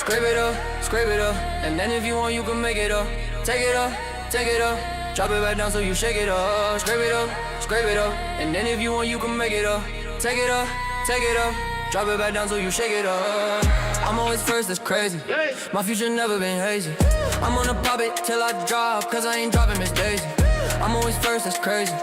scrape it up, and then if you want, you can make it up. Take it up, drop it back down so you shake it up. Scrape it up, and then if you want, you can make it up. Take it up, drop it back down so you shake it up. I'm always first, that's crazy. My future never been hazy. I'm gonna pop it till I drop, cause I ain't dropping Miss Daisy. I'm always first, that's crazy.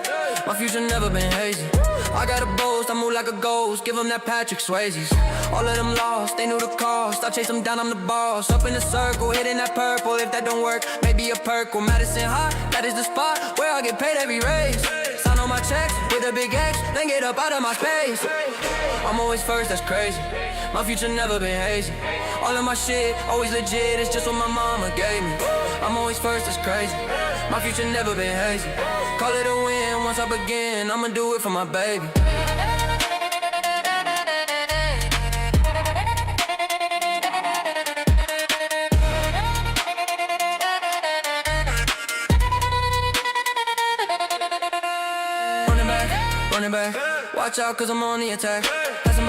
My future never been hazy. I got a boast, I move like a ghost. Give them that Patrick Swayze's. All of them lost, they knew the cost. I chase them down, I'm the boss. Up in the circle, hitting that purple. If that don't work, maybe a perk. Well, Madison High, that is the spot where I get paid every raise. Sign on my checks with a big X, then get up out of my space. I'm always first, that's crazy. My future never been hazy. All of my shit, always legit, it's just what my mama gave me. I'm always first, that's crazy. My future never been hazy. Call it a win, once I begin, I'ma do it for my baby. Running back, watch out cause I'm on the attack. Passing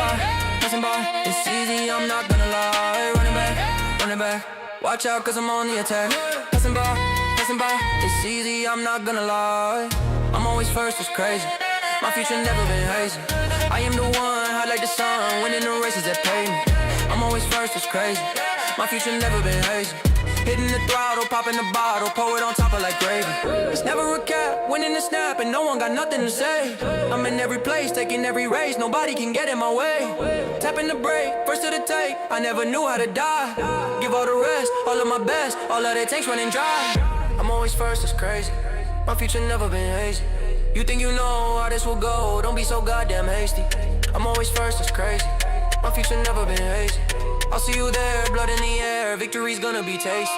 by, it's easy, I'm not gonna lie. Running back, watch out cause I'm on the attack. Passing by, it's easy, I'm not gonna lie. I'm always first, it's crazy. My future never been hazy. I am the one, hot like the sun, winning the races that pay me. I'm always first, it's crazy. My future never been hazy. Hitting the throttle, popping the bottle, pour it on top of like gravy. It's never a cap, winning the snap, and no one got nothing to say. I'm in every place, taking every race, nobody can get in my way. Tapping the brake, first to the tape, I never knew how to die. Give all the rest, all of my best, all of that takes running dry. I'm always first, it's crazy. My future never been hazy. You think you know how this will go, don't be so goddamn hasty. I'm always first, it's crazy. My future never been hazy. I'll see you there, blood in the air, victory's gonna be tasty.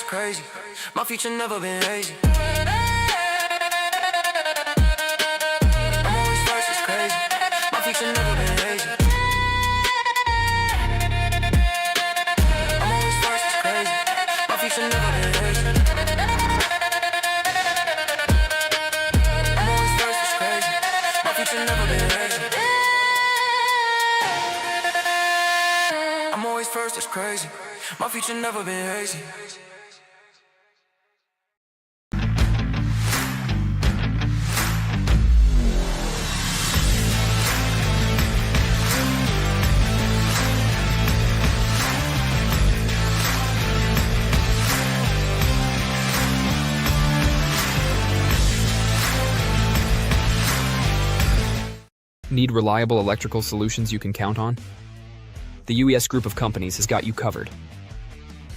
Crazy. My future never been hazy. I'm always first, it's crazy. My future never been hazy. I'm always first, it's crazy. My future never been hazy. I'm always first, it's crazy. My future never been hazy. I'm always first, it's crazy. My future never been hazy. Need reliable electrical solutions you can count on? The UES group of companies has got you covered.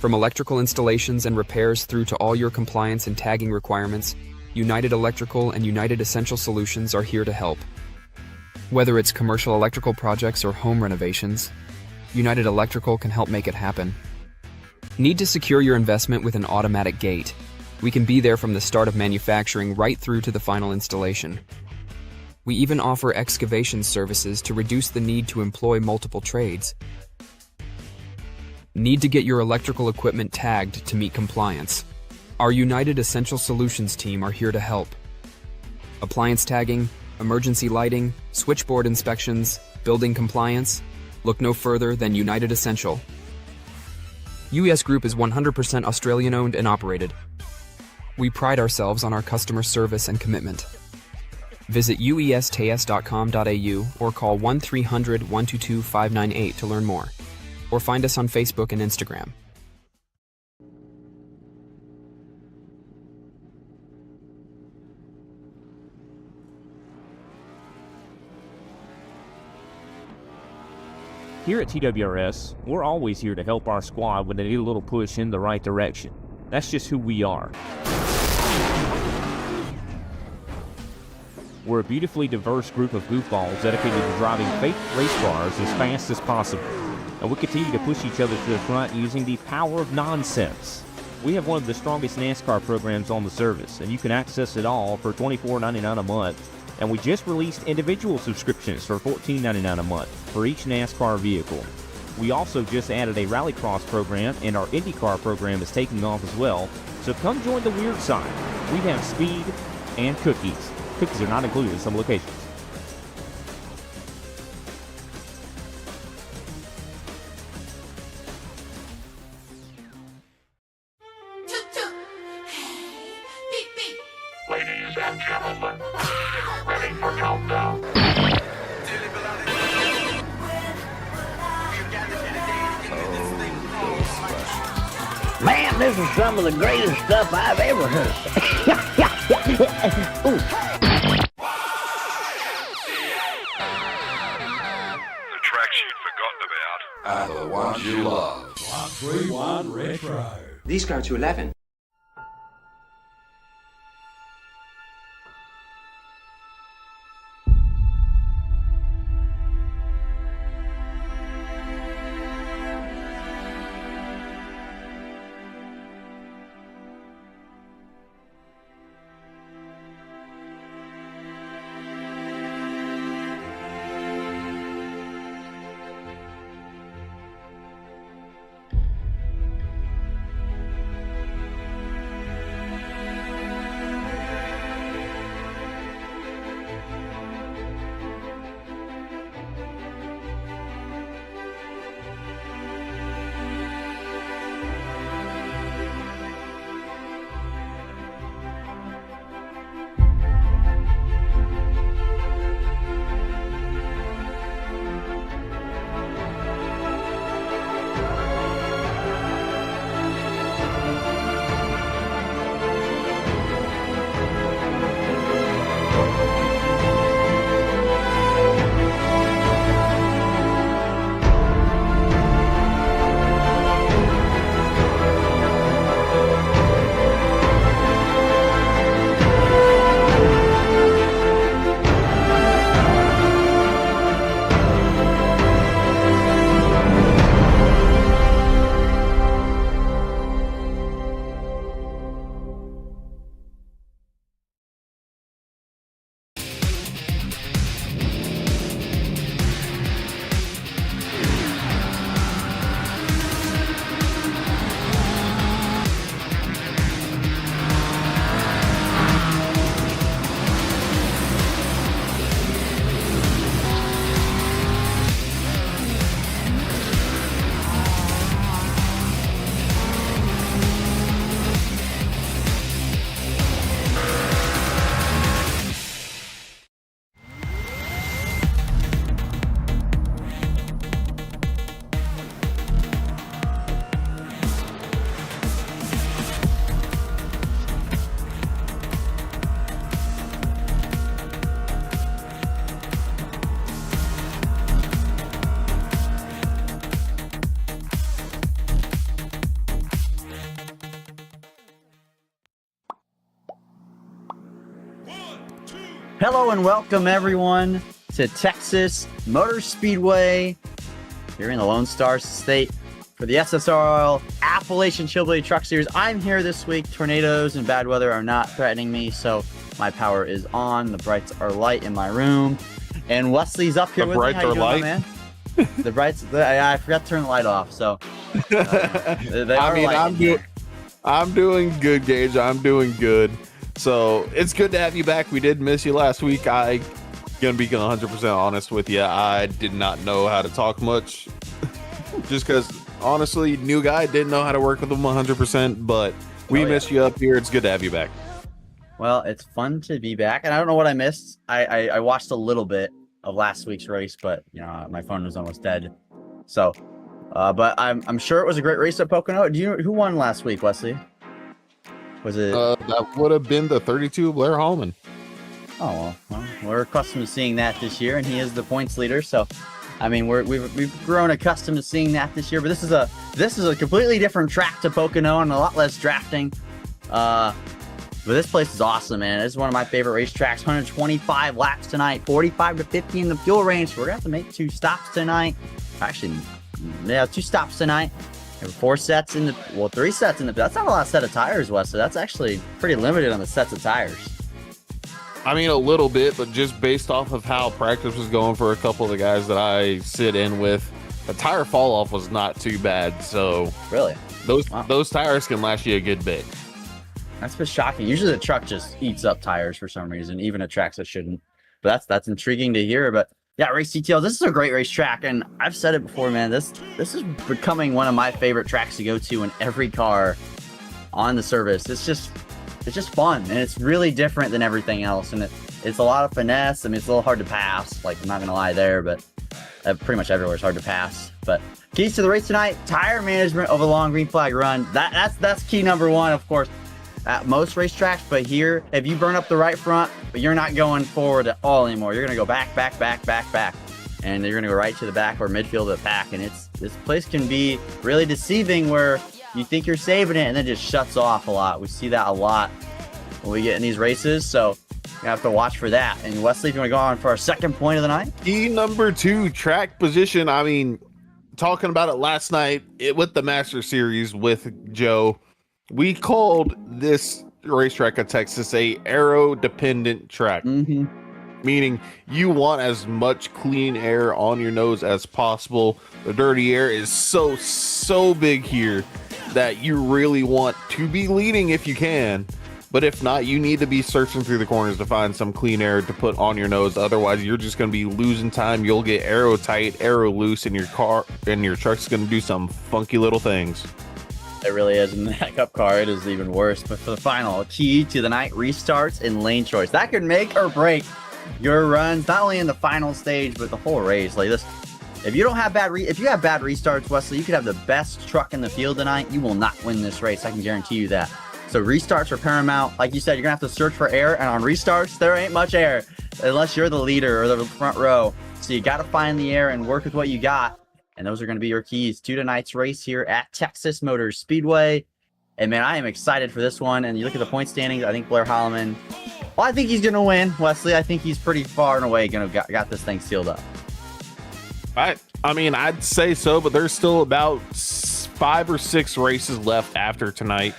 From electrical installations and repairs through to all your compliance and tagging requirements, United Electrical and United Essential Solutions are here to help. Whether it's commercial electrical projects or home renovations, United Electrical can help make it happen. Need to secure your investment with an automatic gate? We can be there from the start of manufacturing right through to the final installation. We even offer excavation services to reduce the need to employ multiple trades. Need to get your electrical equipment tagged to meet compliance? Our United Essential Solutions team are here to help. Appliance tagging, emergency lighting, switchboard inspections, building compliance? Look no further than United Essential. UES Group is 100% Australian owned and operated. We pride ourselves on our customer service and commitment. Visit uestas.com.au or call 1-300-122-598 to learn more. Or find us on Facebook and Instagram. Here at TWRS, we're always here to help our squad when they need a little push in the right direction. That's just who we are. We're a beautifully diverse group of goofballs dedicated to driving fake race cars as fast as possible. And we continue to push each other to the front using the power of nonsense. We have one of the strongest NASCAR programs on the service, and you can access it all for $24.99 a month. And we just released individual subscriptions for $14.99 a month for each NASCAR vehicle. We also just added a Rallycross program, and our IndyCar program is taking off as well. So come join the weird side. We have speed and cookies. Cookies are not included in some locations. Ladies and gentlemen, ready for countdown. Man, this is some of the greatest stuff I've ever heard. Ooh. The tracks you'd forgotten about are the ones you love. 131 Retro. These go to 11. Hello and welcome everyone to Texas Motor Speedway here in the Lone Star State for the SSRL Appalachian Chillbilly Truck Series. I'm here this week. Tornadoes and bad weather are not threatening me, so my power is on. The brights are light in my room, and Wesley's up here with me. How you doing, my man? The brights. I forgot to turn the light off, so they are I'm doing good, Gage. I'm doing good. So it's good to have you back. We did miss you last week. I gonna be 100% honest with you. I did not know how to talk much, just because honestly, new guy, didn't know how to work with them 100%. But we missed you up here. It's good to have you back. Well, it's fun to be back, and I don't know what I missed. I watched a little bit of last week's race, but you know my phone was almost dead. So, but I'm sure it was a great race at Pocono. Do you know who won last week, Wesley? Was it? That would have been the 32 Blair Hallman. Oh well, we're accustomed to seeing that this year, and he is the points leader. So, I mean, we've grown accustomed to seeing that this year. But this is a completely different track to Pocono and a lot less drafting. But this place is awesome, man. This is one of my favorite racetracks. 125 laps tonight, 45 to 50 in the fuel range. So we're gonna have to make 2 stops tonight. Actually, yeah, 2 stops tonight. And 3 sets in the. That's not a lot of set of tires, Wes. So that's actually pretty limited on the sets of tires. I mean, a little bit, but just based off of how practice was going for a couple of the guys that I sit in with, the tire fall off was not too bad. So Really, those tires can last you a good bit. that's been shocking. Usually the truck just eats up tires for some reason, even at tracks that shouldn't. But that's intriguing to hear. But yeah, race details. This is a great racetrack, and I've said it before, man. This is becoming one of my favorite tracks to go to in every car on the service. It's just fun, and it's really different than everything else, and it's a lot of finesse. I mean, it's a little hard to pass. Like, I'm not gonna lie there, but pretty much everywhere is hard to pass. But keys to the race tonight: tire management of a long green flag run. That's key number one, of course, at most racetracks. But here, if you burn up the right front, but you're not going forward at all anymore, you're gonna go back, and you're gonna go right to the back or midfield of the pack. And this place can be really deceiving, where you think you're saving it and then just shuts off a lot. We see that a lot when we get in these races, so you have to watch for that. And Wesley, if you want to go on for our second point of the night. Key number 2, track position. I mean, talking about it last night with the Master Series with Joe, we called this racetrack at Texas a aero dependent track. Meaning you want as much clean air on your nose as possible. The dirty air is so big here that you really want to be leading if you can, but if not, you need to be searching through the corners to find some clean air to put on your nose. Otherwise, you're just going to be losing time. You'll get aero tight, aero loose, and your car and your truck's going to do some funky little things. It really is. In that cup car, it is even worse. But for the final key to the night: restarts and lane choice. That could make or break your runs, not only in the final stage, but the whole race. Like this, if you don't have if you have bad restarts, Wesley, you could have the best truck in the field tonight. You will not win this race. I can guarantee you that. So restarts are paramount. Like you said, you're gonna have to search for air, and on restarts, there ain't much air unless you're the leader or the front row. So you got to find the air and work with what you got. And those are going to be your keys to tonight's race here at Texas Motor Speedway. And man, I am excited for this one. And you look at the point standings, I think Blair Holloman, well, I think he's going to win, Wesley. I think he's pretty far and away going to got this thing sealed up. I mean, I'd say so, but there's still about 5 or 6 races left after tonight.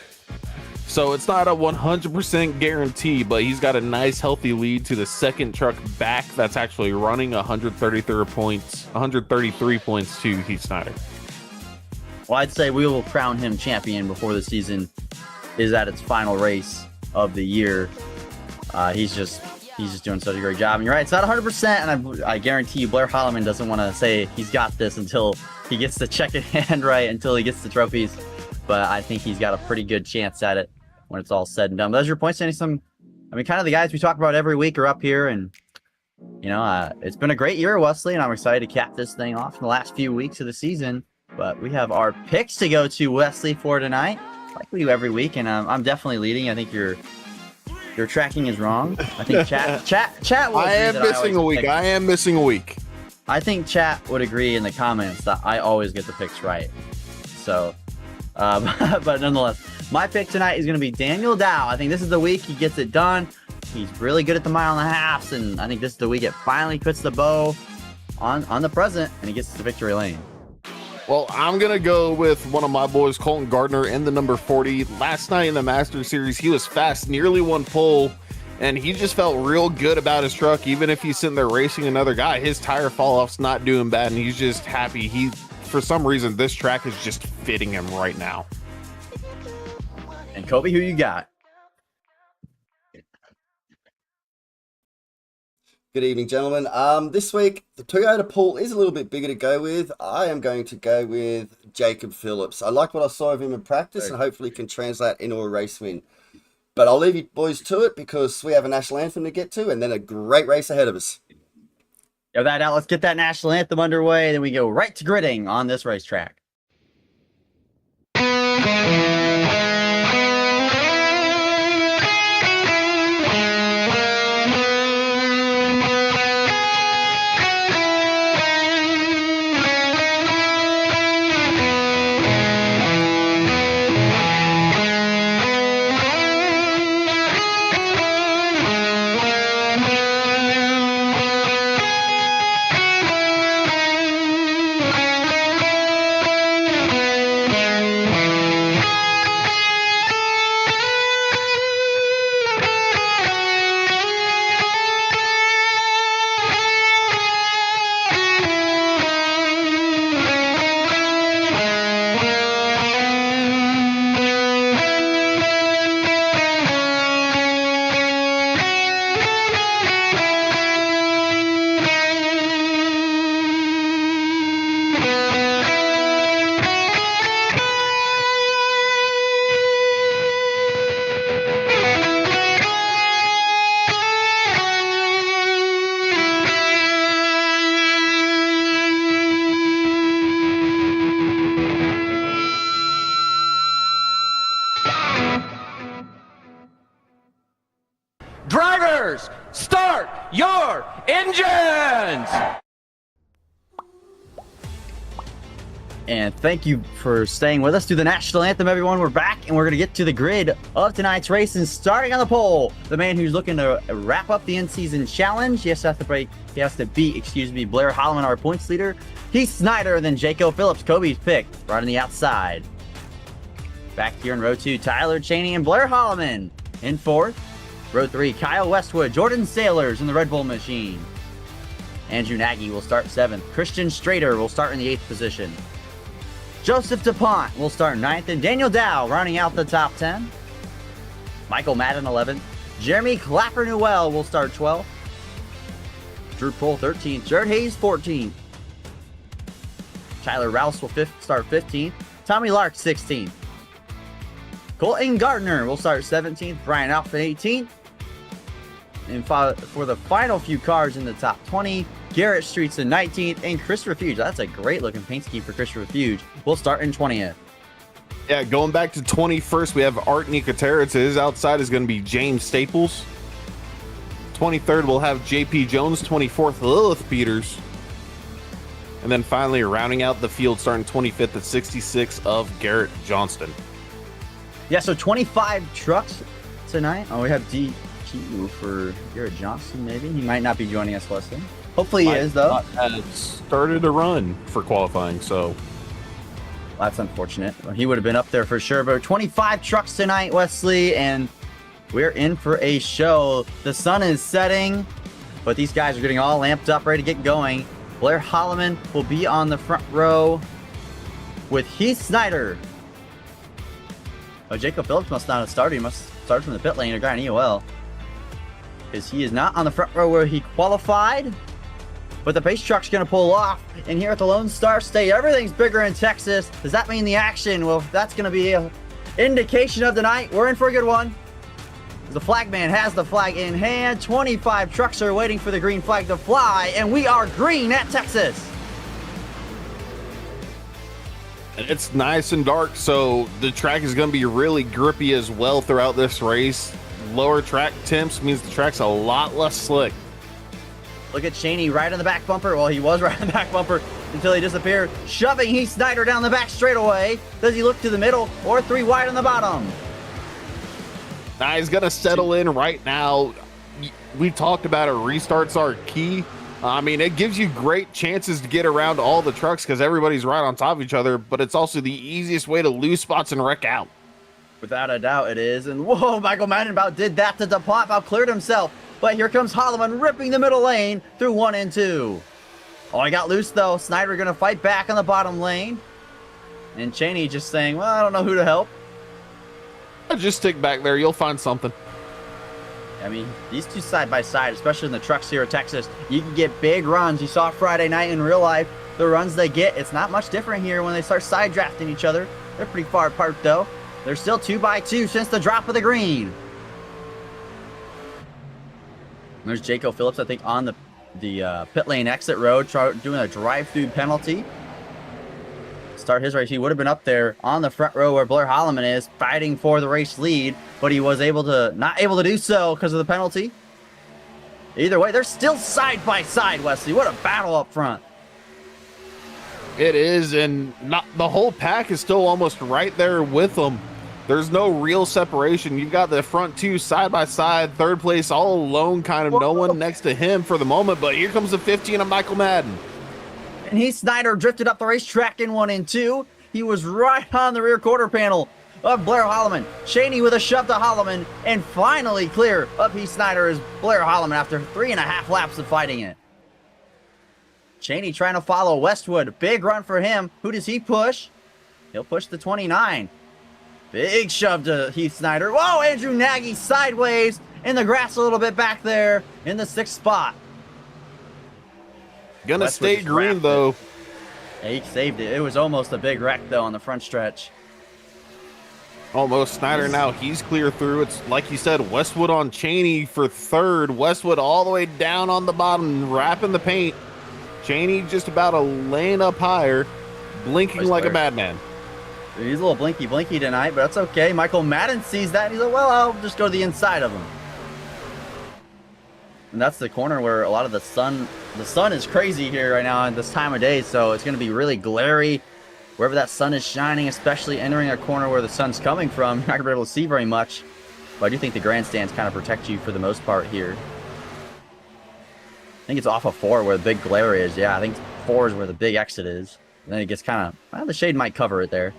So it's not a 100% guarantee, but he's got a nice healthy lead to the second truck back that's actually running 133 points to Heath Snyder. Well, I'd say we will crown him champion before the season is at its final race of the year. He's just doing such a great job. And you're right, it's not 100%, and I guarantee you Blair Holloman doesn't want to say he's got this until he gets the check in hand right, until he gets the trophies. But I think he's got a pretty good chance at it when it's all said and done. But as your point standing, kind of the guys we talk about every week are up here, and it's been a great year, Wesley, and I'm excited to cap this thing off in the last few weeks of the season. But we have our picks to go to, Wesley, for tonight, like we do every week, and I'm definitely leading. I think your tracking is wrong. I think chat will agree. I am missing a week. I think chat would agree in the comments that I always get the picks right. So, but nonetheless, my pick tonight is going to be Daniel Dow. I think this is the week he gets it done. He's really good at the mile and a halves, and I think this is the week it finally puts the bow on the present, and he gets to victory lane. Well, I'm going to go with one of my boys, Colton Gardner, in the number 40. Last night in the Master Series, he was fast, nearly won pole, and he just felt real good about his truck. Even if he's sitting there racing another guy, his tire fall-off's not doing bad, and he's just happy. For some reason, this track is just fitting him right now. And Kobe, who you got? Good evening, gentlemen. This week, the Toyota pool is a little bit bigger to go with. I am going to go with Jacob Phillips. I like what I saw of him in practice, and hopefully can translate into a race win. But I'll leave you boys to it, because we have a national anthem to get to, and then a great race ahead of us. With that out, let's get that national anthem underway, then we go right to gridding on this racetrack. Drivers, start your engines! And thank you for staying with us through the national anthem, everyone. We're back, and we're going to get to the grid of tonight's race. And starting on the pole, the man who's looking to wrap up the in-season challenge. He has to beat, Blair Holloman, our points leader. Heath Snyder, then Jaco Phillips, Kobe's pick, right on the outside. Back here in row 2, Tyler Cheney and Blair Holloman in 4th. Row 3, Kyle Westwood, Jordan Sailors in the Red Bull machine. Andrew Nagy will start 7th. Christian Strader will start in the 8th position. Joseph DuPont will start 9th, and Daniel Dow rounding out the top 10. Michael Madden 11th. Jeremy Clapper-Newell will start 12th. Drew Pohl 13th. Jared Hayes 14th. Tyler Rouse will start 15th. Tommy Lark 16th. Colton Gardner will start 17th. Brian Outfit 18th. And for the final few cars in the top 20, Garrett Streets in 19th, and Christopher Fuge. That's a great looking paint scheme for Christopher Fuge. We'll start in 20th. Yeah, going back to 21st, we have Art Nicotera. To his outside is going to be James Staples. 23rd, we'll have JP Jones. 24th, Lilith Peters. And then finally, rounding out the field, starting 25th at 66 of Garrett Johnston. Yeah, so 25 trucks tonight. Oh, we have DQ for Garrett Johnston, maybe. He might not be joining us, Wesley. Hopefully he is, though. Started a run for qualifying, so that's unfortunate. He would have been up there for sure. But 25 trucks tonight, Wesley, and we're in for a show. The sun is setting, but these guys are getting all amped up, ready to get going. Blair Holloman will be on the front row with Heath Snyder. Oh, Jacob Phillips must not have started. He must start from the pit lane or got an EOL, because he is not on the front row where he qualified. But the pace truck's going to pull off. And here at the Lone Star State, everything's bigger in Texas. Does that mean the action? Well, that's going to be an indication of the night. We're in for a good one. The flag man has the flag in hand. 25 trucks are waiting for the green flag to fly. And we are green at Texas. it's nice and dark, so the track is going to be really grippy as well throughout this race. Lower track temps means the track's a lot less slick. Look at Cheney right on the back bumper. Well, he was right on the back bumper until he disappeared. Shoving Heath Snyder down the back straightaway. Does he look to the middle or 3 wide on the bottom? Nah, he's going to settle in right now. We talked about it. Restarts are key. I mean, it gives you great chances to get around all the trucks because everybody's right on top of each other, but it's also the easiest way to lose spots and wreck out. Without a doubt, it is. And whoa, Michael Madden about did that to DuPont, about cleared himself. But here comes Holloman ripping the middle lane through 1 and 2. Oh, he got loose though. Snyder going to fight back on the bottom lane. And Cheney just saying, well, I don't know who to help. Just stick back there. You'll find something. I mean, these two side by side, especially in the trucks here at Texas, you can get big runs. You saw Friday night in real life, the runs they get. It's not much different here when they start side drafting each other. They're pretty far apart though. They're still 2 by 2 since the drop of the green. There's Jaco Phillips, I think, on the pit lane exit road, doing a drive-through penalty. Start his race. He would have been up there on the front row where Blair Holloman is, fighting for the race lead, but he was not able to do so because of the penalty. Either way, they're still side by side, Wesley. What a battle up front. It is, and the whole pack is still almost right there with them. There's no real separation. You've got the front 2 side by side, third place all alone, kind of no one next to him for the moment, but here comes the 15 of Michael Madden. And Heath Snyder drifted up the racetrack in 1 and 2. He was right on the rear quarter panel of Blair Holloman. Cheney with a shove to Holloman, and finally clear of Heath Snyder is Blair Holloman after 3.5 laps of fighting it. Cheney trying to follow Westwood. Big run for him. Who does he push? He'll push the 29. Big shove to Heath Snyder. Whoa, Andrew Nagy sideways in the grass a little bit back there in the 6th spot. Gonna stay green though. Yeah, he saved it. It was almost a big wreck though on the front stretch. Almost. Snyder now, he's clear through. It's like you said, Westwood on Cheney for 3rd. Westwood all the way down on the bottom, wrapping the paint. Cheney just about a lane up higher, blinking like a madman. He's a little blinky tonight, but that's okay. Michael Madden sees that, and he's like, well, I'll just go to the inside of him. And that's the corner where a lot of the sun is crazy here right now at this time of day, so it's going to be really glary wherever that sun is shining, especially entering a corner where the sun's coming from. You're not going to be able to see very much, but I do think the grandstands kind of protect you for the most part here. I think it's off of 4 where the big glare is. Yeah, I think 4 is where the big exit is. And then it gets kind of, well, the shade might cover it there.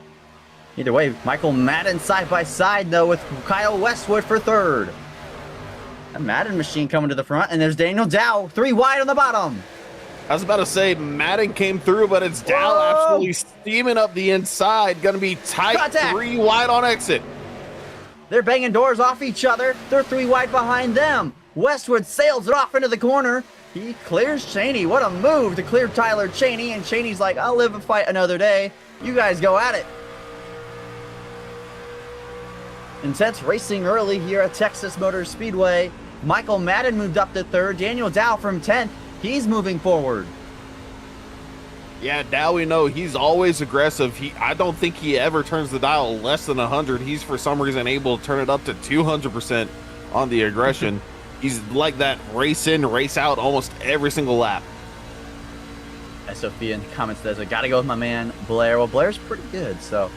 Either way, Michael Madden side by side, though, with Kyle Westwood for 3rd. A Madden machine coming to the front, and there's Daniel Dow, 3 wide on the bottom. I was about to say Madden came through, but it's Dow absolutely steaming up the inside. Going to be tight. Contact. 3 wide on exit. They're banging doors off each other. They're 3 wide behind them. Westwood sails it off into the corner. He clears Cheney. What a move to clear Tyler Cheney. And Cheney's like, I'll live and fight another day. You guys go at it. Intense racing early here at Texas Motor Speedway. Michael Madden moved up to 3rd. Daniel Dow from 10th. He's moving forward. Yeah, Dow, we know he's always aggressive. I don't think he ever turns the dial less than 100. He's for some reason able to turn it up to 200% on the aggression. He's like that race in, race out almost every single lap. Sophia in the comments says, I got to go with my man Blair. Well, Blair's pretty good, so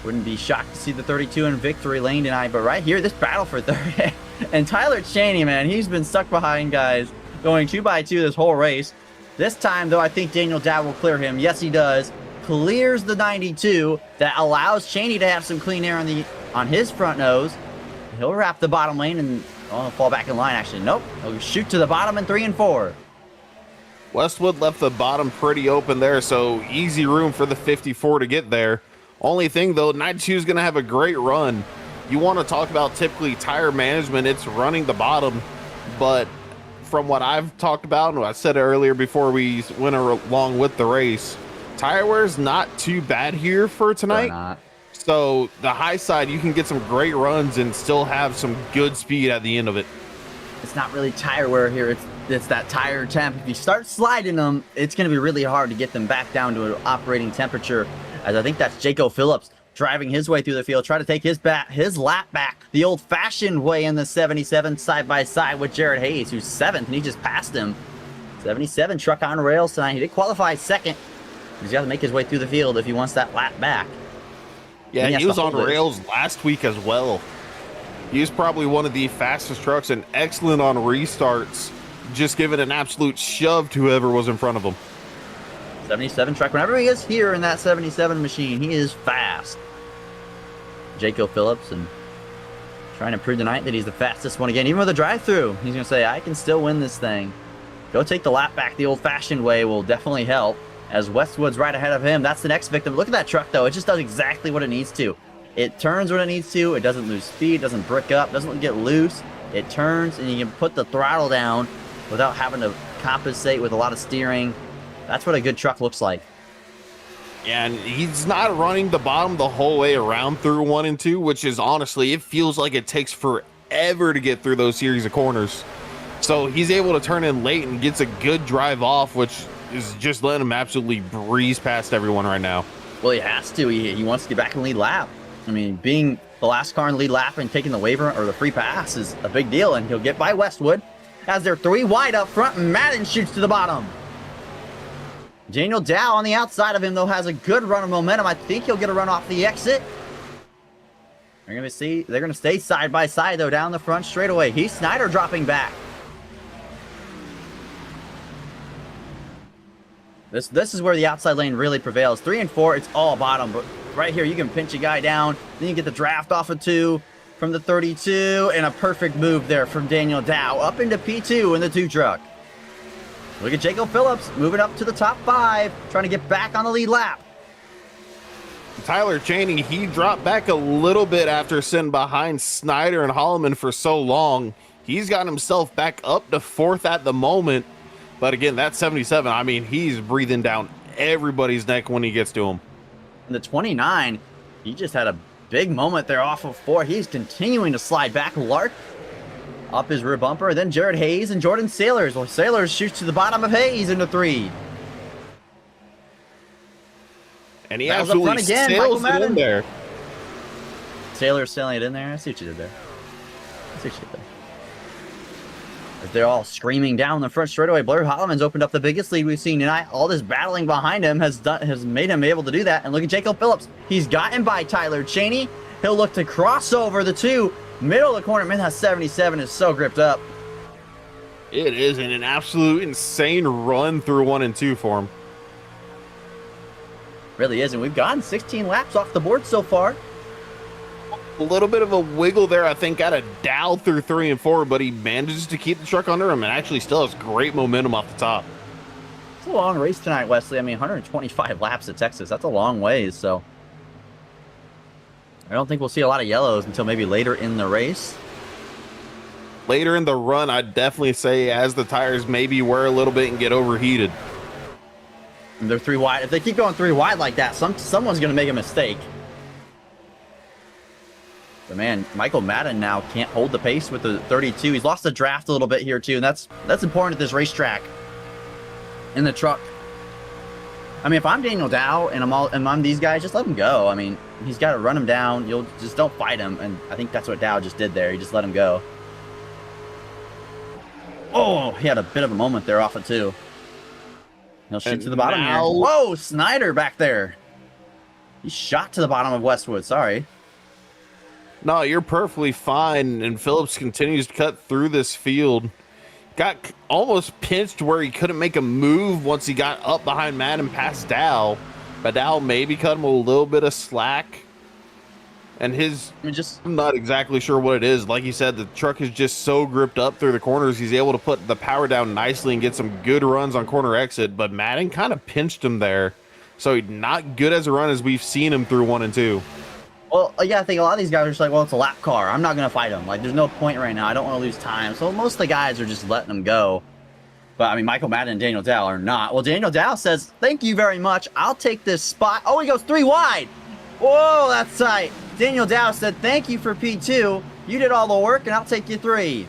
wouldn't be shocked to see the 32 in victory lane tonight. But right here, this battle for 3rd. And Tyler Cheney, man, he's been stuck behind guys going 2 by 2 this whole race. This time, though, I think Daniel Dow will clear him. Yes, he does. Clears the 92. That allows Cheney to have some clean air on his front nose. He'll wrap the bottom lane and fall back in line, actually. Nope. He'll shoot to the bottom in 3 and 4. Westwood left the bottom pretty open there, so easy room for the 54 to get there. Only thing, though, 92 is going to have a great run. You want to talk about typically tire management, it's running the bottom, but from what I've talked about and what I said earlier before we went along with the race, tire wear is not too bad here for tonight. So the high side, you can get some great runs and still have some good speed at the end of it. It's not really tire wear here. It's that tire temp. If you start sliding them, it's going to be really hard to get them back down to an operating temperature. As I think that's Jaco Phillips driving his way through the field, trying to take his lap back the old-fashioned way in the 77 side by side with Jared Hayes, who's 7th, and he just passed him. 77 truck on rails tonight. He did qualify 2nd. He's got to make his way through the field if he wants that lap back. Yeah, he was on rails last week as well. He was probably one of the fastest trucks and excellent on restarts, just giving an absolute shove to whoever was in front of him. 77 truck, whenever he is here in that 77 machine, he is fast. Jaco Phillips, and trying to prove tonight that he's the fastest one again, even with a drive-through. He's going to say, I can still win this thing. Go take the lap back the old-fashioned way will definitely help, as Westwood's right ahead of him. That's the next victim. Look at that truck, though. It just does exactly what it needs to. It turns when it needs to. It doesn't lose speed, doesn't brick up, doesn't get loose. It turns, and you can put the throttle down without having to compensate with a lot of steering. That's what a good truck looks like. Yeah, and he's not running the bottom the whole way around through 1 and 2, which is honestly, it feels like it takes forever to get through those series of corners. So he's able to turn in late and gets a good drive off, which is just letting him absolutely breeze past everyone right now. Well, he has to. He wants to get back in the lead lap. I mean, being the last car in the lead lap and taking the waiver or the free pass is a big deal, and he'll get by Westwood as they're 3 wide up front, and Madden shoots to the bottom. Daniel Dow on the outside of him, though, has a good run of momentum. I think he'll get a run off the exit. They're going to stay side by side, though, down the front straightaway. Heath Snyder dropping back. This is where the outside lane really prevails. 3 and 4, it's all bottom. But right here, you can pinch a guy down. Then you get the draft off of 2 from the 32. And a perfect move there from Daniel Dow up into P2 in the 2 truck. Look at Jaco Phillips moving up to the top 5, trying to get back on the lead lap. Tyler Cheney, he dropped back a little bit after sitting behind Snyder and Holloman for so long. He's gotten himself back up to 4th at the moment. But again, that 77, I mean, he's breathing down everybody's neck when he gets to him. And the 29, he just had a big moment there off of 4. He's continuing to slide back. Lark up his rear bumper. Then Jared Hayes and Jordan Sailors. Well, Sailors shoots to the bottom of Hayes into 3. And he absolutely sails it in there. Sailors sailing it in there. I see what you did there. As they're all screaming down the front straightaway, Blair Holloman's opened up the biggest lead we've seen tonight. All this battling behind him has made him able to do that. And look at Jacob Phillips. He's gotten by Tyler Cheney. He'll look to cross over the two. Middle of the corner. Man, that 77 is so gripped up. It is an absolute insane run through 1 and 2 for him. Really is. And we've gotten 16 laps off the board so far. A little bit of a wiggle there, I think, out of Dow through 3 and 4, but he manages to keep the truck under him and actually still has great momentum off the top. It's a long race tonight, Wesley. I mean, 125 laps at Texas. That's a long ways, so I don't think we'll see a lot of yellows until maybe later in the race. Later in the run, I'd definitely say as the tires maybe wear a little bit and get overheated. And they're 3 wide. If they keep going 3 wide like that, someone's going to make a mistake. But man, Michael Madden now can't hold the pace with the 32. He's lost the draft a little bit here too, and that's important at this racetrack. In the truck. I mean, if I'm Daniel Dow and I'm these guys, just let him go. I mean, he's got to run him down. You'll just don't fight him, and I think that's what Dow just did there. He just let him go. Oh, he had a bit of a moment there off of 2. He'll shoot to the bottom here. Whoa, Snyder back there. He shot to the bottom of Westwood. Sorry. No, you're perfectly fine. And Phillips continues to cut through this field. Got almost pinched where he couldn't make a move once he got up behind Madden past Dow. But Dow maybe cut him a little bit of slack. And I'm not exactly sure what it is. Like you said, the truck is just so gripped up through the corners. He's able to put the power down nicely and get some good runs on corner exit. But Madden kind of pinched him there. So he's not good as a run as we've seen him through 1 and 2. Well, yeah, I think a lot of these guys are just like, well, it's a lap car. I'm not going to fight him. Like, there's no point right now. I don't want to lose time. So most of the guys are just letting them go. But, I mean, Michael Madden and Daniel Dow are not. Well, Daniel Dow says, thank you very much. I'll take this spot. Oh, he goes 3 wide. Whoa, that's tight. Daniel Dow said, thank you for P2. You did all the work, and I'll take you 3.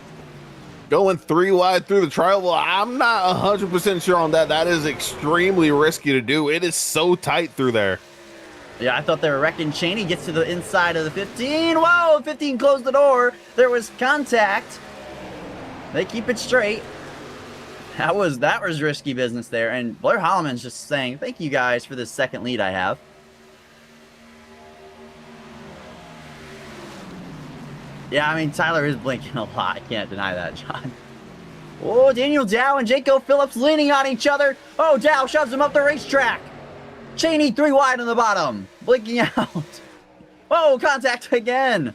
Going 3 wide through the trial, well, I'm not 100% sure on that. That is extremely risky to do. It is so tight through there. Yeah, I thought they were wrecking. Cheney gets to the inside of the 15. Whoa, 15 closed the door. There was contact. They keep it straight. That was risky business there. And Blair Holloman's just saying, thank you guys for this second lead I have. Yeah, I mean, Tyler is blinking a lot. I can't deny that, John. Oh, Daniel Dow and Jaco Phillips leaning on each other. Oh, Dow shoves him up the racetrack. Cheney 3 wide on the bottom. Blinking out. Oh, contact again.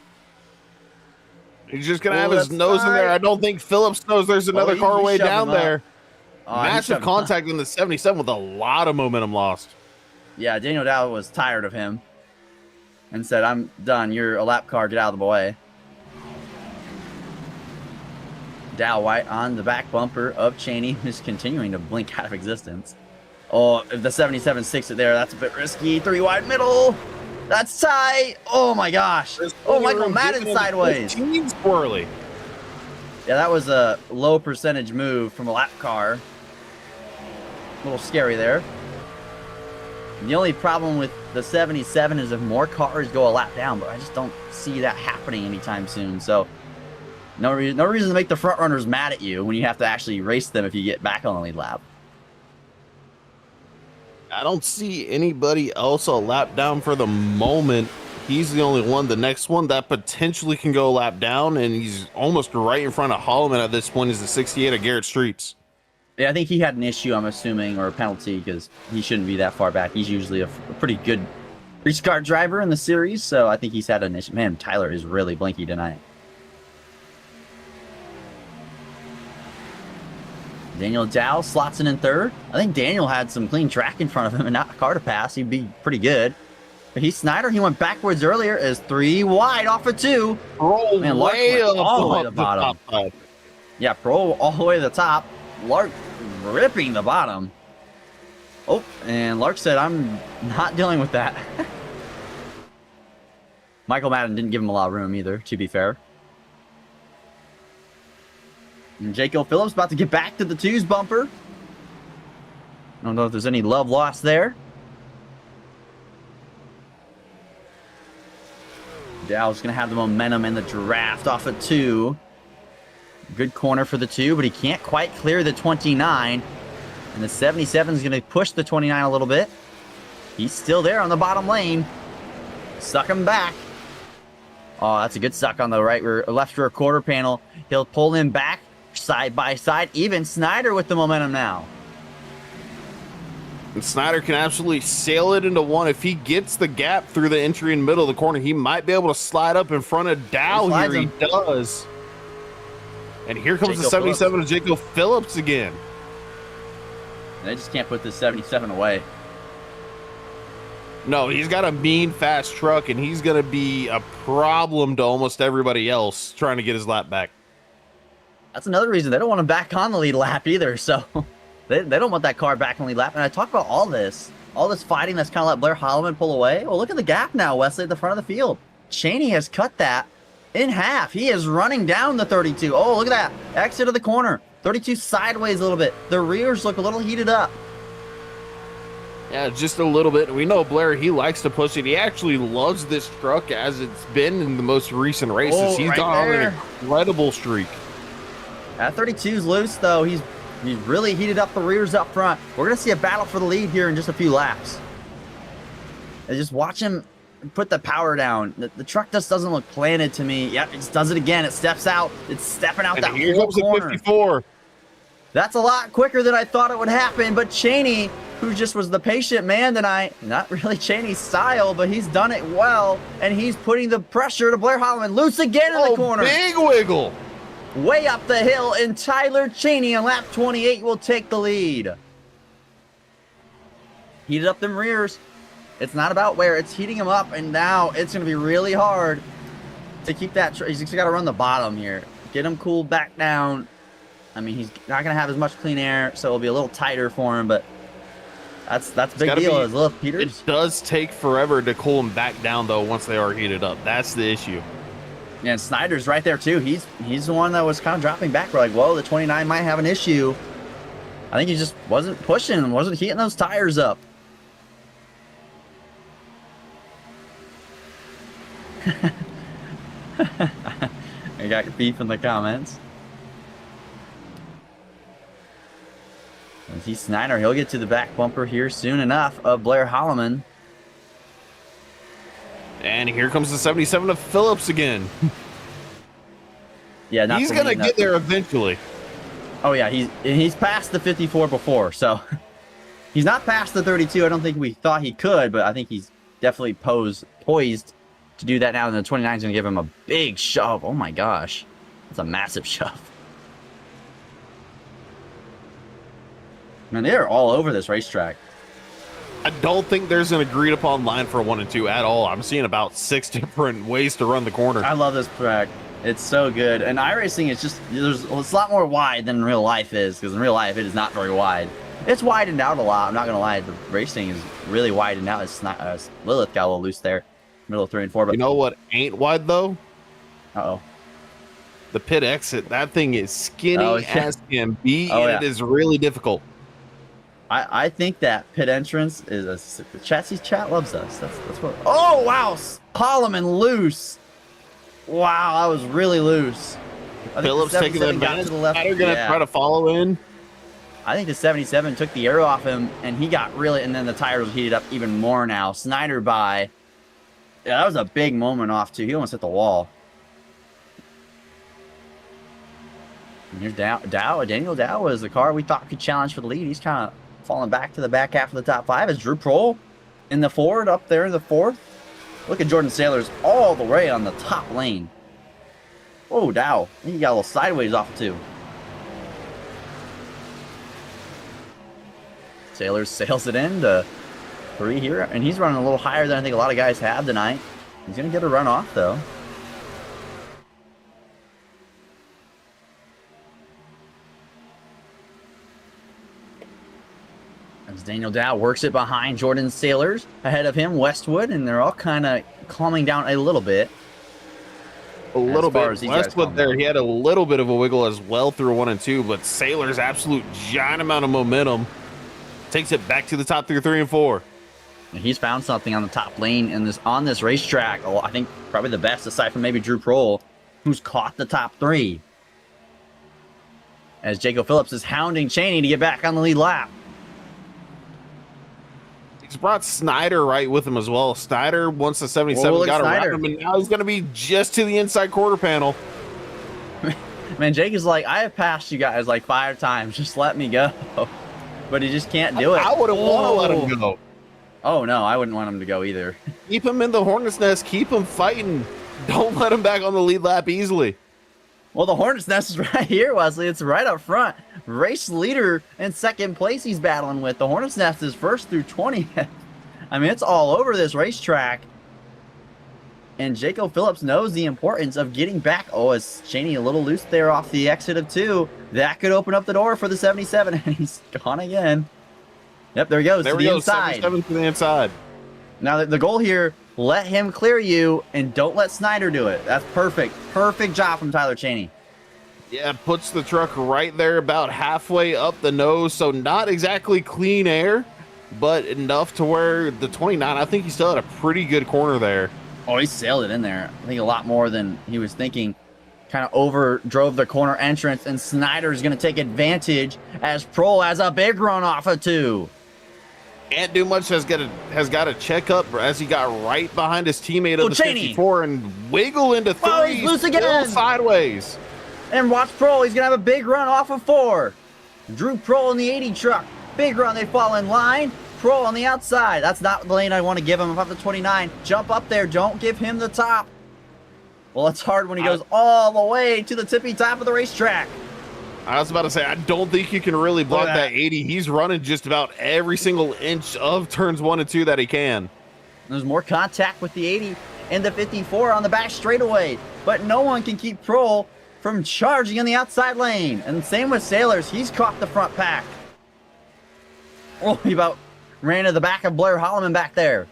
He's just going to have his nose in there. I don't think Phillips knows there's another car way down there. Massive contact in the 77 with a lot of momentum lost. Yeah, Daniel Dow was tired of him and said, I'm done. You're a lap car. Get out of the way. Dow White on the back bumper of Cheney, who's continuing to blink out of existence. Oh, if the 77 sticks it there, that's a bit risky. 3 wide middle. That's tight. Oh my gosh. Oh, Michael Madden sideways. Squirrely. Yeah, that was a low percentage move from a lap car. A little scary there. The only problem with the 77 is if more cars go a lap down, but I just don't see that happening anytime soon. So no reason to make the front runners mad at you when you have to actually race them if you get back on the lead lap. I don't see anybody else a lap down for the moment. He's the only one. The next one that potentially can go a lap down, and he's almost right in front of Holloman at this point, is the 68 of Garrett Streets. Yeah, I think he had an issue, I'm assuming, or a penalty, because he shouldn't be that far back. He's usually a pretty good race car driver in the series, so I think he's had an issue. Man, Tyler is really blinky tonight. Daniel Dow slots in third. I think Daniel had some clean track in front of him and not a car to pass. He'd be pretty good. But he's Snyder. He went backwards earlier as 3 wide off of 2. Oh, man, Lark went all the way to the bottom. Yeah, Pro all the way to the top. Lark ripping the bottom. Oh, and Lark said, I'm not dealing with that. Michael Madden didn't give him a lot of room either, to be fair. And Jaco Phillips about to get back to the 2's bumper. I don't know if there's any love lost there. Dow's going to have the momentum in the draft off of 2. Good corner for the 2, but he can't quite clear the 29. And the 77 is going to push the 29 a little bit. He's still there on the bottom lane. Suck him back. Oh, that's a good suck on the left rear quarter panel. He'll pull him back side by side. Even Snyder with the momentum now. And Snyder can absolutely sail it into one. If he gets the gap through the entry in the middle of the corner, he might be able to slide up in front of Dow here. He does. And here comes the 77 of Jacob Phillips again. They just can't put this 77 away. No, he's got a mean, fast truck, and he's going to be a problem to almost everybody else trying to get his lap back. That's another reason they don't want him back on the lead lap either. So they don't want that car back on the lead lap. And I talk about all this fighting that's kind of let Blair Holloman pull away. Well, look at the gap now, Wesley, at the front of the field. Cheney has cut that in half. He is running down the 32. Oh, look at that. Exit of the corner. 32 sideways a little bit. The rears look a little heated up. Yeah, just a little bit. We know Blair, he likes to push it. He actually loves this truck as it's been in the most recent races. Oh, He's right gone on there. an incredible streak. That 32's loose, though. He's really heated up the rears up front. We're going to see a battle for the lead here in just a few laps. And just watch him put the power down. The truck just doesn't look planted to me. Yep, it just does it again. It steps out. It's stepping out And that here whole comes the corner. 54. That's a lot quicker than I thought it would happen, but Cheney, who just was the patient man tonight, not really Cheney's style, but he's done it well, and he's putting the pressure to Blair Holloman. Loose again in the corner. Big wiggle. Way up the hill, and Tyler Cheney on lap 28 will take the lead. Heated up them rears. It's not about where, it's heating them up, and now it's going to be really hard to keep that. He's got to run the bottom here. Get him cooled back down. I mean, he's not going to have as much clean air, so it'll be a little tighter for him, but that's a big deal. As Lilith Peters. It does take forever to cool them back down, though, once they are heated up. That's the issue. Yeah, and Snyder's right there, too. He's the one that was kind of dropping back. We're like, whoa, the 29 might have an issue. I think he just wasn't pushing, wasn't heating those tires up. I got beef in the comments. And he's Snyder. He'll get to the back bumper here soon enough of Blair Holloman. And here comes the 77 of Phillips again. Yeah, he's going to get there eventually. Oh, yeah, he's passed the 54 before, so he's not past the 32. I don't think we thought he could, but I think he's definitely poised to do that now, and the 29 is going to give him a big shove. Oh, my gosh. That's a massive shove. Man, they're all over this racetrack. I don't think there's an agreed upon line for 1 and 2 at all. I'm seeing about 6 different ways to run the corner. I love this track. It's so good. And iRacing is just, it's a lot more wide than real life is, because in real life it is not very wide. It's widened out a lot. I'm not going to lie. The racing is really widened out. It's not, Lilith got a little loose there. Middle of 3 and 4. But you know what ain't wide, though? Uh-oh. The pit exit. That thing is skinny as can be, and it is really difficult. I think that pit entrance is the chat loves us. That's what. Oh wow, Holloman loose. Wow, that was really loose. Phillips taking the advantage. They're going to try to follow in. I think the 77 took the air off him, and he got really, and then the tires heated up even more now. Snyder by. Yeah, that was a big moment off too. He almost hit the wall. And here's Daniel Dow was the car we thought could challenge for the lead. He's kind of falling back to the back half of the top 5 as Drew Prohl in the Ford up there in the 4th. Look at Jordan Sailors all the way on the top lane. Oh, Dow. He got a little sideways off too. Sailors sails it in to 3 here, and he's running a little higher than I think a lot of guys have tonight. He's going to get a run off though. As Daniel Dow works it behind Jordan Sailors. Ahead of him, Westwood, and they're all kind of calming down a little bit. A little bit. Westwood there, he had a little bit of a wiggle as well through 1 and 2, but Sailor's absolute giant amount of momentum takes it back to the top 3 and 4. And he's found something on the top lane in on this racetrack. Oh, I think probably the best, aside from maybe Drew Prohl, who's caught the top 3. as Jacob Phillips is hounding Cheney to get back on the lead lap. He's brought Snyder right with him as well. Snyder, once the 77 got around him, and now he's going to be just to the inside quarter panel. Man, Jake is like, I have passed you guys like 5 times. Just let me go. But he just can't do it. I wouldn't want to let him go. Oh, no, I wouldn't want him to go either. Keep him in the hornet's nest. Keep him fighting. Don't let him back on the lead lap easily. Well, the hornet's nest is right here, Wesley. It's right up front. Race leader in second place he's battling with. The hornet's nest is first through 20th. I mean, it's all over this racetrack. And Jacob Phillips knows the importance of getting back. Oh, is Cheney a little loose there off the exit of 2? That could open up the door for the 77, and he's gone again. Yep, there he goes. There to the inside. 77 to the inside. Now, the goal here, let him clear you, and don't let Snyder do it. That's perfect. Perfect job from Tyler Cheney. Yeah, puts the truck right there about halfway up the nose, so not exactly clean air, but enough to where the 29, I think he still had a pretty good corner there. Oh, he sailed it in there. I think a lot more than he was thinking. Kind of over drove the corner entrance, and Snyder's going to take advantage as Prohl has a big run off of 2. Can't do much, has got to check up as he got right behind his teammate of the Cheney. 54 and wiggle into 3. Oh, he's loose again. Sideways. And watch Prohl. He's going to have a big run off of 4. Drew Prohl in the 80 truck. Big run. They fall in line. Prohl on the outside. That's not the lane I want to give him. Above the 29. Jump up there. Don't give him the top. Well, it's hard when he goes all the way to the tippy top of the racetrack. I was about to say, I don't think you can really block that 80. He's running just about every single inch of turns 1 and 2 that he can. There's more contact with the 80 and the 54 on the back straightaway, but no one can keep Prohl from charging in the outside lane. And same with Sailors. He's caught the front pack. Oh, he about ran to the back of Blair Holloman back there.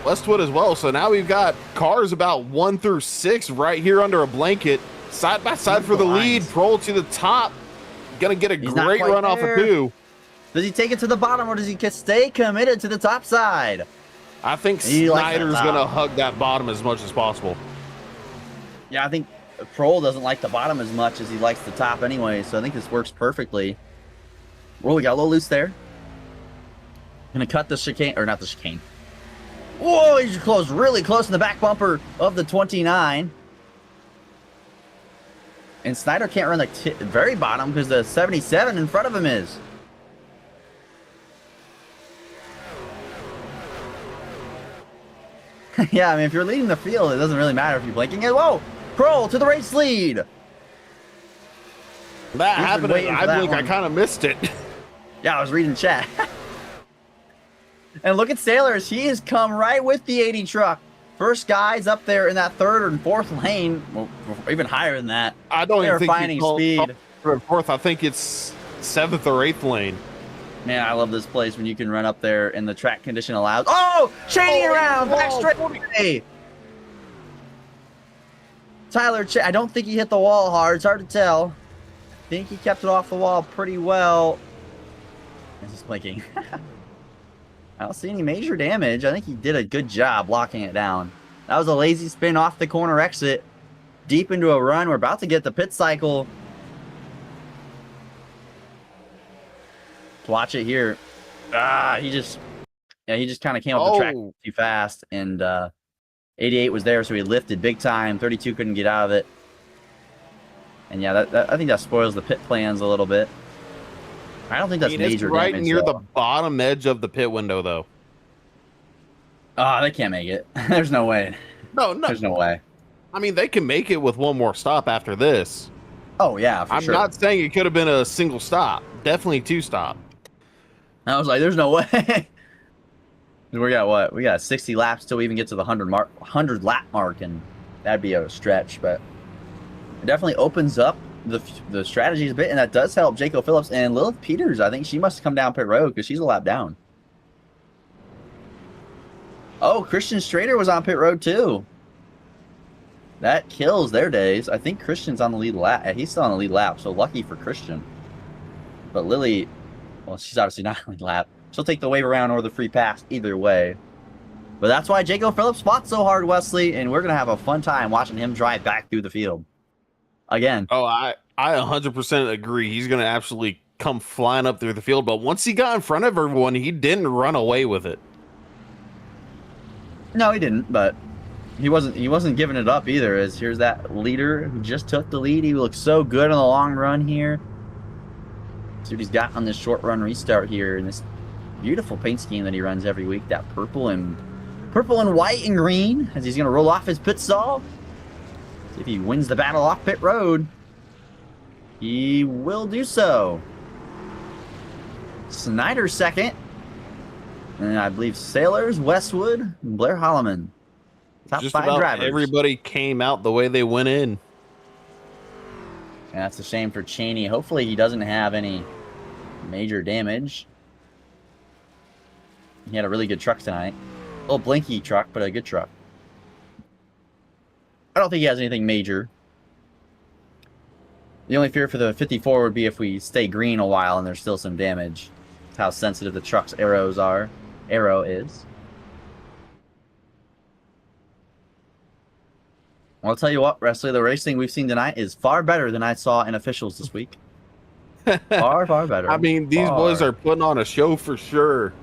Westwood as well. So now we've got cars about 1 through 6 right here under a blanket, side by side for the lead. Prohl to the top, gonna get a great run off of 2. Does he take it to the bottom, or does he stay committed to the top side? I think Snyder's gonna hug that bottom as much as possible. Yeah, I think Prohl doesn't like the bottom as much as he likes the top anyway, so I think this works perfectly. Well, we got a little loose there. Gonna cut the chicane, or not the chicane. Whoa, he's close, really close in the back bumper of the 29. And Snyder can't run the very bottom because the 77 in front of him is. Yeah, I mean, if you're leading the field, it doesn't really matter if you're blinking it. Whoa, Prohl to the race lead. That happened at iBlink, I kind of missed it. Yeah, I was reading chat. And look at Sailors. He has come right with the 80 truck. First guys up there in that 3rd and 4th lane. Well, even higher than that. I don't even think finding speed. 3rd and 4th. I think it's 7th or 8th lane. Man, I love this place when you can run up there and the track condition allows. Oh! Cheney around! Back straight. Tyler, I don't think he hit the wall hard. It's hard to tell. I think he kept it off the wall pretty well. This is blinking. I don't see any major damage. I think he did a good job locking it down. That was a lazy spin off the corner exit. Deep into a run. We're about to get the pit cycle. Watch it here. He just kind of came up the track too fast. And 88 was there, so he lifted big time. 32 couldn't get out of it. And yeah, I think that spoils the pit plans a little bit. I don't think that's major right damage. Near the bottom edge of the pit window, though. Oh, they can't make it. There's no way. No. There's no way. I mean, they can make it with one more stop after this. Oh, yeah, for sure. I'm not saying it could have been a single stop. Definitely 2 stop. I was like, there's no way. We got what? We got 60 laps till we even get to the 100 lap mark, and that'd be a stretch, but it definitely opens up the strategies a bit, and that does help Jacob Phillips and Lilith Peters. I think she must have come down pit road because she's a lap down. Oh, Christian Strader was on pit road too. That kills their days. I think Christian's on the lead lap. He's still on the lead lap, so lucky for Christian. But Lily, well, she's obviously not on the lead lap. She'll take the wave around or the free pass either way. But that's why Jacob Phillips fought so hard, Wesley, and we're going to have a fun time watching him drive back through the field. again. Oh, I 100% agree. He's going to absolutely come flying up through the field. But once he got in front of everyone, he didn't run away with it. No, he didn't, but he wasn't giving it up either, as here's that leader who just took the lead. He looks so good on the long run here. See what he's got on this short run restart here in this beautiful paint scheme that he runs every week. That purple and white and green, as he's going to roll off his pit stall. See if he wins the battle off pit road. He will do so. Snyder second. And I believe Sailors, Westwood, and Blair Holloman. Top Just 5 about drivers. everybody came out the way they went in. And that's a shame for Cheney. Hopefully he doesn't have any major damage. He had a really good truck tonight. A little blinky truck, but a good truck. I don't think he has anything major. The only fear for the 54 would be if we stay green a while and there's still some damage. That's how sensitive the truck's arrow is. I'll tell you what, Wesley, the racing we've seen tonight is far better than I saw in officials this week. Far better. I mean, these boys are putting on a show for sure.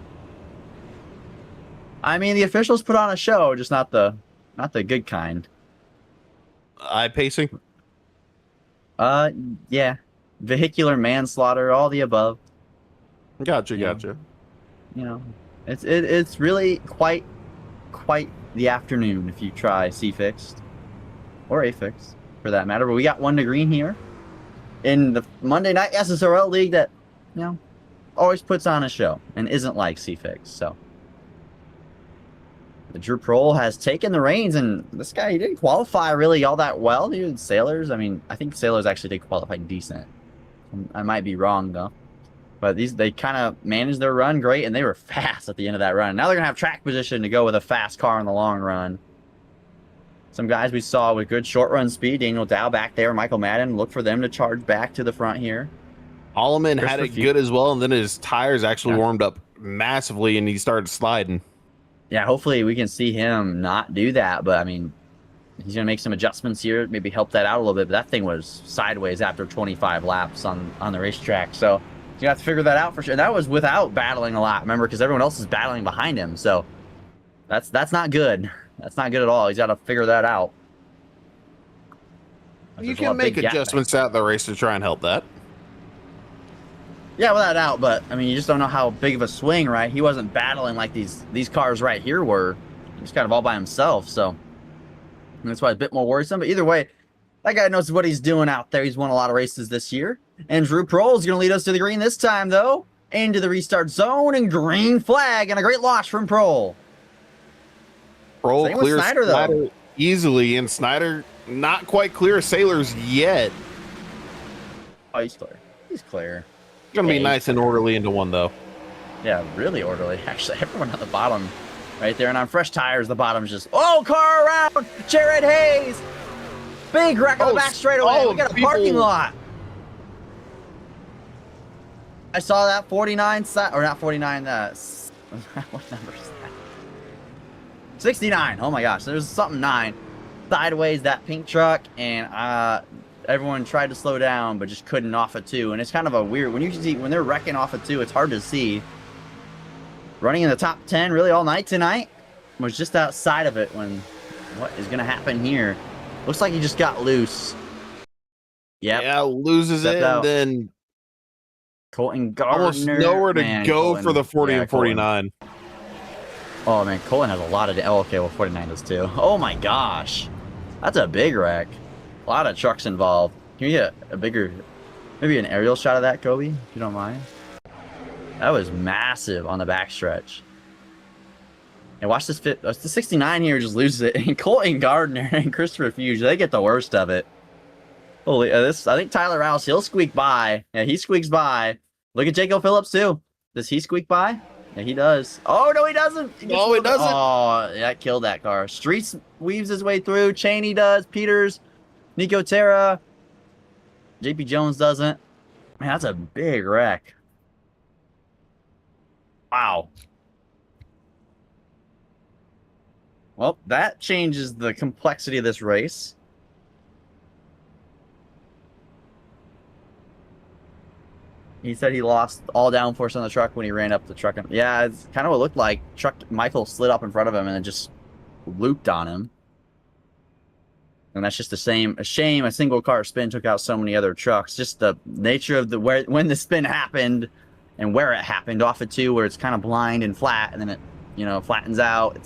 I mean, the officials put on a show, just not the good kind. Eye pacing? Yeah. Vehicular manslaughter, all the above. Gotcha. You know, it's really quite the afternoon if you try C-Fixed. Or A-Fix, for that matter. But we got 1 to green here in the Monday Night SSRL League that, you know, always puts on a show and isn't like C-Fix. So, Drew Prohl has taken the reins, and this guy, he didn't qualify really all that well. He did Sailors. I mean, I think Sailors actually did qualify decent. I might be wrong, though. But they kind of managed their run great, and they were fast at the end of that run. Now they're going to have track position to go with a fast car in the long run. Some guys we saw with good short run speed. Daniel Dow back there. Michael Madden. Look for them to charge back to the front here. Holloman had it good as well, and then his tires actually warmed up massively, and he started sliding. Yeah, hopefully we can see him not do that. But, I mean, he's going to make some adjustments here. Maybe help that out a little bit. But that thing was sideways after 25 laps on the racetrack. So you have to figure that out for sure. And that was without battling a lot, remember, because everyone else is battling behind him. So that's not good. That's not good at all. He's got to figure that out. You can make adjustments out the race to try and help that. Yeah, without a doubt. But, I mean, you just don't know how big of a swing, right? He wasn't battling like these cars right here were. He was kind of all by himself. So that's why it's a bit more worrisome. But either way, that guy knows what he's doing out there. He's won a lot of races this year. And Drew Prohl is going to lead us to the green this time, though. Into the restart zone and green flag. And a great loss from Prohl. Prohl clears Snyder easily, and Snyder not quite clear Sailors yet. Oh, he's clear. He's clear. It's going to be nice and orderly into one, though. Yeah, really orderly. Actually, everyone on the bottom right there. And on fresh tires, the bottom's just... Oh, car around! Jared Hayes! Big wreck on the back straightaway. We got a parking lot. I saw that 49... Or not 49... what number is that? 69. Oh my gosh, there's something 9 sideways, that pink truck, and everyone tried to slow down but just couldn't off of 2. And it's kind of a weird when they're wrecking off of 2, it's hard to see. Running in the top 10 really all night tonight. Was just outside of it when what is going to happen here? Looks like he just got loose. Yep. Yeah, loses it, and then Colton Gardner. Almost nowhere to go for the 40 and 49. Oh, man, Colton has a lot of... Oh, okay, well, 49 does too. Oh, my gosh. That's a big wreck. A lot of trucks involved. Can you get a bigger... Maybe an aerial shot of that, Kobe, if you don't mind? That was massive on the backstretch. And watch this fit. The 69 here just loses it. And Colton Gardner and Christopher Fuge, they get the worst of it. Holy, I think Tyler Rouse, he'll squeak by. Yeah, he squeaks by. Look at Jacob Phillips, too. Does he squeak by? Yeah, he does. Oh, no, he doesn't. No, he doesn't. Oh, that killed that car. Streets weaves his way through. Cheney does. Peters. Nico Terra. JP Jones doesn't. Man, that's a big wreck. Wow. Well, that changes the complexity of this race. He said he lost all downforce on the truck when he ran up the truck. Yeah, it's kind of what it looked like. Michael slid up in front of him and then just looped on him. And that's just a shame. A single car spin took out so many other trucks. Just the nature of when the spin happened and where it happened off of 2, where it's kind of blind and flat, and then it, you know, flattens out.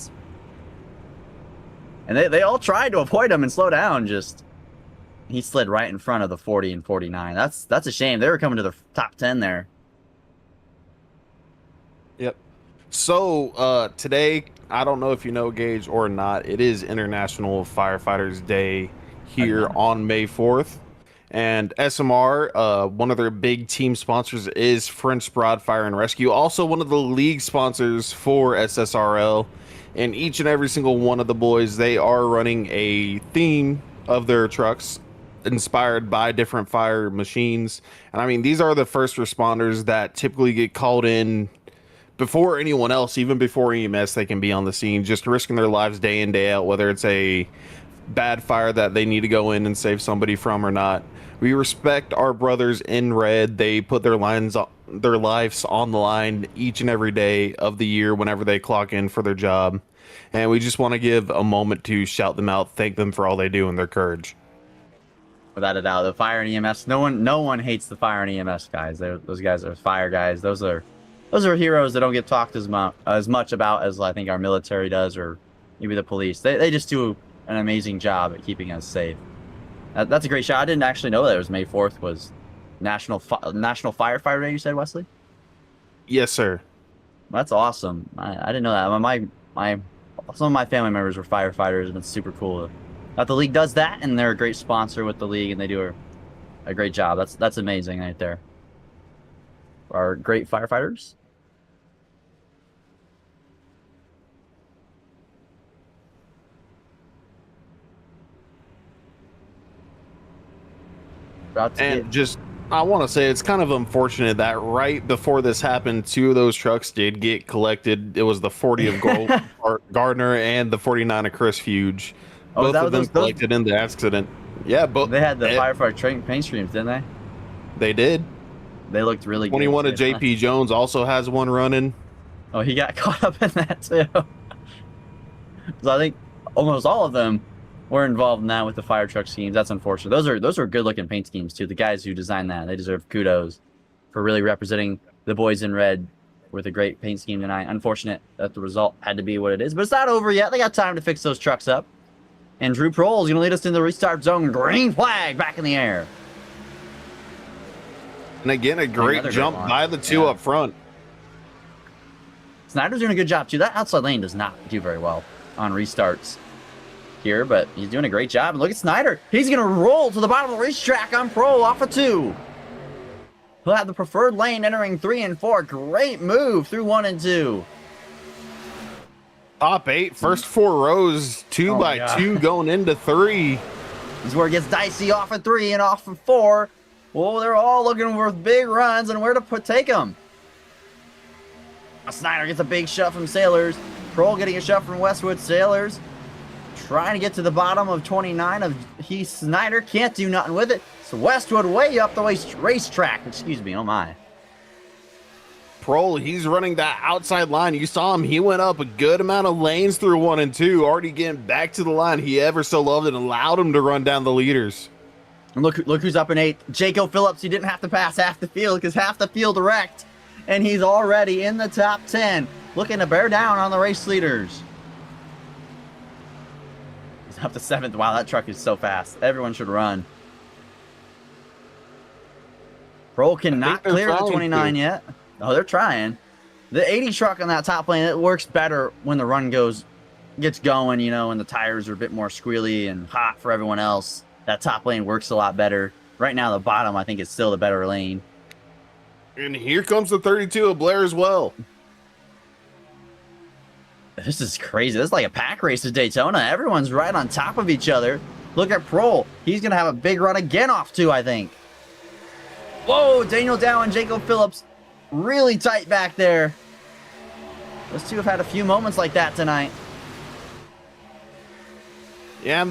And they all tried to avoid him and slow down. Just he slid right in front of the 40 and 49. That's a shame. They were coming to the top 10 there. Yep. So today, I don't know if you know, Gage, or not, it is International Firefighters Day here on May 4th. And SMR, one of their big team sponsors is French Broad Fire and Rescue, also one of the league sponsors for SSRL. And each and every single one of the boys, they are running a theme of their trucks inspired by different fire machines. And I mean, these are the first responders that typically get called in before anyone else, even before EMS. They can be on the scene, just risking their lives day in, day out, whether it's a bad fire that they need to go in and save somebody from or not. We respect our brothers in red. They put their lives on the line each and every day of the year whenever they clock in for their job. And we just want to give a moment to shout them out, thank them for all they do and their courage. Without a doubt, the fire and EMS. No one hates the fire and EMS guys. Those guys are fire guys. Those are heroes that don't get talked as much about as I think our military does, or maybe the police. They just do an amazing job at keeping us safe. That's a great shot. I didn't actually know that it was May 4th was National Firefighter Day. You said, Wesley? Yes, sir. That's awesome. I didn't know that. Some of my family members were firefighters, and it's super cool that the league does that, and they're a great sponsor with the league, and they do a great job. That's amazing right there. Our great firefighters. I want to say it's kind of unfortunate that right before this happened, 2 of those trucks did get collected. It was the 40 of Gardner and the 49 of Chris Fuge. Both of them collected in the accident. Yeah, both. They had the firefighter paint streams, didn't they? They did. They looked really good. 21 of JP Jones also has one running. Oh, he got caught up in that too. So I think almost all of them were involved in that with the fire truck schemes. That's unfortunate. Those are good looking paint schemes too. The guys who designed that, they deserve kudos for really representing the boys in red with a great paint scheme tonight. Unfortunate that the result had to be what it is, but it's not over yet. They got time to fix those trucks up. And Drew Prohl is going to lead us in the restart zone. Green flag back in the air. And again, a great jump by the 2 up front. Snyder's doing a good job too. That outside lane does not do very well on restarts here, but he's doing a great job. And look at Snyder. He's going to roll to the bottom of the racetrack on Prohl off of 2. He'll have the preferred lane entering 3 and 4. Great move through 1 and 2. Top 8, first 4 rows, 2 by 2 going into 3. This is where it gets dicey off of 3 and off of 4. Well, they're all looking for big runs and where to take them. Snyder gets a big shove from Sailors. Prohl getting a shove from Westwood. Sailors trying to get to the bottom of 29 of Heath Snyder. Can't do nothing with it. So Westwood way up the racetrack. Excuse me, oh my. Prohl, he's running that outside line. You saw him. He went up a good amount of lanes through 1 and 2, already getting back to the line. He ever so loved it and allowed him to run down the leaders. And look who's up in 8th. Jaco Phillips. He didn't have to pass half the field because half the field wrecked. And he's already in the top 10. Looking to bear down on the race leaders. He's up to 7th. Wow, that truck is so fast. Everyone should run. Prohl cannot clear the 29 yet. Oh, they're trying. The 80 truck on that top lane, it works better when the run gets going, you know, and the tires are a bit more squealy and hot for everyone else. That top lane works a lot better. Right now, the bottom, I think, is still the better lane. And here comes the 32 of Blair as well. This is crazy. This is like a pack race at Daytona. Everyone's right on top of each other. Look at Prohl. He's going to have a big run again off 2, I think. Whoa, Daniel Dow and Jaco Phillips. Really tight back there. Those 2 have had a few moments like that tonight. Yeah,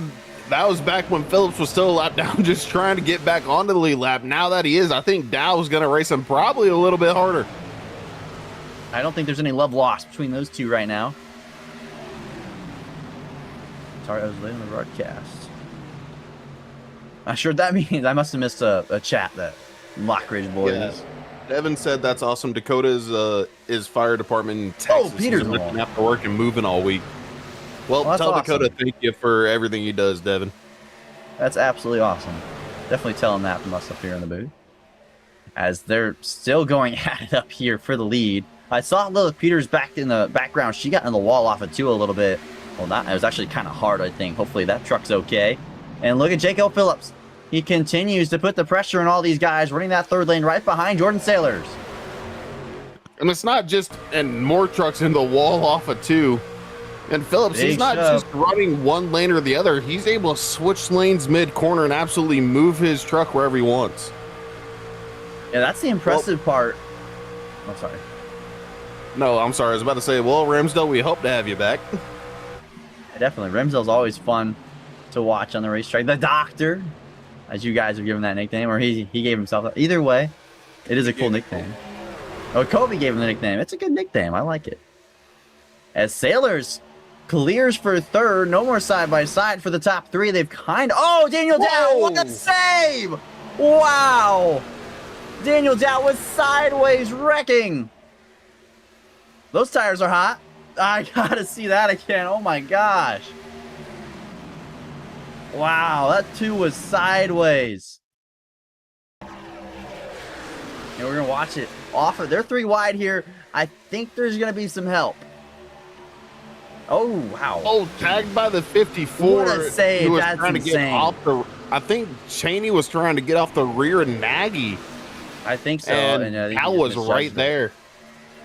that was back when Phillips was still a lap down, just trying to get back onto the lead lap. Now that he is, I think Dow's going to race him probably a little bit harder. I don't think there's any love lost between those two right now. Sorry, I was late on the broadcast. Not sure what that means. I must have missed a chat that Lockridge boys. Yeah. Devin said that's awesome. Dakota's is fire department in Texas. Peter's He's looking after work and moving all week. Well, tell awesome. Dakota thank you for everything he does, Devin. That's absolutely awesome. Definitely tell him that from us up here in the booth. As they're still going at it up here for the lead. I saw Lilith Peters back in the background. She got in the wall off of 2 a little bit. Well, it was actually kind of hard, I think. Hopefully that truck's okay. And look at Jaco Phillips. He continues to put the pressure on all these guys, running that 3rd lane right behind Jordan Sailors. And it's not just, and more trucks in the wall off of 2. And Phillips, he's not just running one lane or the other. He's able to switch lanes mid-corner and absolutely move his truck wherever he wants. Yeah, that's the impressive part. Oh, sorry. No, I'm sorry. I was about to say, well, Ramsdale, we hope to have you back. Yeah, definitely. Ramsdale's always fun to watch on the racetrack. The Doctor, as you guys have given that nickname, or he gave himself that. Either way, it is a cool nickname. Oh, Kobe gave him the nickname. It's a good nickname. I like it. As Sailors clears for 3rd. No more side-by-side for the top 3. They've kind of... Oh, Daniel Dow! What a save! Wow! Daniel Dow was sideways wrecking. Those tires are hot. I gotta see that again. Oh my gosh. Wow, that 2 was sideways. And we're gonna watch it off of. They're 3 wide here. I think there's gonna be some help. Oh wow. Oh, tagged by the 54. What a save. He was That's trying to insane. get off the. I think Cheney was trying to get off the rear of Nagy. I think so. And Hal was right there.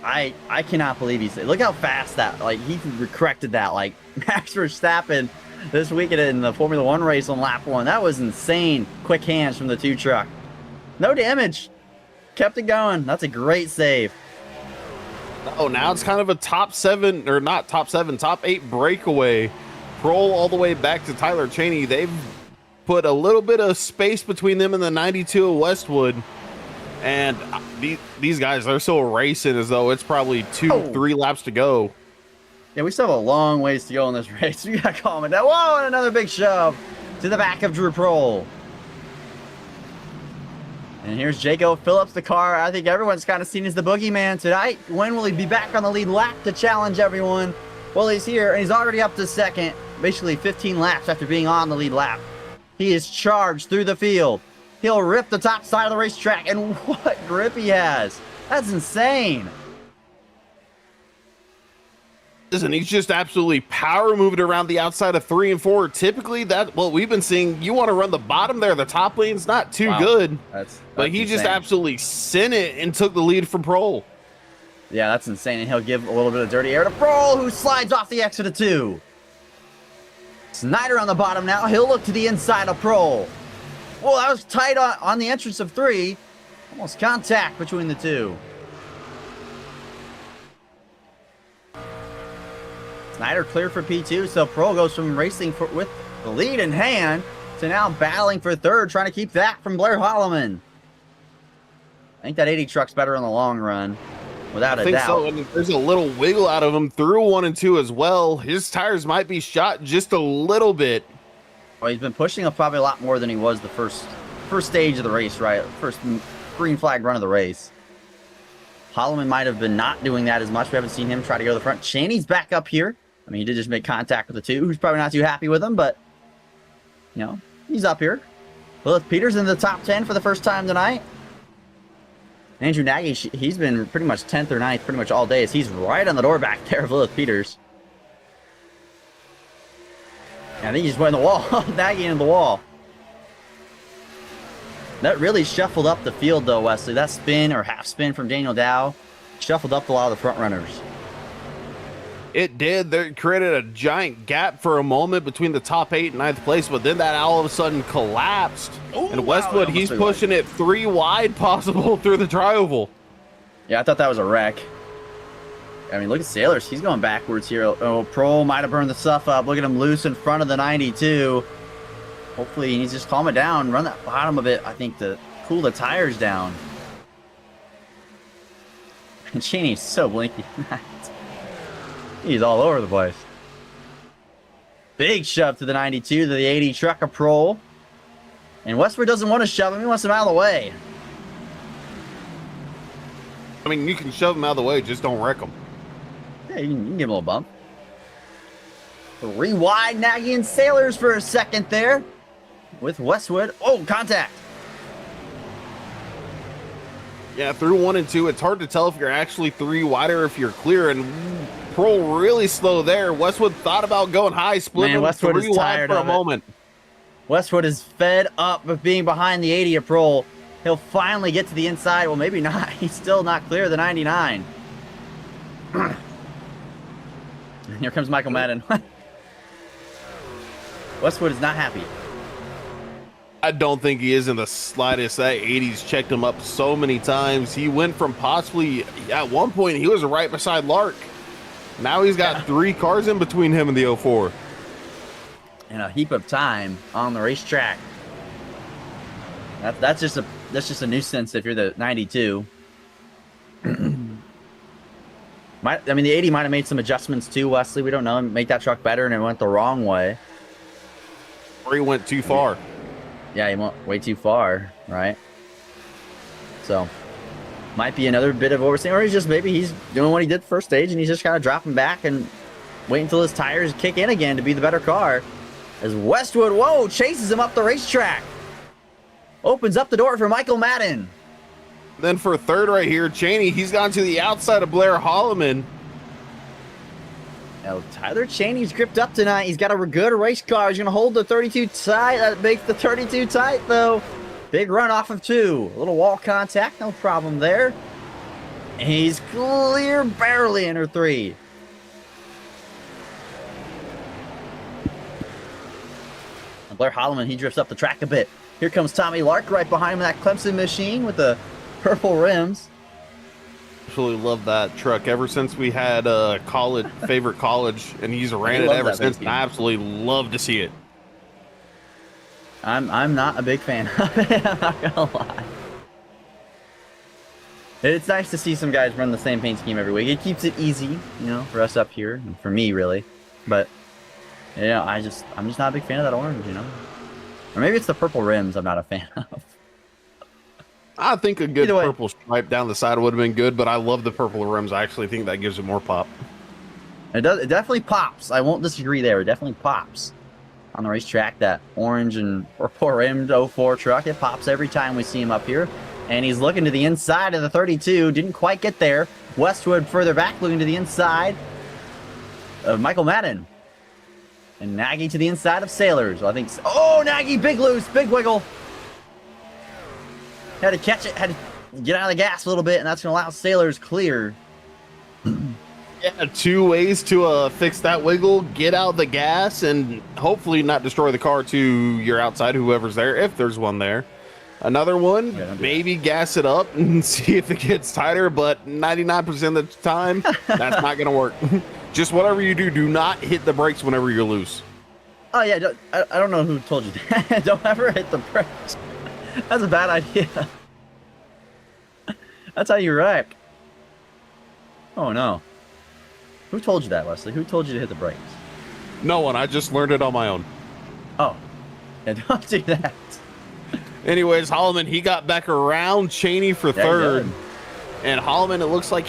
I cannot believe he said. Look how fast that, like, he corrected that. Like, Max Verstappen this weekend in the Formula 1 race on lap 1. That was insane. Quick hands from the 2 truck. No damage. Kept it going. That's a great save. Oh, now it's kind of a top 7, or not top 7, top 8 breakaway. Prohl all the way back to Tyler Cheney. They've put a little bit of space between them and the 92 of Westwood. And these guys, they're still racing as though it's probably 2-3 laps to go. Yeah, we still have a long ways to go in this race. We got to calm it down. Whoa, and another big shove to the back of Drew Prohl. And here's Jaco Phillips, the car I think everyone's kind of seen as the boogeyman tonight. When will he be back on the lead lap to challenge everyone? Well, he's here, and he's already up to 2nd, basically 15 laps after being on the lead lap. He is charged through the field. He'll rip the top side of the racetrack, and what grip he has. That's insane. Listen, he's just absolutely power moving around the outside of 3 and 4. Typically, that what we've been seeing, you want to run the bottom there. The top lane's not too good. But he just absolutely sent it and took the lead from Prohl. Yeah, that's insane. And he'll give a little bit of dirty air to Prohl, who slides off the exit of 2. Snyder on the bottom now. He'll look to the inside of Prohl. Whoa, that was tight on the entrance of 3. Almost contact between the 2. Snyder cleared for P2, so Prohl goes from racing with the lead in hand to now battling for 3rd, trying to keep that from Blair Holloman. I think that 80 truck's better in the long run, without a doubt. So. And there's a little wiggle out of him through 1 and 2 as well. His tires might be shot just a little bit. Well, he's been pushing up probably a lot more than he was the first stage of the race, right? First green flag run of the race. Holloman might have been not doing that as much. We haven't seen him try to go to the front. Cheney's back up here. I mean, he did just make contact with the 2, who's probably not too happy with him, but, you know, he's up here. Lilith Peters in the top 10 for the first time tonight. Andrew Nagy, he's been pretty much 10th or 9th pretty much all day, as he's right on the door back there of Lilith Peters. And I think he just went in the wall. Nagy in the wall. That really shuffled up the field, though, Wesley. That spin or half spin from Daniel Dow shuffled up a lot of the front runners. It did. They created a giant gap for a moment between the top 8 and 9th place, but then that all of a sudden collapsed. Ooh, and Westwood, wow, he's pushing it 3 wide possible through the tri-oval. Yeah, I thought that was a wreck. I mean, look at Sailors. He's going backwards here. Oh, Prohl might have burned the stuff up. Look at him loose in front of the 92. hopefully he needs to just calm it down, run that bottom a bit, I think, to cool the tires down. And Cheney's so blinky. He's all over the place. Big shove to the 92 to the 80 truck of Prohl. And Westwood doesn't want to shove him. He wants him out of the way. I mean, you can shove him out of the way, just don't wreck him. Yeah, you can give him a little bump. Re-wide Nagy and Sailors for a second there with Westwood. Oh, contact. Yeah, through 1 and 2, it's hard to tell if you're actually 3 wider or if you're clear. And Prohl really slow there. Westwood thought about going high, splitting him 3 wide for a moment. Westwood is fed up with being behind the 80 of Prohl. He'll finally get to the inside. Well, maybe not. He's still not clear of the 99. Here comes Michael Madden. Westwood is not happy. I don't think he is in the slightest. That 80's checked him up so many times. He went from possibly, at one point, he was right beside Lark. Now he's got 3 cars in between him and the 04. And a heap of time on the racetrack. That's just a nuisance if you're the 92. I mean, the 80 might have made some adjustments too, Wesley. We don't know. Make that truck better, and it went the wrong way. Or he went too far. Yeah, he went way too far, right? So, might be another bit of overseeing, or maybe he's doing what he did first stage, and he's just kind of dropping back and waiting until his tires kick in again to be the better car. As Westwood, whoa, chases him up the racetrack. Opens up the door for Michael Madden. Then for third right here, Cheney, he's gone to the outside of Blair Holloman. Now, Tyler Cheney's gripped up tonight. He's got a good race car. He's going to hold the 32 tight. That makes the 32 tight, though. Big run off of 2. A little wall contact, no problem there. And he's clear barely under 3. And Blair Holloman, he drifts up the track a bit. Here comes Tommy Lark right behind him in that Clemson machine with the purple rims. Absolutely love that truck. Ever since we had a favorite college, and he's ran it ever since. And I absolutely love to see it. I'm not a big fan of it. I'm not gonna lie. It's nice to see some guys run the same paint scheme every week. It keeps it easy, you know, for us up here, and for me really. But yeah, I'm just not a big fan of that orange, you know. Or maybe it's the purple rims I'm not a fan of. I think a good purple stripe down the side would have been good, but I love the purple rims. I actually think that gives it more pop. It does. It definitely pops. I won't disagree there. It definitely pops on the racetrack. That orange and purple rimmed 04 truck. It pops every time we see him up here. And he's looking to the inside of the 32. Didn't quite get there. Westwood further back, looking to the inside of Michael Madden. And Nagy to the inside of Sailors. I think. Oh, Nagy, big loose, big wiggle. Had to catch it, had to get out of the gas a little bit, and that's going to allow Sailors clear. Yeah, 2 ways to fix that wiggle. Get out the gas and hopefully not destroy the car to your outside, whoever's there, if there's one there. Another one, maybe gas it up and see if it gets tighter, but 99% of the time, that's not going to work. Just whatever you do, do not hit the brakes whenever you're loose. Oh, yeah, I don't know who told you that. Don't ever hit the brakes. That's a bad idea. That's how you wreck. Oh, no. Who told you that, Wesley? Who told you to hit the brakes? No one. I just learned it on my own. Oh. Yeah, don't do that. Anyways, Holloman, he got back around Cheney for third. And Holloman, it looks like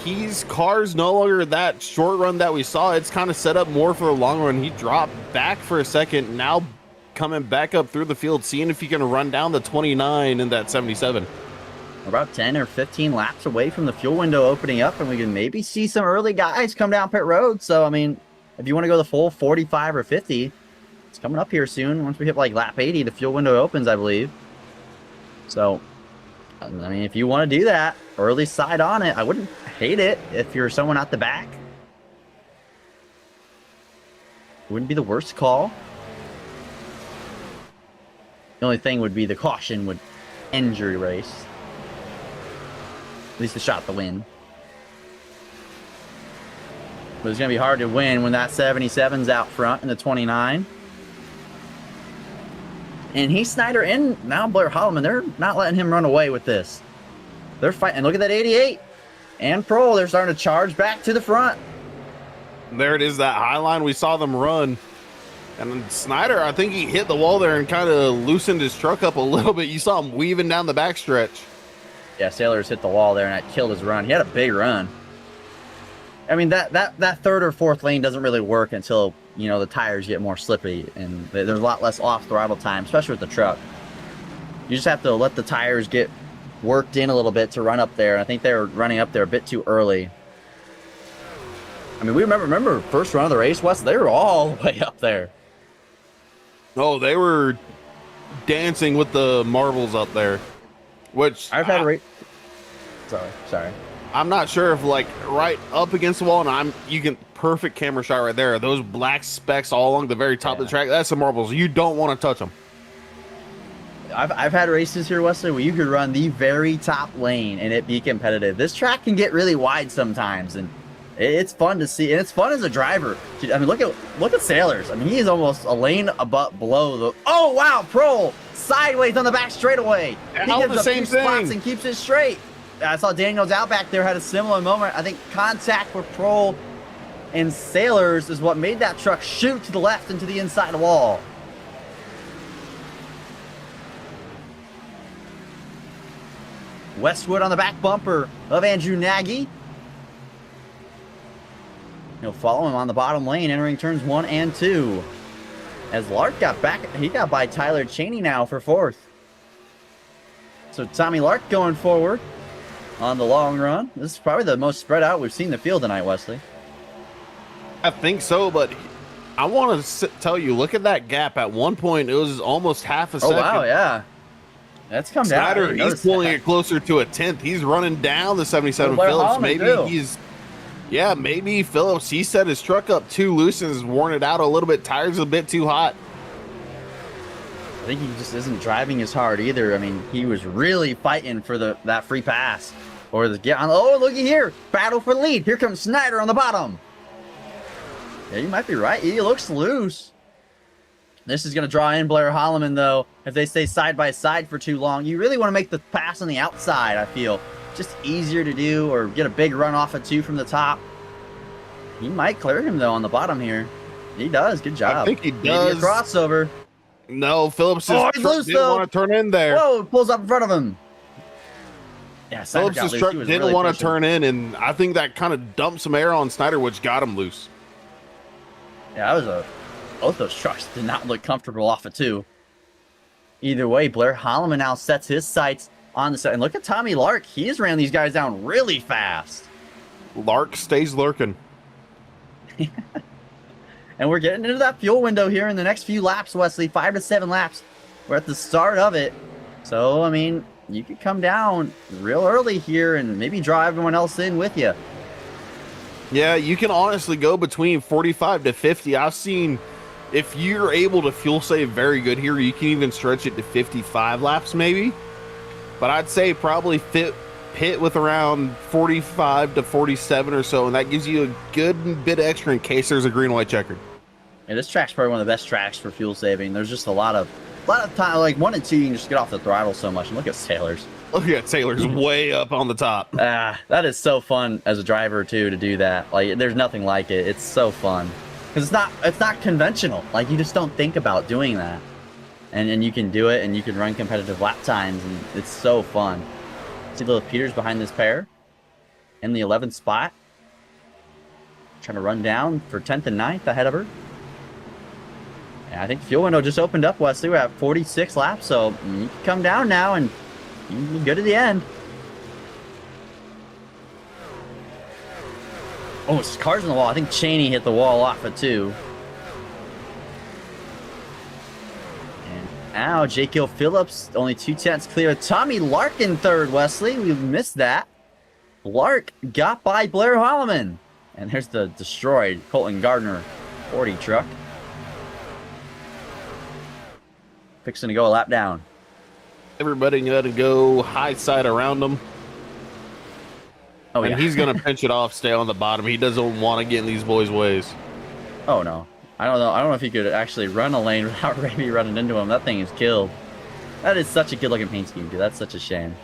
car's no longer that short run that we saw. It's kind of set up more for the long run. He dropped back for a second. Now coming back up through the field, seeing if he can run down the 29 in that 77. About 10 or 15 laps away from the fuel window opening up, and we can maybe see some early guys come down pit road. So, I mean, if you want to go the full 45 or 50, it's coming up here soon. Once we hit like lap 80, the fuel window opens, I believe. So, I mean, if you want to do that, early side on it, I wouldn't hate it if you're someone at the back. It wouldn't be the worst call. The only thing would be the caution would end your race. At least the shot to win. But it's going to be hard to win when that 77's out front in the 29. And Snyder and now Blair Holloman, they're not letting him run away with this. They're fighting. Look at that 88. And Prohl, they're starting to charge back to the front. There it is, that high line. We saw them run. And then Snyder, I think he hit the wall there and kind of loosened his truck up a little bit. You saw him weaving down the backstretch. Yeah, Sailors hit the wall there, and that killed his run. He had a big run. I mean, that third or fourth lane doesn't really work until, you know, the tires get more slippy, and there's a lot less off-throttle time, especially with the truck. You just have to let the tires get worked in a little bit to run up there. I think they were running up there a bit too early. I mean, we remember first run of the race, Wes, they were all the way up there. Oh, they were dancing with the marbles up there, which I've had a race. Sorry. I'm not sure if, like, right up against the wall, and you can perfect camera shot right there. Those black specks all along the very top of the track. That's the marbles. You don't want to touch them. I've had races here, Wesley, where you could run the very top lane and it be competitive. This track can get really wide sometimes, and it's fun to see, and it's fun as a driver. I mean, look at Sailors. I mean, he is almost a lane above below the. Oh wow, Prohl sideways on the back straightaway. He gives the same spots thing and keeps it straight. I saw Daniels out back there had a similar moment. I think contact with Prohl and Sailors is what made that truck shoot to the left into the inside wall. Westwood on the back bumper of Andrew Nagy. He'll follow him on the bottom lane, entering turns 1 and 2. As Lark got back, he got by Tyler Cheney now for 4th. So Tommy Lark going forward on the long run. This is probably the most spread out we've seen the field tonight, Wesley. I think so, but I want to tell you, look at that gap. At one point, it was almost half a second. Oh, wow, yeah. That's come Snyder, down. he's pulling it closer to a 10th. He's running down the 77 Phillips. Maybe Phillips, he set his truck up too loose and has worn it out a little bit. Tires a bit too hot. I think he just isn't driving as hard either. I mean, he was really fighting for that free pass. Or the get on. Oh, looky here. Battle for the lead. Here comes Snyder on the bottom. Yeah, you might be right. He looks loose. This is going to draw in Blair Holloman, though. If they stay side by side for too long, you really want to make the pass on the outside, I feel. Just easier to do, or get a big run off of 2 from the top. He might clear him, though, on the bottom here. He does. Good job. I think he does. Maybe a crossover. No, Phillips he's loose, didn't want to turn in there. Whoa, pulls up in front of him. Yeah, Phillips' truck didn't really want to turn in, and I think that kind of dumped some air on Snyder, which got him loose. Yeah, that was both those trucks did not look comfortable off of 2. Either way, Blair Holloman now sets his sights on the set. And look at Tommy Lark. He's ran these guys down really fast. Lark stays lurking. And we're getting into that fuel window here in the next few laps, Wesley. 5 to 7 laps. We're at the start of it. So, I mean, you could come down real early here and maybe draw everyone else in with you. Yeah, you can honestly go between 45 to 50. I've seen, if you're able to fuel save very good here, you can even stretch it to 55 laps maybe. But I'd say probably pit with around 45 to 47 or so, and that gives you a good bit extra in case there's a green-white checker. Yeah, this track's probably one of the best tracks for fuel saving. There's just a lot of time, like 1 and 2, you can just get off the throttle so much. And look at Sailors. Look at Sailors way up on the top. That is so fun as a driver too, to do that. Like, there's nothing like it. It's so fun because it's not conventional. Like, you just don't think about doing that, and you can do it, and you can run competitive lap times, and it's so fun. See little Peters behind this pair in the 11th spot, trying to run down for 10th and 9th ahead of her. And I think the fuel window just opened up, Wesley. We're at 46 laps, so you can come down now and you can be good at the end. Oh, it's cars in the wall. I think Cheney hit the wall off of 2. And now Jake Hill Phillips, only 2/10 clear. Tommy Lark in 3rd, Wesley. We missed that. Lark got by Blair Holloman. And there's the destroyed Colton Gardner 40 truck. Fixing to go a lap down. Everybody got to go high side around him. Oh, and yeah. he's going to pinch it off, stay on the bottom. He doesn't want to get in these boys' ways. Oh, no. I don't know. I don't know if he could actually run a lane without Raby running into him. That thing is killed. That is such a good-looking paint scheme, dude. That's such a shame.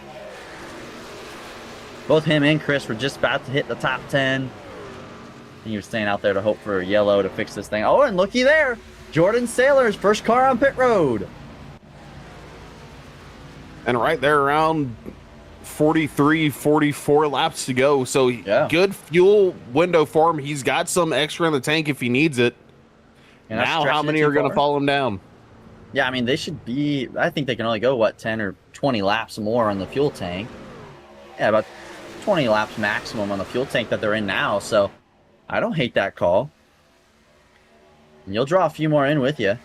Both him and Chris were just about to hit the top 10. And he was staying out there to hope for a yellow to fix this thing. Oh, and looky there. Jordan Sailor's first car on pit road. And right there around 43, 44 laps to go. So yeah. Good fuel window for him. He's got some extra in the tank if he needs it. And now how many are going to follow him down? Yeah, I mean, they should be, I think they can only go, what, 10 or 20 laps more on the fuel tank. Yeah, about 20 laps maximum on the fuel tank that they're in now. So I don't hate that call. And you'll draw a few more in with you.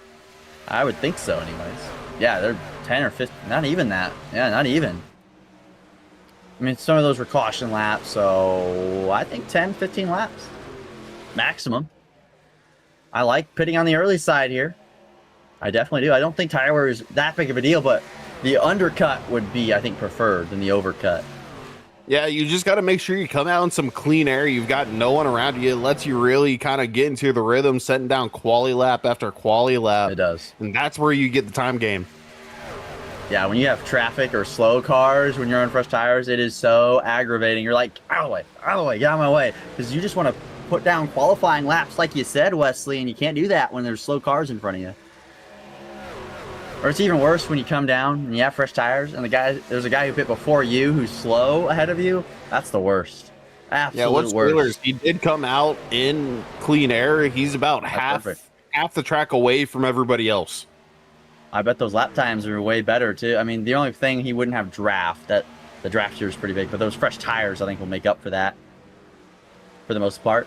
I would think so anyways. Yeah, they're 10 or 15, not even that. Yeah, not even. I mean, some of those were caution laps, so I think 10, 15 laps maximum. I like pitting on the early side here. I definitely do. I don't think tire wear is that big of a deal, but the undercut would be, I think, preferred than the overcut. Yeah, you just got to make sure you come out in some clean air. You've got no one around you. It lets you really kind of get into the rhythm, setting down quali lap after quali lap. It does. And that's where you get the time game. Yeah, when you have traffic or slow cars, when you're on fresh tires, it is so aggravating. You're like, out of the way, out of the way, get out of my way. Because you just want to put down qualifying laps like you said, Wesley, and you can't do that when there's slow cars in front of you. Or it's even worse when you come down and you have fresh tires and there's a guy who pit before you who's slow ahead of you. That's the worst. Absolute what's worst. Wheelers, he did come out in clean air. He's about half the track away from everybody else. I bet those lap times are way better too. I mean, the only thing he wouldn't have draft. That the draft here is pretty big, but those fresh tires I think will make up for that. For the most part,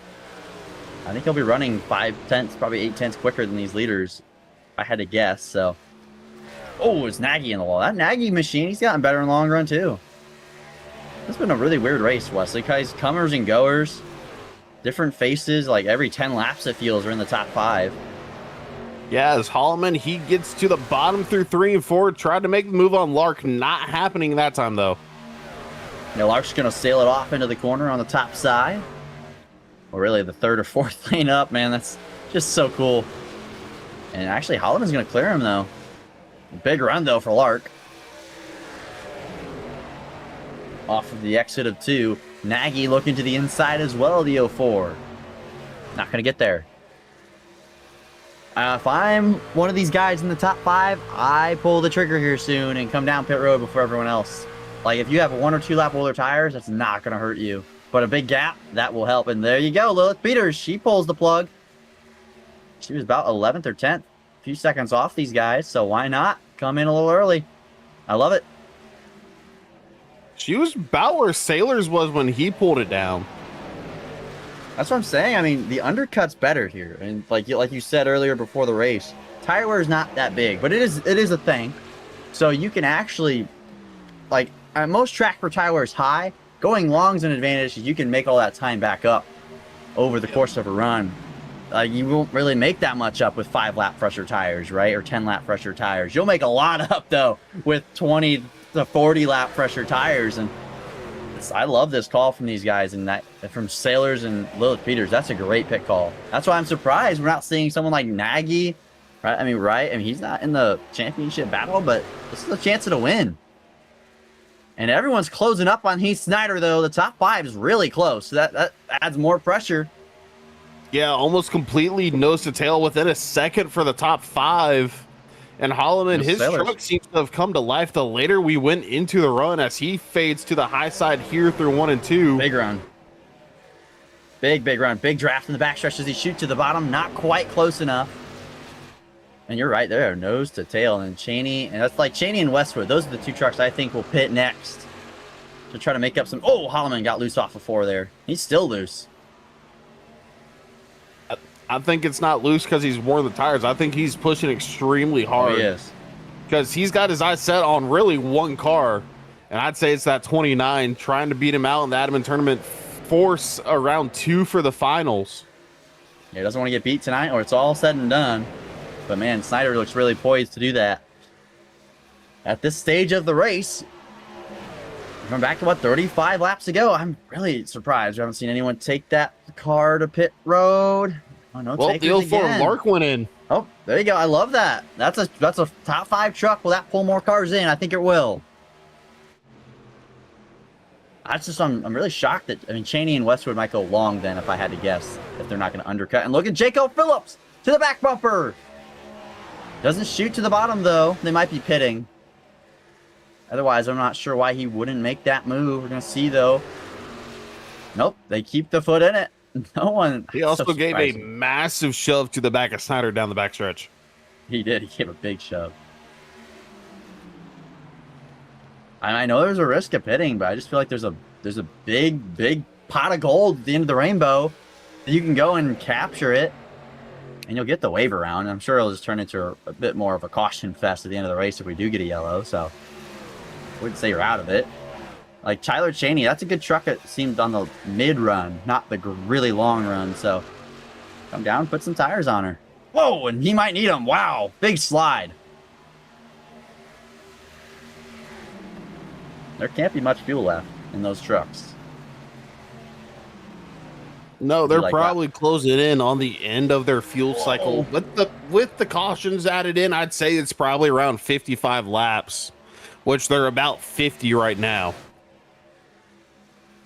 I think he'll be running 5 tenths, probably 8 tenths quicker than these leaders. If I had to guess. So, oh, it's Nagy in the wall. That Nagy machine, he's gotten better in the long run too. It's been a really weird race, Wesley. Guys, comers and goers, different faces. Like every 10 laps, it feels are in the top 5. Yeah, as Holloman, he gets to the bottom through 3 and 4. Tried to make the move on Lark. Not happening that time, though. Now, Lark's going to sail it off into the corner on the top side. Or really the 3rd or 4th lane up, man. That's just so cool. And actually, Holloman's going to clear him, though. Big run, though, for Lark. Off of the exit of 2. Nagy looking to the inside as well, the 04. Not going to get there. If I'm one of these guys in the top 5, I pull the trigger here soon and come down pit road before everyone else. Like, if you have 1 or 2 lap older tires, that's not going to hurt you. But a big gap, that will help. And there you go, Lilith Peters. She pulls the plug. She was about 11th or 10th. A few seconds off these guys, so why not come in a little early? I love it. She was about where Sailors was when he pulled it down. That's what I'm saying. I mean, the undercut's better here. And like you said earlier before the race, tire wear is not that big, but it is a thing. So you can actually, like, most track for tire wear is high. Going long is an advantage. You can make all that time back up over the course of a run. You won't really make that much up with 5-lap fresher tires, right? Or 10-lap fresher tires. You'll make a lot up, though, with 20 to 40-lap fresher tires. And I love this call from these guys, and that from Sailors and Lilith Peters. That's a great pit call. That's why I'm surprised we're not seeing someone like Nagy, right? I mean, he's not in the championship battle, but this is a chance to win. And everyone's closing up on Heath Snyder, though. The top 5 is really close. So that adds more pressure. Yeah, almost completely nose to tail within a second for the top 5. And Holloman, his truck seems to have come to life the later we went into the run as he fades to the high side here through 1 and 2. Big run. Big run. Big draft in the backstretch as he shoots to the bottom. Not quite close enough. And you're right there, nose to tail. And Cheney, and that's like Cheney and Westwood. Those are the 2 trucks I think will pit next to try to make up some. Oh, Holloman got loose off of 4 there. He's still loose. I think it's not loose because he's worn the tires. I think he's pushing extremely hard. Oh, he is. Because he's got his eyes set on really 1 car. And I'd say it's that 29, trying to beat him out in the Adamant tournament, force around 2 for the finals. Yeah, he doesn't want to get beat tonight, or it's all said and done. But man, Snyder looks really poised to do that. At this stage of the race, going back to 35 laps to go. I'm really surprised we haven't seen anyone take that car to pit road. Oh, no Well, takers the 04 again. Lark went in. Oh, there you go. I love that. That's a top 5 truck. Will that pull more cars in? I think it will. I'm really shocked that, I mean, Cheney and Westwood might go long then if I had to guess, if they're not going to undercut. And look at Jaco Phillips to the back bumper. Doesn't shoot to the bottom, though. They might be pitting. Otherwise, I'm not sure why he wouldn't make that move. We're going to see, though. Nope, they keep the foot in it. No one. He also gave a massive shove to the back of Snyder down the backstretch. He did. He gave a big shove. I know there's a risk of pitting, but I just feel like there's a big pot of gold at the end of the rainbow that you can go and capture it, and you'll get the wave around. I'm sure it'll just turn into a bit more of a caution fest at the end of the race if we do get a yellow. So I wouldn't say you're out of it. Like Tyler Cheney, that's a good truck. It seemed on the mid run, not the really long run. So come down, put some tires on her. Whoa, and he might need them. Wow, big slide. There can't be much fuel left in those trucks. No, they're like probably closing in on the end of their fuel cycle. With the cautions added in, I'd say it's probably around 55 laps, which they're about 50 right now.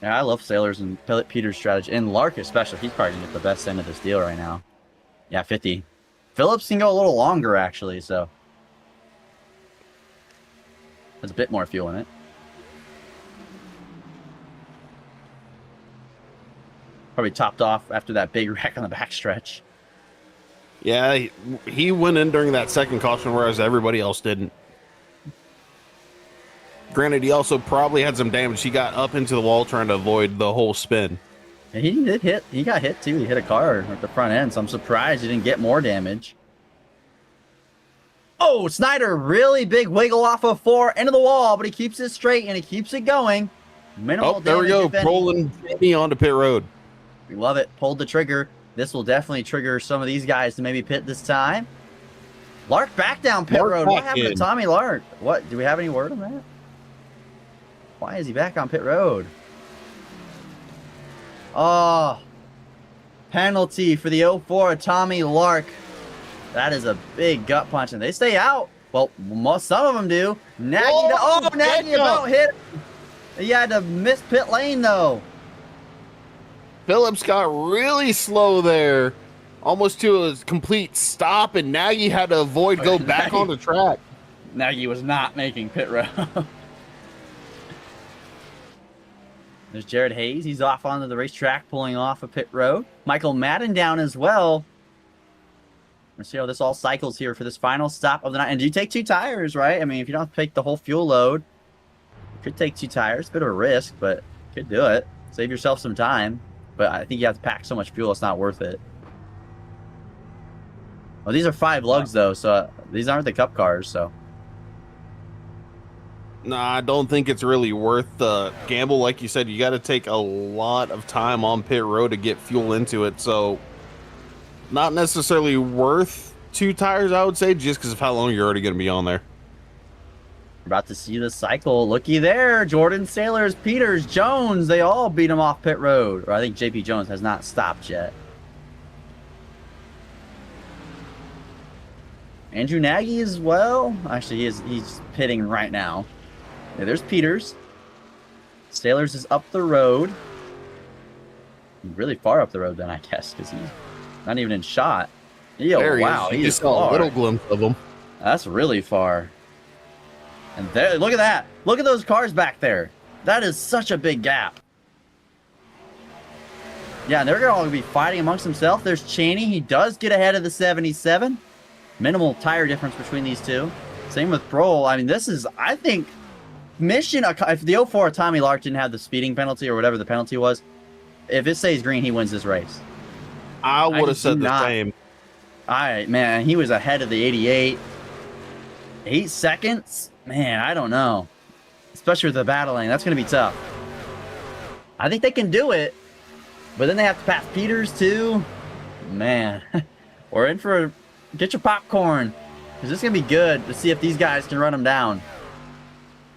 Yeah, I love Sailors and Peter's strategy, and Lark especially. He's probably gonna get the best end of this deal right now. Yeah, 50. Phillips can go a little longer actually, so there's a bit more fuel in it. Probably topped off after that big wreck on the backstretch. Yeah, he went in during that second caution, whereas everybody else didn't. Granted, he also probably had some damage. He got up into the wall trying to avoid the whole spin. And he did hit. He got hit too. He hit a car at the front end, so I'm surprised he didn't get more damage. Oh, Snyder, really big wiggle off of 4 into the wall, but he keeps it straight and he keeps it going. Minimal there we damage, go. Rolling Jamie onto pit road. We love it. Pulled the trigger. This will definitely trigger some of these guys to maybe pit this time. Lark back down pit road. What happened to Tommy Lark? What? Do we have any word on that? Why is he back on pit road? Oh, penalty for the 04 Tommy Lark. That is a big gut punch, and they stay out. Well, some of them do. Nagy about hit him. He had to miss pit lane, though. Phillips got really slow there, almost to a complete stop, and Nagy had to avoid go back on the track. Nagy was not making pit road. There's Jared Hayes. He's off onto the racetrack, pulling off a pit road. Michael Madden down as well. Let's see how this all cycles here for this final stop of the night. And do you take 2 tires, right? I mean, if you don't take the whole fuel load, you could take 2 tires. Bit of a risk, but you could do it. Save yourself some time. But I think you have to pack so much fuel, it's not worth it. Well, these are 5 lugs, though, so these aren't the cup cars, so. No, I don't think it's really worth the gamble. Like you said, you got to take a lot of time on pit road to get fuel into it, so not necessarily worth 2 tires, I would say, just because of how long you're already going to be on there. We're about to see the cycle. Looky there. Jordan, Sailors, Peters, Jones. They all beat him off pit road. Or I think JP Jones has not stopped yet. Andrew Nagy as well. Actually, he's pitting right now. Yeah, there's Peters. Sailors is up the road. Really far up the road then, I guess, because he's not even in shot. Wow, he's saw a little glimpse of him. That's really far. And there, look at that. Look at those cars back there. That is such a big gap. Yeah, and they're all going to be fighting amongst themselves. There's Cheney. He does get ahead of the 77. Minimal tire difference between these two. Same with Prohl. I mean, this is, I think, mission. If the 04 Tommy Lark didn't have the speeding penalty or whatever the penalty was, if it stays green, he wins this race. I would have said the same. All right, man. He was ahead of the 88. 8 seconds? Man, I don't know. Especially with the battling. That's going to be tough. I think they can do it. But then they have to pass Peters, too. Man. We're in for... Get your popcorn. Because this is going to be good to see if these guys can run them down.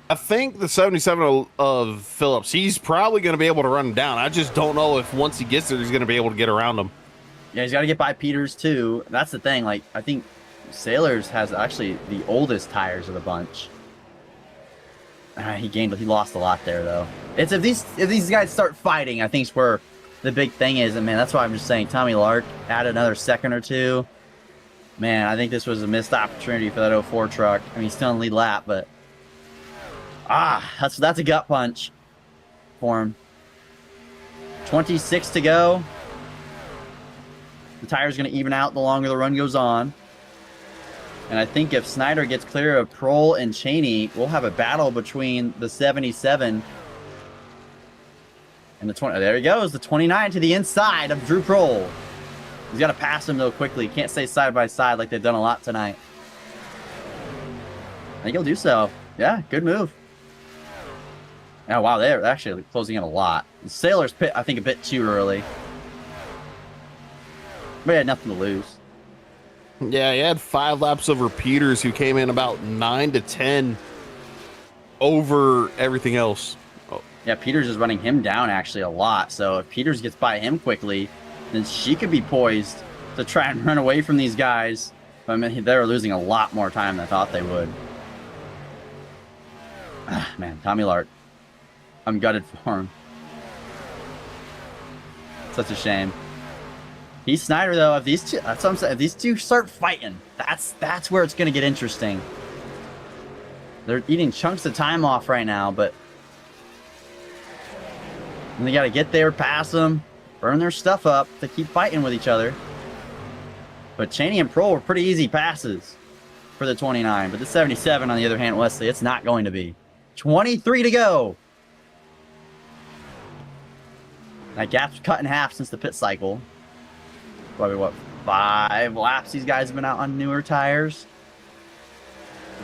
I think the 77 of Phillips, he's probably going to be able to run him down. I just don't know if once he gets there, he's going to be able to get around him. Yeah, he's got to get by Peters too. That's the thing. Like, I think Sailors has actually the oldest tires of the bunch. He lost a lot there though. It's if these guys start fighting, I think is where the big thing is. And man, that's why I'm just saying Tommy Lark add another second or two. Man, I think this was a missed opportunity for that 04 truck. I mean, he's still in the lead lap, but that's a gut punch for him. 26 to go. The tire's going to even out the longer the run goes on. And I think if Snyder gets clear of Prohl and Cheney, we'll have a battle between the 77 and the 20. There he goes, the 29 to the inside of Drew Prohl. He's got to pass him, though, quickly. Can't stay side by side like they've done a lot tonight. I think he'll do so. Yeah, good move. Oh, wow, they're actually closing in a lot. The Sailors pit, I think, a bit too early. But he had nothing to lose. Yeah, he had 5 laps over Peters, who came in about 9 to 10 over everything else. Oh. Yeah, Peters is running him down actually a lot. So if Peters gets by him quickly, then she could be poised to try and run away from these guys. But I mean, they were losing a lot more time than I thought they would. Man, Tommy Lark. I'm gutted for him. Such a shame. He's Snyder though. If these two, that's what I'm saying. If these two start fighting, that's where it's gonna get interesting. They're eating chunks of time off right now, but they got to get there, pass them, burn their stuff up to keep fighting with each other. But Cheney and Prohl were pretty easy passes for the 29. But the 77, on the other hand, Wesley, it's not going to be. 23 to go. That gap's cut in half since the pit cycle. Probably, what, 5 laps these guys have been out on newer tires?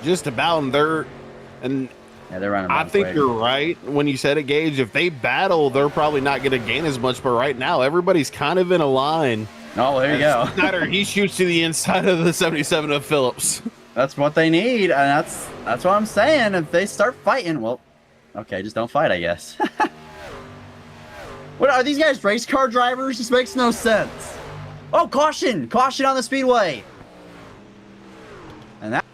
Just about, and they're running. I think you're right when you said it, Gage. If they battle, they're probably not going to gain as much. But right now, everybody's kind of in a line. Oh, there you go. Snyder, he shoots to the inside of the 77 of Phillips. That's what they need, and that's what I'm saying. If they start fighting, well, okay, just don't fight, I guess. What are these guys, race car drivers? This makes no sense. Oh, caution! Caution on the speedway! And that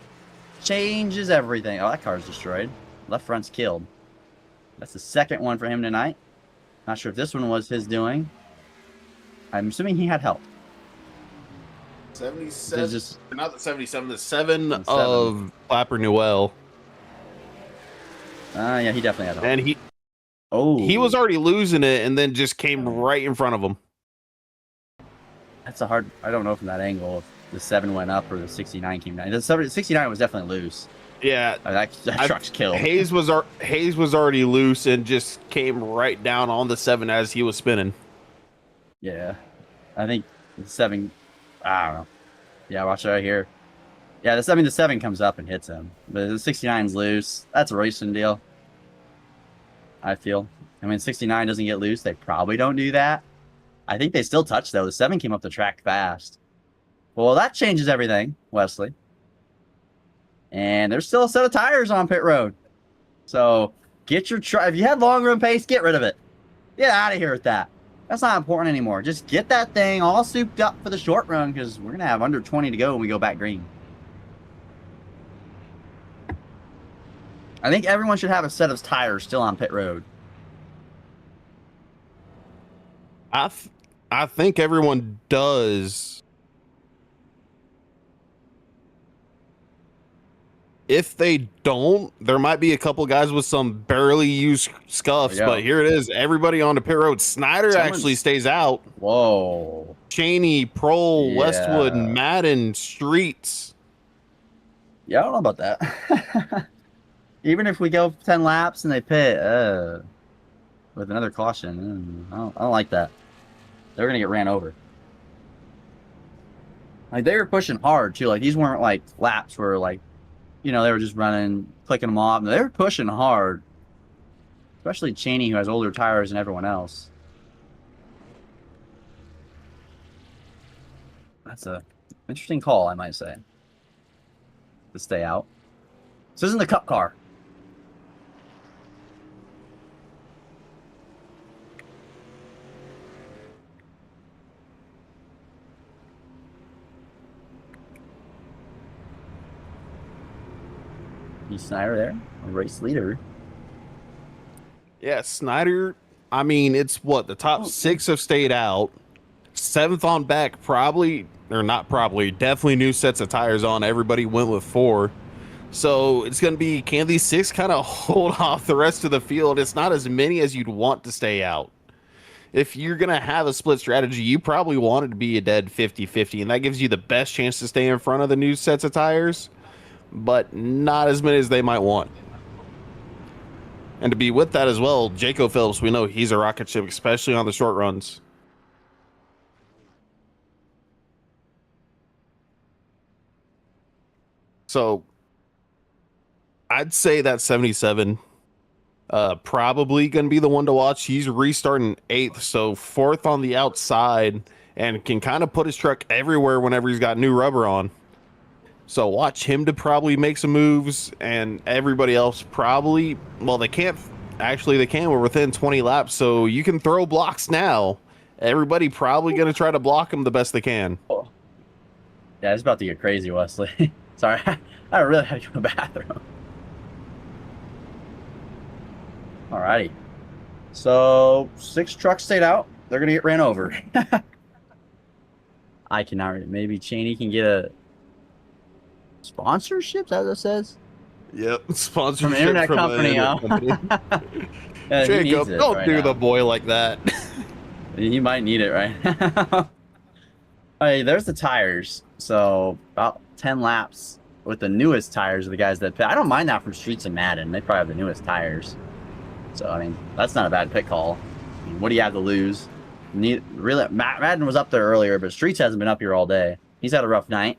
changes everything. Oh, that car's destroyed. Left front's killed. That's the second one for him tonight. Not sure if this one was his doing. I'm assuming he had help. 77, not the 77, the 7 of Clapper Newell. Yeah, he definitely had help. And he was already losing it and then just came right in front of him. That's a hard, I don't know from that angle if the 7 went up or the 69 came down. The 69 was definitely loose. Yeah. That truck's killed. Hayes was already loose and just came right down on the 7 as he was spinning. Yeah. I think the 7, I don't know. Yeah, watch it right here. Yeah, the 7 comes up and hits him. But the 69's loose. That's a racing deal, I feel. I mean, 69 doesn't get loose. They probably don't do that. I think they still touch, though. The 7 came up the track fast. Well, that changes everything, Wesley. And there's still a set of tires on pit road. So get your if you had long run pace, get rid of it. Get out of here with that. That's not important anymore. Just get that thing all souped up for the short run, because we're going to have under 20 to go when we go back green. I think everyone should have a set of tires still on pit road. I think everyone does. If they don't, there might be a couple guys with some barely used scuffs, but here it is. Everybody on the pit road. Snyder actually stays out. Whoa. Cheney, Prohl, Westwood, Madden, Streets. Yeah, I don't know about that. Even if we go 10 laps and they pit with another caution, I don't like that. They're going to get ran over. Like, they were pushing hard, too. Like, these weren't, like, laps where, like, you know, they were just running, clicking them off. They were pushing hard. Especially Cheney, who has older tires than everyone else. That's a interesting call, I might say. To stay out. This isn't the Cup car. Heath Snyder there, a race leader. Yeah, Snyder. I mean, it's what the top 6 have stayed out. 7th on back, probably, or not probably, definitely new sets of tires on. Everybody went with 4. So it's going to be, can these 6 kind of hold off the rest of the field? It's not as many as you'd want to stay out. If you're going to have a split strategy, you probably want it to be a dead 50-50, and that gives you the best chance to stay in front of the new sets of tires, but not as many as they might want. And to be with that as well, Jaco Phillips, we know he's a rocket ship, especially on the short runs. So I'd say that 77 probably going to be the one to watch. He's restarting 8th, so 4th on the outside, and can kind of put his truck everywhere whenever he's got new rubber on. So watch him to probably make some moves, and everybody else probably, well, they can't, actually they can, we're within 20 laps, so you can throw blocks now. Everybody probably going to try to block them the best they can. Oh. Yeah, it's about to get crazy, Wesley. Sorry, I really had to go to the bathroom. Alrighty. So, 6 trucks stayed out. They're going to get ran over. I cannot read it. Maybe Cheney can get a sponsorship? Is that what it says? Yep, sponsorship from an internet company, Yeah, Jacob, don't do the boy like that. He might need it, right? Hey, there's the tires. So about 10 laps with the newest tires of the guys that pit. I don't mind that from Streets and Madden. They probably have the newest tires. So, I mean, that's not a bad pit call. I mean, what do you have to lose? Really, Madden was up there earlier, but Streets hasn't been up here all day. He's had a rough night.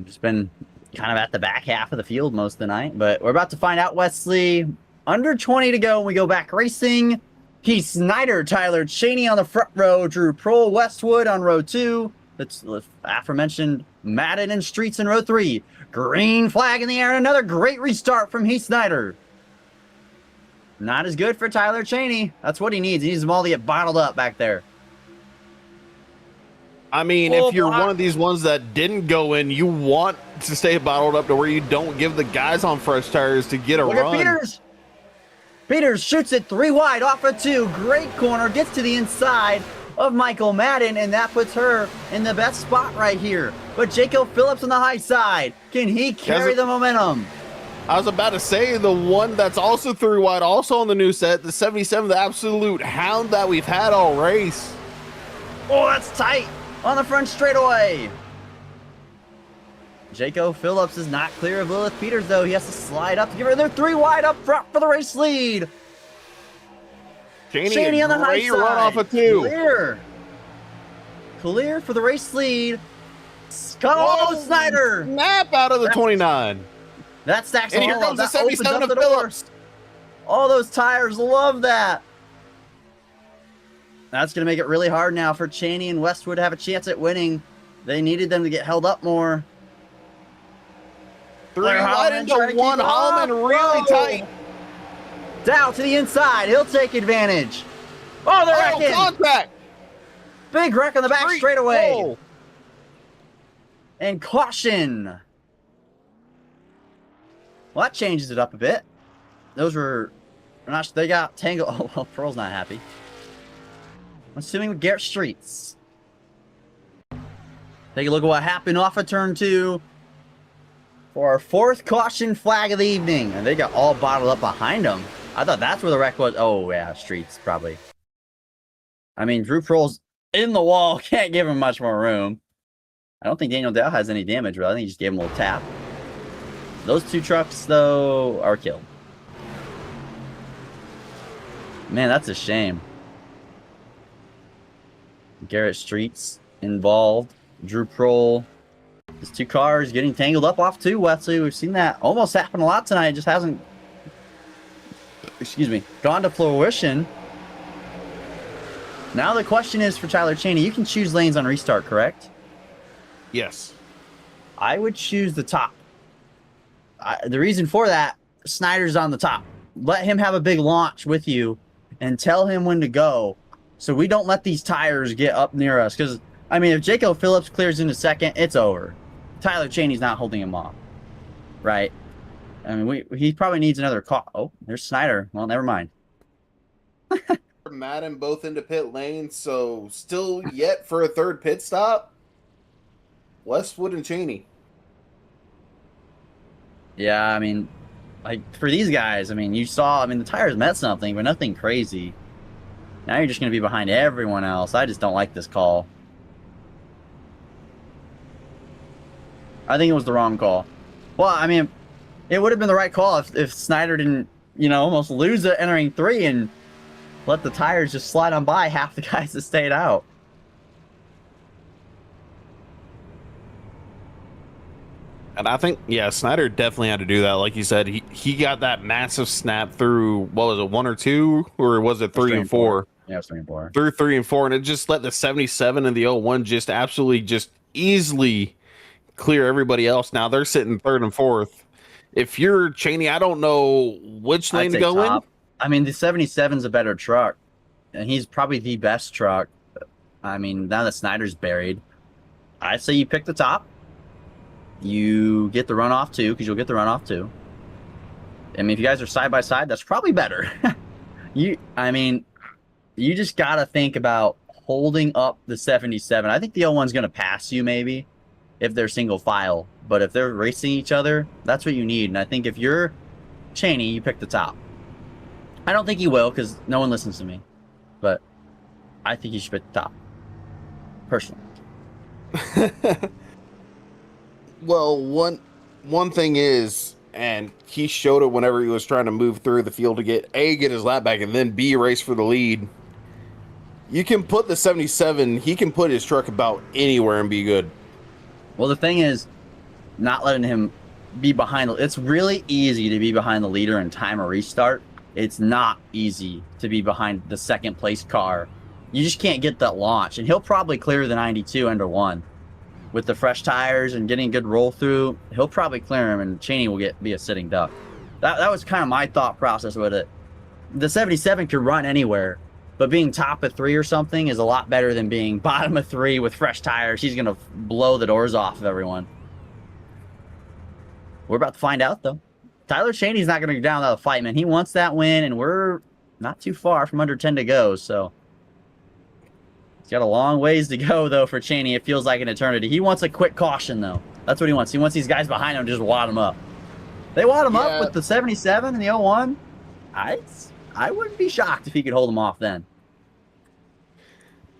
Just been kind of at the back half of the field most of the night. But we're about to find out, Wesley. Under 20 to go when we go back racing. Heath Snyder, Tyler Cheney on the front row, Drew Prohl, Westwood on row 2. That's aforementioned Madden and Streets in row 3. Green flag in the air, and another great restart from Heath Snyder. Not as good for Tyler Cheney. That's what he needs. He needs them all to get bottled up back there. I mean, if you're one of these ones that didn't go in, you want to stay bottled up to where you don't give the guys on fresh tires to get a run. Look at Peters. Peters shoots it 3 wide off of 2. Great corner. Gets to the inside of Michael Madden, and that puts her in the best spot right here. But Jaco Phillips on the high side. Can he carry the momentum? I was about to say the one that's also 3 wide, also on the new set, the 77, the absolute hound that we've had all race. Oh, that's tight on the front straightaway. Jaco Phillips is not clear of Lilith Peters, though. He has to slide up to give her their 3 wide up front for the race lead. Cheney on the high side. Run off of 2. Clear. Clear for the race lead. Snyder. Snap out of the 29. That stacks and all here comes the that 77 of Phillips. All those tires, love that. That's going to make it really hard now for Cheney and Westwood to have a chance at winning. They needed them to get held up more. 3 wide into 1. Holloman really tight. Down to the inside. He'll take advantage. Oh, they're wrecking. Contact. Big wreck on the back straightaway. And caution. Well, that changes it up a bit. Those were not. They got tangled. Oh, well, Pearl's not happy. I'm assuming with Garrett Streets. Take a look at what happened off of turn 2 for our 4th caution flag of the evening. And they got all bottled up behind them. I thought that's where the wreck was. Oh, yeah, Streets, probably. I mean, Drew Prohl's in the wall. Can't give him much more room. I don't think Daniel Dow has any damage, but I think he just gave him a little tap. Those 2 trucks, though, are killed. Man, that's a shame. Garrett Streets involved. Drew Prohl. His 2 cars getting tangled up off 2, Wesley. We've seen that almost happen a lot tonight. It just hasn't, gone to fruition. Now the question is for Tyler Cheney. You can choose lanes on restart, correct? Yes. I would choose the top. The reason for that, Snyder's on the top. Let him have a big launch with you and tell him when to go so we don't let these tires get up near us. Because, I mean, if Jaco Phillips clears into 2nd, it's over. Tyler Cheney's not holding him off. right? I mean, he probably needs another call. Oh, there's Snyder. Well, never mind. Madden both into pit lane, so still yet for a third pit stop. Westwood and Cheney. Yeah, I mean, like for these guys, I mean, you saw, I mean, the tires meant something, but nothing crazy. Now you're just going to be behind everyone else. I just don't like this call. I think it was the wrong call. Well, I mean, it would have been the right call if Snyder didn't, you know, almost lose it entering 3 and let the tires just slide on by half the guys that stayed out. And I think, yeah, Snyder definitely had to do that. Like you said, he got that massive snap through, what was it, 1 or 2? Or was it 3 and 4? Yeah, it was 3 and 4. Through 3 and 4, and it just let the 77 and the 01 just absolutely just easily clear everybody else. Now they're sitting 3rd and 4th. If you're Cheney, I don't know which lane to go in. I mean, the 77's a better truck, and he's probably the best truck. I mean, now that Snyder's buried, I'd say you pick the top. You get the runoff too, because you'll get the runoff too. I mean, if you guys are side by side, that's probably better. I mean, you just got to think about holding up the 77. I think the 01's going to pass you maybe if they're single file, but if they're racing each other, that's what you need. And I think if you're Cheney, you pick the top. I don't think he will because no one listens to me, but I think he should pick the top, personally. Well, one thing is, and he showed it whenever he was trying to move through the field to get his lap back and then B, race for the lead. You can put the 77, he can put his truck about anywhere and be good. Well, the thing is, not letting him be behind. It's really easy to be behind the leader and time a restart. It's not easy to be behind the second place car. You just can't get that launch, and he'll probably clear the 92 under 1. With the fresh tires and getting a good roll through, he'll probably clear him, and Cheney will be a sitting duck. That was kind of my thought process with it. The 77 could run anywhere, but being top of 3 or something is a lot better than being bottom of 3 with fresh tires. He's going to blow the doors off of everyone. We're about to find out, though. Tyler Cheney's not going to go down without a fight, man. He wants that win, and we're not too far from under 10 to go, so... He's got a long ways to go, though, for Cheney. It feels like an eternity. He wants a quick caution, though. That's what he wants. He wants these guys behind him to just wad him up. They wad him up with the 77 and the 01. I wouldn't be shocked if he could hold them off then.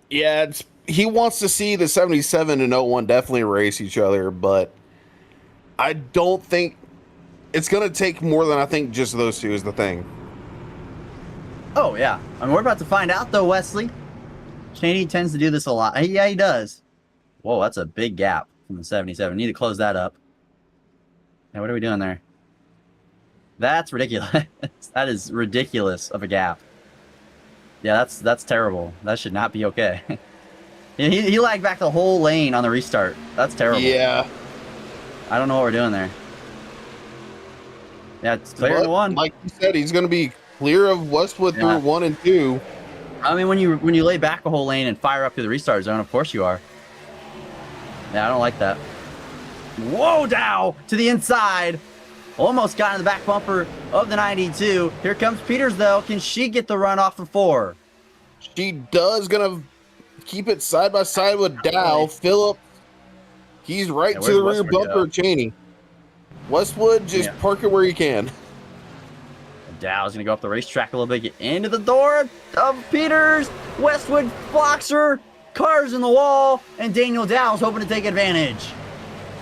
Yeah, he wants to see the 77 and 01 definitely race each other, but I don't think it's going to take more than I think just those two is the thing. Oh, yeah. I mean, we're about to find out, though, Wesley. Cheney tends to do this a lot. Yeah, he does. Whoa, that's a big gap from the 77. Need to close that up. Now, what are we doing there? That's ridiculous. That is ridiculous of a gap. Yeah, that's terrible. That should not be okay. he lagged back the whole lane on the restart. That's terrible. Yeah. I don't know what we're doing there. Yeah, it's clear to 1. Like you said, he's going to be clear of Westwood through 1 and 2. I mean, when you lay back a whole lane and fire up to the restart zone, of course you are. Yeah, I don't like that. Whoa, Dow! To the inside. Almost got in the back bumper of the 92. Here comes Peters, though. Can she get the run off the 4? She does. Going to keep it side by side with Dow. Phillip, he's right to the rear bumper of Cheney. Westwood, just park it where you can. Dow's going to go up the racetrack a little bit, get into the door of Peters. Westwood blocks her. Cars in the wall, and Daniel Dow's hoping to take advantage.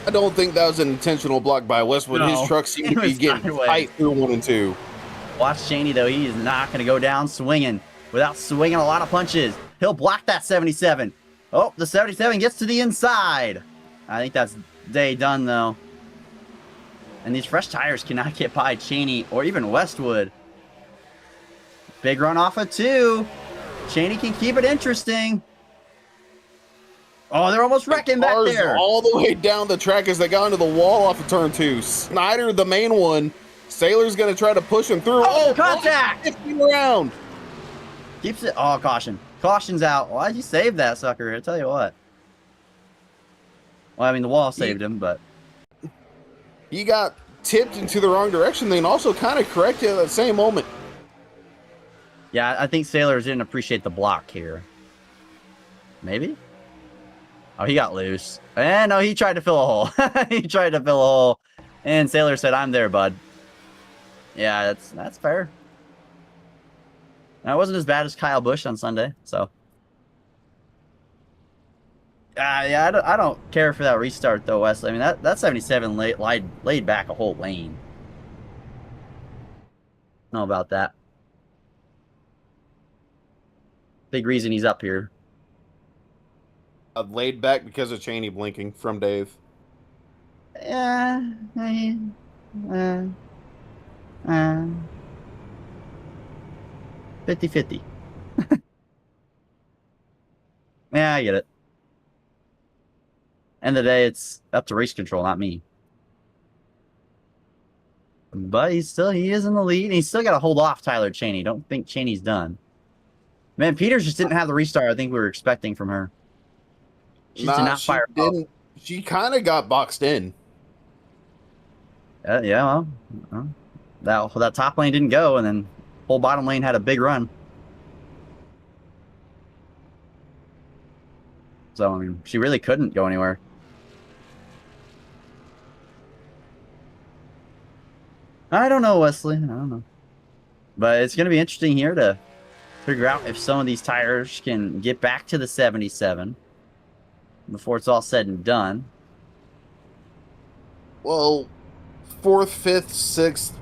I don't think that was an intentional block by Westwood. No, his truck seemed to be getting tight through 1 and 2. Watch Cheney, though. He is not going to go down swinging without swinging a lot of punches. He'll block that 77. Oh, the 77 gets to the inside. I think that's day done, though. And these fresh tires cannot get by Cheney or even Westwood. Big run off of 2. Cheney can keep it interesting. Oh, they're almost wrecking back there. All the way down the track as they got into the wall off of turn 2. Snyder, the main one. Sailor's going to try to push him through. Oh, contact! 50 around. Keeps it. Oh, caution. Caution's out. Why'd you save that sucker? I'll tell you what. Well, I mean, the wall saved him, but... He got tipped into the wrong direction, then also kind of corrected at that same moment. Yeah, I think Sailors didn't appreciate the block here. Maybe? Oh, he got loose. And no, he tried to fill a hole. He tried to fill a hole. And Sailor said, I'm there, bud. Yeah, that's fair. That wasn't as bad as Kyle Busch on Sunday, so. Yeah, I don't care for that restart, though, Wesley. I mean, that 77 laid back a whole lane. Know about that. Big reason he's up here. Laid back because of Cheney blinking from Dave. Yeah. 50-50. Yeah, I get it. End of the day, it's up to race control, not me. But he is in the lead, and he's still got to hold off Tyler Cheney. Don't think Cheney's done. Man, Peters just didn't have the restart I think we were expecting from her. She did not fire off. She kind of got boxed in. Yeah, well, that top lane didn't go, and then whole bottom lane had a big run. So, I mean, she really couldn't go anywhere. I don't know, Wesley. I don't know. But it's going to be interesting here to figure out if some of these tires can get back to the 77 before it's all said and done. Well, 4th, 5th, 6th,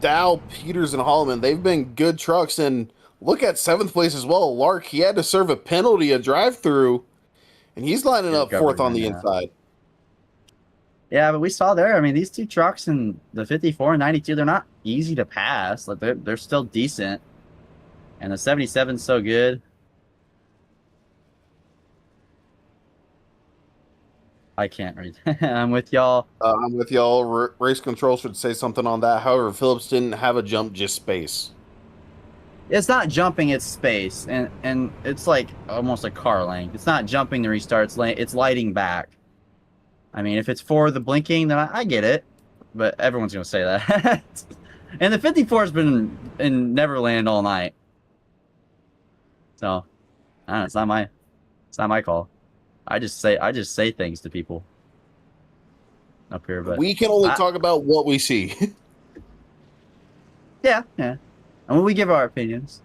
Dow, Peters, and Holloman, they've been good trucks. And look at 7th place as well. Lark, he had to serve a penalty, a drive-through, and he's lining up 4th on the inside. Yeah, but we saw there, I mean, these two trucks in the 54 and 92, they're not easy to pass. Like they're still decent. And the 77's so good. I can't read. I'm with y'all. I'm with y'all. Race control should say something on that. However, Phillips didn't have a jump, just space. It's not jumping, it's space. And it's like almost a car length. It's not jumping the restart, it's lighting back. I mean, if it's for the blinking, then I get it. But everyone's going to say that. And the 54's been in Neverland all night. So, I don't know, it's not my call. I just say things to people up here, but we can only talk about what we see. Yeah. And when we give our opinions.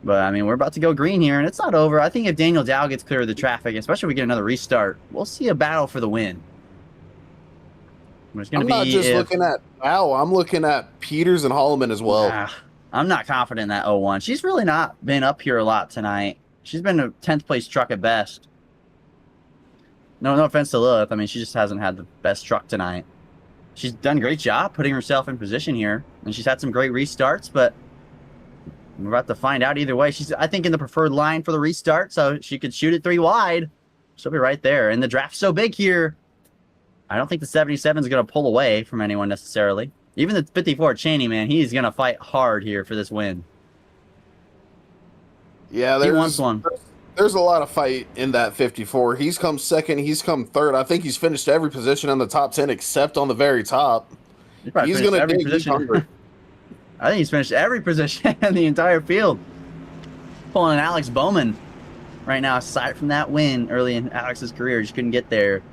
But I mean, we're about to go green here, and it's not over. I think if Daniel Dow gets clear of the traffic, especially if we get another restart, we'll see a battle for the win. I'm not just looking at Dow. I'm looking at Peters and Holloman as well. I'm not confident in that 01. She's really not been up here a lot tonight. She's been a 10th place truck at best. No offense to Lilith. I mean, she just hasn't had the best truck tonight. She's done a great job putting herself in position here, and she's had some great restarts, but we're about to find out either way. She's, I think, in the preferred line for the restart, so she could shoot it 3 wide. She'll be right there. And the draft's so big here, I don't think the 77 is going to pull away from anyone necessarily. Even the 54 Cheney, man, he's going to fight hard here for this win. Yeah, he wants one. There's a lot of fight in that 54. He's come second. He's come third. I think he's finished every position in the top 10 except on the very top. He's going to dig deep hungry. I think he's finished every position in the entire field. Pulling an Alex Bowman right now, aside from that win early in Alex's career. Just couldn't get there.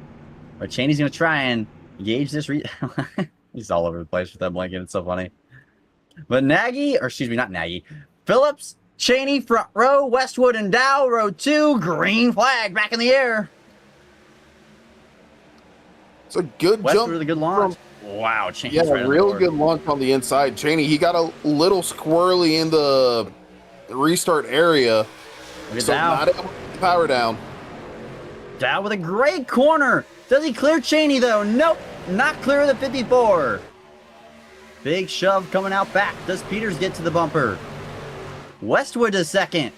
But Cheney's going to try and gauge this. He's all over the place with that blanket. It's so funny. But Phillips, Cheney, front row, Westwood and Dow, row 2, green flag back in the air. It's a good Westwood jump. With a good launch. Wow, Cheney. Yeah, right real good launch on the inside. Cheney, he got a little squirrely in the restart area. So not able to power down. Dow with a great corner. Does he clear Cheney, though? Nope, not clear of the 54. Big shove coming out back. Does Peters get to the bumper? Westwood is second.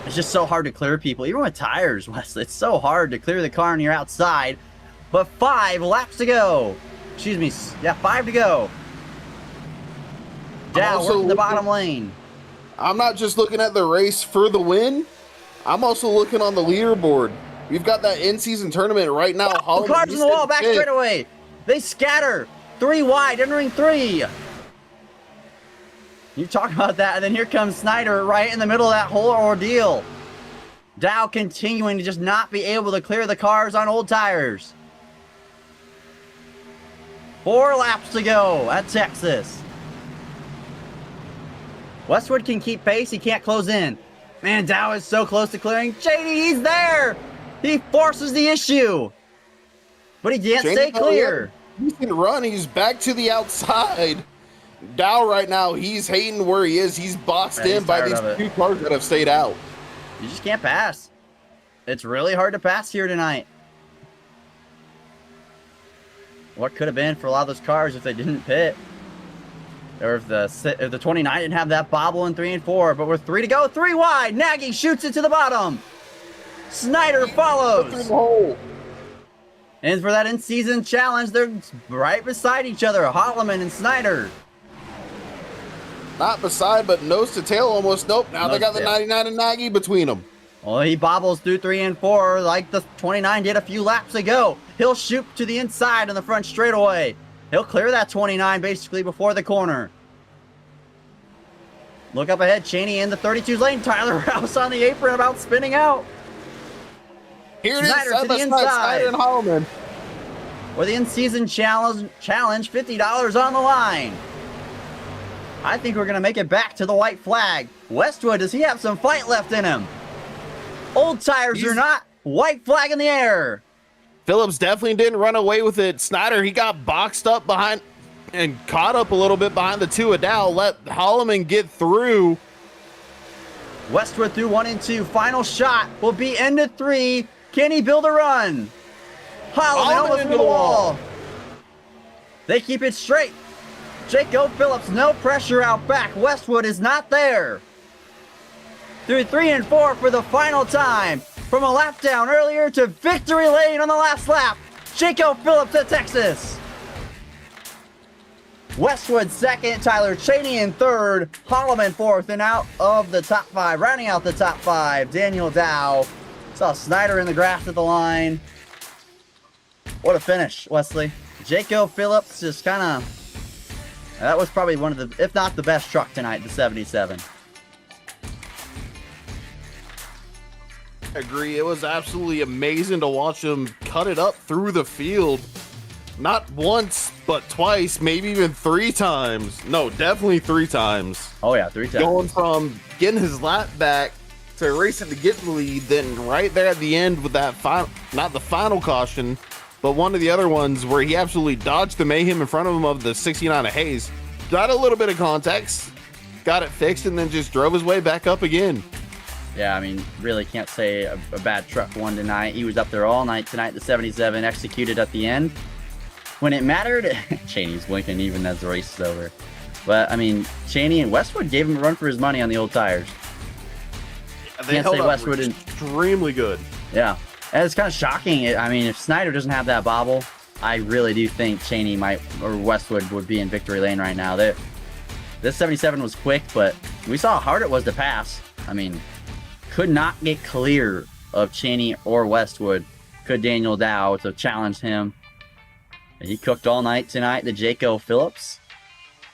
It's just so hard to clear people, even with tires, Wesley. It's so hard to clear the car and you're outside. But 5 laps to go. Excuse me. Yeah, 5 to go. Dow working the bottom lane. I'm not just looking at the race for the win. I'm also looking on the leaderboard. We've got that in-season tournament right now. Oh, cars in the wall, back straightaway. They scatter. 3 wide, entering 3. You talk about that, and then here comes Snyder right in the middle of that whole ordeal. Dow continuing to just not be able to clear the cars on old tires. 4 laps to go at Texas. Westwood can keep pace. He can't close in. Man, Dow is so close to clearing. Cheney, he's there. He forces the issue. But he can't stay clear. He can run. He's back to the outside. Dow right now, he's hating where he is. He's boxed in by these 2 cars that have stayed out. You just can't pass. It's really hard to pass here tonight. What could have been for a lot of those cars if they didn't pit? Or if the 29 didn't have that bobble in 3 and 4, but with 3 to go, 3 wide. Nagy shoots it to the bottom. Snyder follows. And for that in-season challenge, they're right beside each other, Holloman and Snyder. Not beside, but nose to tail almost. Nope. Now they got the 99 and Nagy between them. Well, he bobbles through 3 and 4 like the 29 did a few laps ago. He'll shoot to the inside on the front straightaway. He'll clear that 29 basically before the corner. Look up ahead, Cheney in the 32's lane. Tyler Rouse on the apron about spinning out. Here it is, Snyder to the inside. Snyder and Holloman. For the in-season challenge, $50 on the line. I think we're going to make it back to the white flag. Westwood, does he have some fight left in him? Old tires or not, white flag in the air. Phillips definitely didn't run away with it. Snyder, he got boxed up behind and caught up a little bit behind the 2 of Dow. Let Holloman get through. Westwood through 1 and 2. Final shot will be end of 3. Can he build a run? Holloman almost into the wall. They keep it straight. Jacob Phillips, no pressure out back. Westwood is not there. Through 3 and 4 for the final time. From a lap down earlier to victory lane on the last lap. Jacob Phillips at Texas. Westwood second, Tyler Cheney in third, Holloman fourth, and out of the top 5, rounding out the top 5, Daniel Dow. Saw Snyder in the grass at the line. What a finish, Wesley. Jacob Phillips just kind of, that was probably one of the, if not the best truck tonight, the 77. Agree. It was absolutely amazing to watch him cut it up through the field. Not once, but twice, maybe even 3 times. No, definitely 3 times. Oh yeah, 3 times. Going from getting his lap back to racing to get the lead, then right there at the end with that final, not the final caution, but one of the other ones where he absolutely dodged the mayhem in front of him of the 69 of Hayes. Got a little bit of context, got it fixed, and then just drove his way back up again. Yeah, I mean, really can't say a bad truck won tonight. He was up there all night tonight. The 77 executed at the end. When it mattered, Cheney's blinking even as the race is over. But, I mean, Cheney and Westwood gave him a run for his money on the old tires. They can't held say up Westwood extremely good. Yeah. And it's kind of shocking. I mean, if Snyder doesn't have that bobble, I really do think Cheney might, or Westwood would be in victory lane right now. This 77 was quick, but we saw how hard it was to pass. I mean, could not get clear of Cheney or Westwood. Could Daniel Dow to challenge him. He cooked all night tonight, the Jaco Phillips.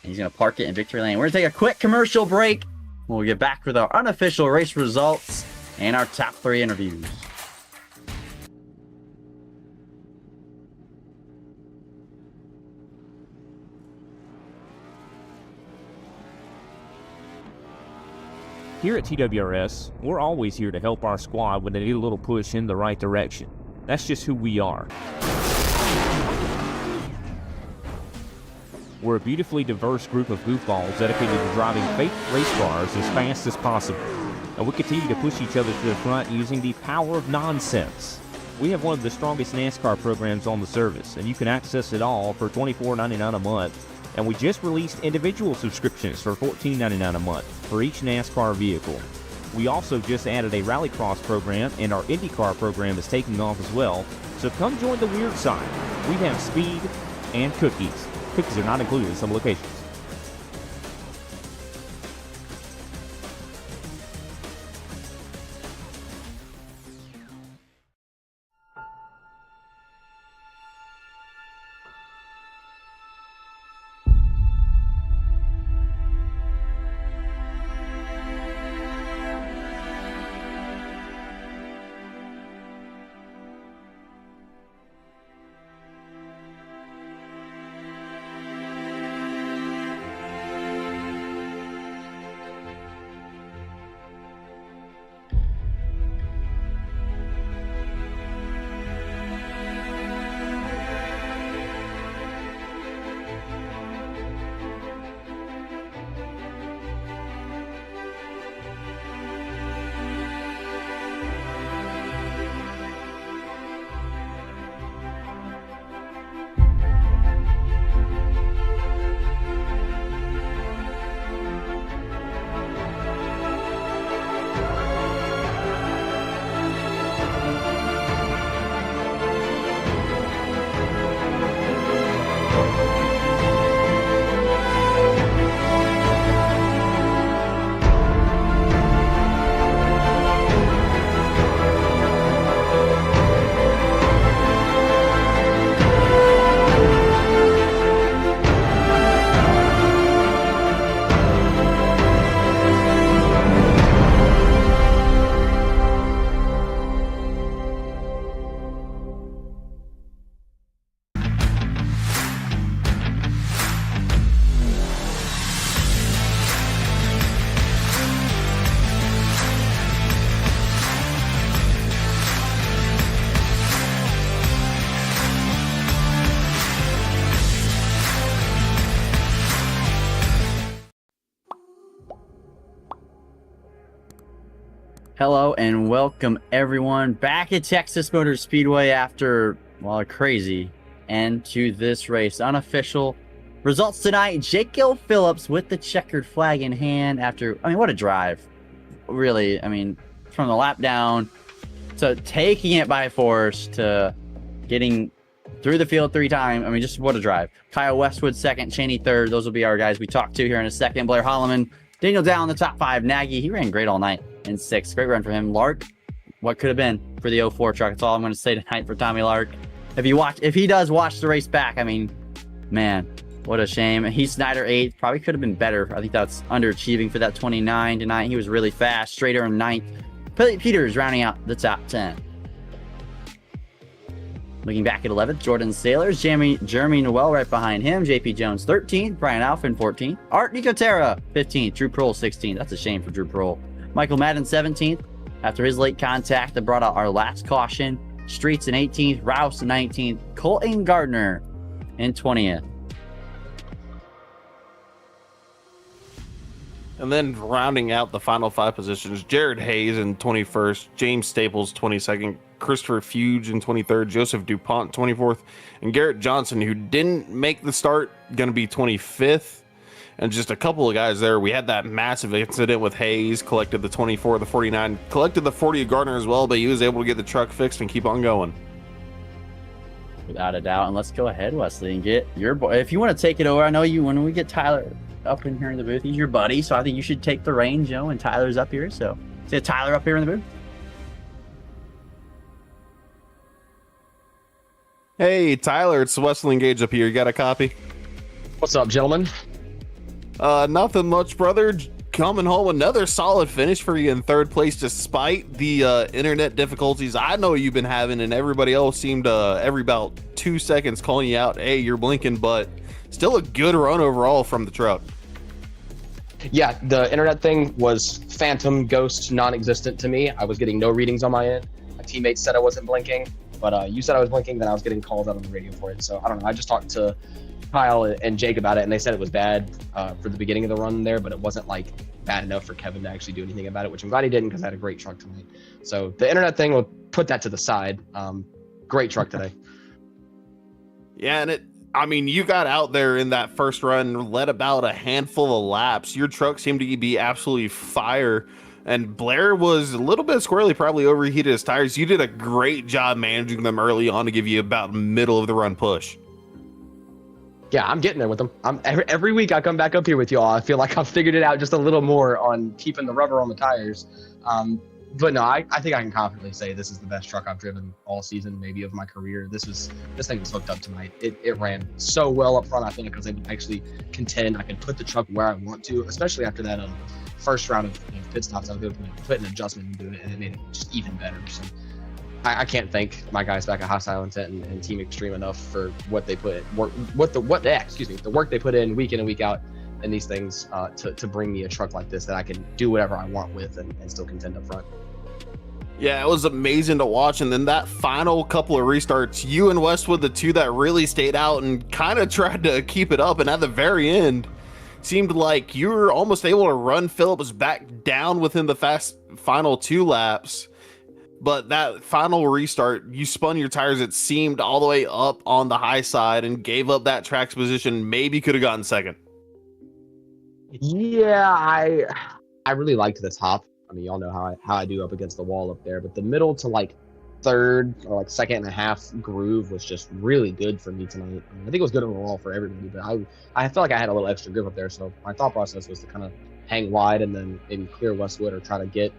He's going to park it in victory lane. We're going to take a quick commercial break. We'll get back with our unofficial race results and our top 3 interviews. Here at TWRS, we're always here to help our squad when they need a little push in the right direction. That's just who we are. We're a beautifully diverse group of goofballs dedicated to driving fake race cars as fast as possible. And we continue to push each other to the front using the power of nonsense. We have one of the strongest NASCAR programs on the service, and you can access it all for $24.99 a month. And we just released individual subscriptions for $14.99 a month for each NASCAR vehicle. We also just added a Rallycross program, and our IndyCar program is taking off as well. So come join the weird side. We have speed and cookies. Cookies are not included in some locations. Hello and welcome everyone back at Texas Motor Speedway after, well, a crazy end to this race. Unofficial results tonight. Jacob Phillips with the checkered flag in hand after, I mean, what a drive. Really, I mean, from the lap down to taking it by force to getting through the field 3 times. I mean, just what a drive. Kyle Westwood second, Cheney third. Those will be our guys we talked to here in a second. Blair Holloman, Daniel Dow in the top 5. Nagy, he ran great all night in 6th. Great run for him. Lark, what could have been for the 04 truck. That's all I'm going to say tonight for Tommy Lark. If he does watch the race back, I mean, man, what a shame. Heath Snyder 8th. Probably could have been better. I think that's underachieving for that 29 tonight. He was really fast. Strader in 9th. Peters rounding out the top 10. Looking back at 11th, Jordan Sailors, Jeremy Noel right behind him, JP Jones 13th, Brian Alfin 14th, Art Nicotera 15th, Drew Prohl 16th. That's a shame for Drew Prohl. Michael Madden 17th after his late contact that brought out our last caution. Streets in 18th, Rouse in 19th, Colton Gardner in 20th. And then rounding out the final 5 positions, Jared Hayes in 21st, James Staples 22nd, Christopher Fuge in 23rd, Joseph DuPont 24th, and Garrett Johnson, who didn't make the start, going to be 25th. And just a couple of guys there. We had that massive incident with Hayes, collected the 24, the 49, collected the 40 of Gardner as well, but he was able to get the truck fixed and keep on going. Without a doubt. And let's go ahead, Wesley, and get your boy. If you want to take it over, I know you, when we get Tyler up in here in the booth, he's your buddy, so I think you should take the reins, Joe, and Tyler's up here. So, see Tyler up here in the booth. Hey, Tyler, it's Wesley Gage up here. You got a copy? What's up, gentlemen? Nothing much, brother. Coming home, another solid finish for you in 3rd place, despite the internet difficulties I know you've been having, and everybody else seemed every about 2 seconds calling you out, hey, you're blinking, but still a good run overall from the truck. Yeah, the internet thing was phantom, ghost, non-existent to me. I was getting no readings on my end. My teammates said I wasn't blinking, but you said I was blinking, then I was getting calls out on the radio for it. So I don't know. I just talked to Kyle and Jake about it, and they said it was bad for the beginning of the run there, but it wasn't like bad enough for Kevin to actually do anything about it, which I'm glad he didn't, because I had a great truck tonight. So the internet thing, will put that to the side. Great truck today. Yeah, and you got out there in that first run, led about a handful of laps. Your truck seemed to be absolutely fire, and Blair was a little bit squirrely, probably overheated his tires. You did a great job managing them early on to give you about middle of the run push. Yeah, I'm getting there with them. Every week I come back up here with y'all. I feel like I've figured it out just a little more on keeping the rubber on the tires. But no, I think I can confidently say this is the best truck I've driven all season, maybe of my career. This thing was hooked up tonight. It ran so well up front. I feel like I was able to actually contend. I could put the truck where I want to, especially after that first round of pit stops. I was able to put an adjustment into it, and it made it just even better. So I can't thank my guys back at Hostile Intent and Team Extreme enough for what they put, the work they put in and week out in these things to bring me a truck like this that I can do whatever I want with and still contend up front. Yeah, it was amazing to watch. And then that final couple of restarts, you and Westwood, the two that really stayed out and kind of tried to keep it up. And at the very end, seemed like you were almost able to run Phillips back down within the final 2 laps. But that final restart, you spun your tires, it seemed, all the way up on the high side and gave up that track's position. Maybe could have gotten second. Yeah, I really liked the top. I mean, y'all know how I do up against the wall up there, but the middle to like 3rd or like 2nd and a half groove was just really good for me tonight. I think it was good overall for everybody, but I felt like I had a little extra grip up there. So my thought process was to kind of hang wide and then maybe clear Westwood or try to get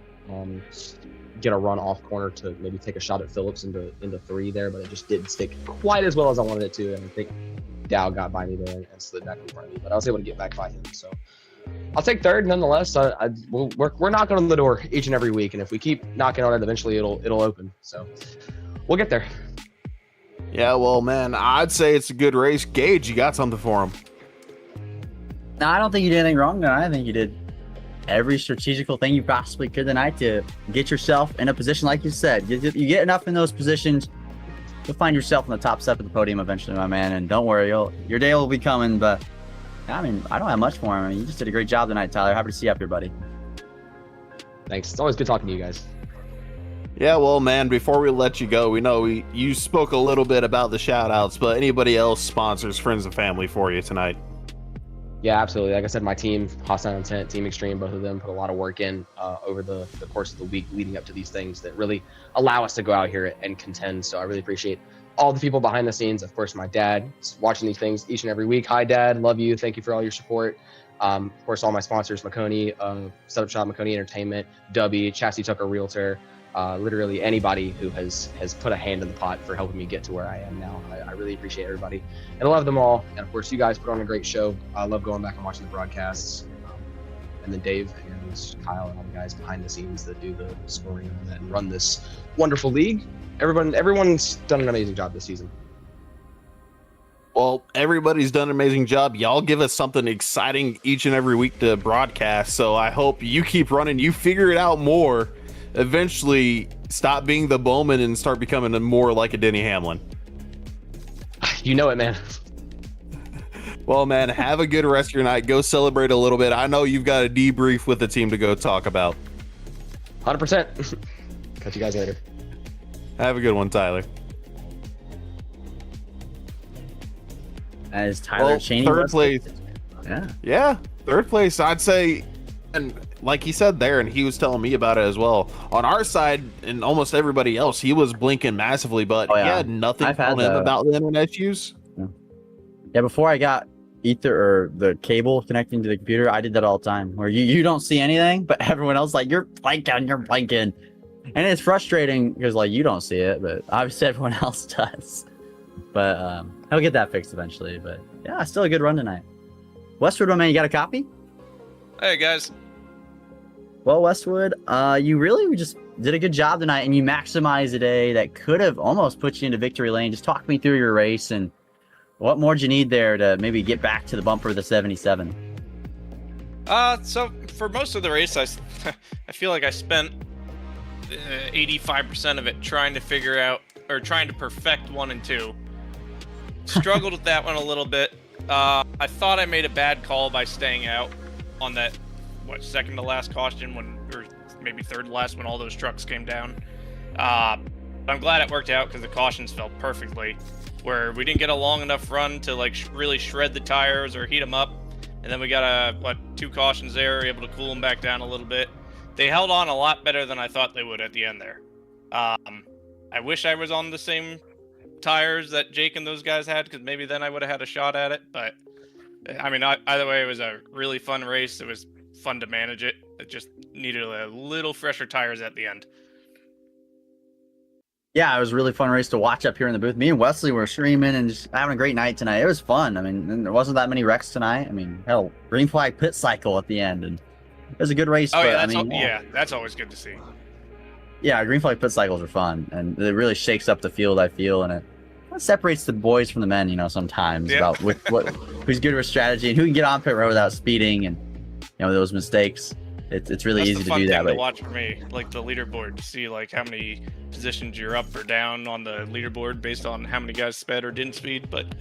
a run off corner to maybe take a shot at Phillips into 3 there, but it just didn't stick quite as well as I wanted it to. And I think Dow got by me there and slid back in front of me, but I was able to get back by him. So I'll take 3rd nonetheless. We're knocking on the door each and every week, and if we keep knocking on it, eventually it'll open. So we'll get there. Yeah, well, man, I'd say it's a good race. Gage, you got something for him? No, I don't think you did anything wrong. I think you did every strategical thing you possibly could tonight to get yourself in a position, like you said. You get enough in those positions, you'll find yourself in the top step of the podium eventually, my man. And don't worry, your day will be coming. But I mean, I don't have much for him. I mean, you just did a great job tonight, Tyler. Happy to see you up here, buddy. Thanks. It's always good talking to you guys. Yeah, well, man, before we let you go, we know you spoke a little bit about the shout outs, but anybody else sponsors, friends, and family for you tonight? Yeah, absolutely. Like I said, my team, Hostile Intent, Team Extreme, both of them put a lot of work in over the course of the week leading up to these things that really allow us to go out here and contend. So I really appreciate all the people behind the scenes. Of course, my dad is watching these things each and every week. Hi, Dad. Love you. Thank you for all your support. Of course, all my sponsors, Maconi, Setup Shop, Maconi Entertainment, Dubby, Chassis Tucker Realtor, literally anybody who has put a hand in the pot for helping me get to where I am now. I really appreciate everybody and I love them all. And of course, you guys put on a great show. I love going back and watching the broadcasts. And then Dave and Kyle and all the guys behind the scenes that do the scoring and run this wonderful league. Everyone's done an amazing job this season. Well, everybody's done an amazing job. Y'all give us something exciting each and every week to broadcast. So I hope you keep running. You figure it out more. Eventually stop being the Bowman and start becoming more like a Denny Hamlin. You know it, man. Well, man, have a good rest of your night. Go celebrate a little bit. I know you've got a debrief with the team to go talk about. 100%. Catch you guys later. Have a good one, Tyler. As Tyler Cheney, third place. Yeah, third place, I'd say. And like he said there, and he was telling me about it as well. On our side, and almost everybody else, he was blinking massively, but he had nothing on him about the internet issues. Yeah, before I got Ether or the cable connecting to the computer, I did that all the time. Where you don't see anything, but everyone else like you're blinking, and it's frustrating because like you don't see it, but obviously everyone else does. But I'll get that fixed eventually. But yeah, still a good run tonight. Westwood, my man, you got a copy? Hey guys. Well, Westwood, you really just did a good job tonight, and you maximized a day that could have almost put you into victory lane. Just talk me through your race and what more do you need there to maybe get back to the bumper of the 77? So for most of the race, I feel like I spent 85% of it trying to figure out or trying to perfect 1 and 2. Struggled with that one a little bit. I thought I made a bad call by staying out on that, second to last caution or maybe third to last when all those trucks came down. I'm glad it worked out because the cautions fell perfectly, where we didn't get a long enough run to like really shred the tires or heat them up. And then we got 2 cautions there, able to cool them back down a little bit. They held on a lot better than I thought they would at the end there. I wish I was on the same tires that Jake and those guys had, because maybe then I would have had a shot at it. But I mean, either way, it was a really fun race. It was fun to manage it. It just needed a little fresher tires at the end. Yeah, it was a really fun race to watch up here in the booth. Me and Wesley were streaming and just having a great night tonight. It was fun. I mean, there wasn't that many wrecks tonight. I mean, hell, green flag pit cycle at the end, and it was a good race. Oh, but, yeah, I mean, that's always good to see. Yeah, green flag pit cycles are fun, and it really shakes up the field, I feel, and it separates the boys from the men, you know, sometimes about who's good with strategy and who can get on pit road without speeding and, you know, those mistakes. It's really easy to do that. That's the fun thing to watch for me, like the leaderboard, to see like how many positions you're up or down on the leaderboard based on how many guys sped or didn't speed. But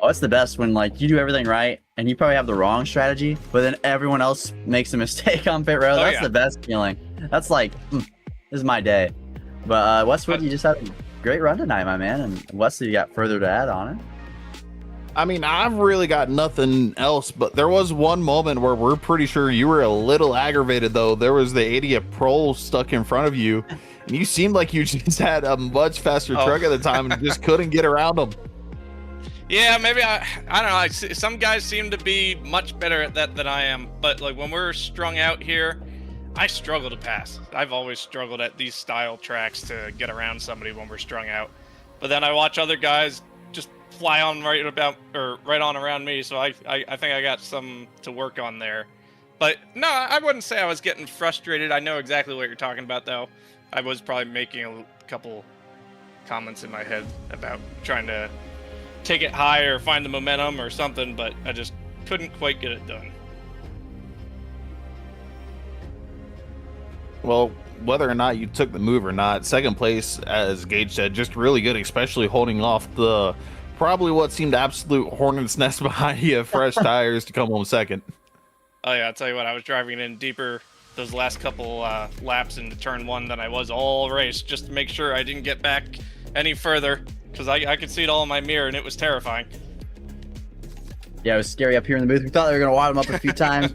it's the best when like you do everything right and you probably have the wrong strategy, but then everyone else makes a mistake on pit road. That's the best feeling. That's like, this is my day. But Westwood, you just had a great run tonight, my man. And Wesley, you got further to add on it? I mean, I've really got nothing else, but there was one moment where we're pretty sure you were a little aggravated, though. There was the 80th Pro stuck in front of you, and you seemed like you just had a much faster truck at the time and just couldn't get around them. Yeah, maybe I don't know. Some guys seem to be much better at that than I am, but like when we're strung out here, I struggle to pass. I've always struggled at these style tracks to get around somebody when we're strung out. But then I watch other guys just fly on right on around me, so I think I got some to work on there. But no, I wouldn't say I was getting frustrated. I know exactly what you're talking about, though. I was probably making a couple comments in my head about trying to take it high or find the momentum or something, but I just couldn't quite get it done. Well, whether or not you took the move or not, second place, as Gage said, just really good, especially holding off the probably what seemed absolute hornet's nest behind you, fresh tires to come home second. Oh yeah, I'll tell you what, I was driving in deeper those last couple laps into turn 1 than I was all race, just to make sure I didn't get back any further, because I could see it all in my mirror and it was terrifying. Yeah, it was scary up here in the booth. We thought they were going to wad them up a few times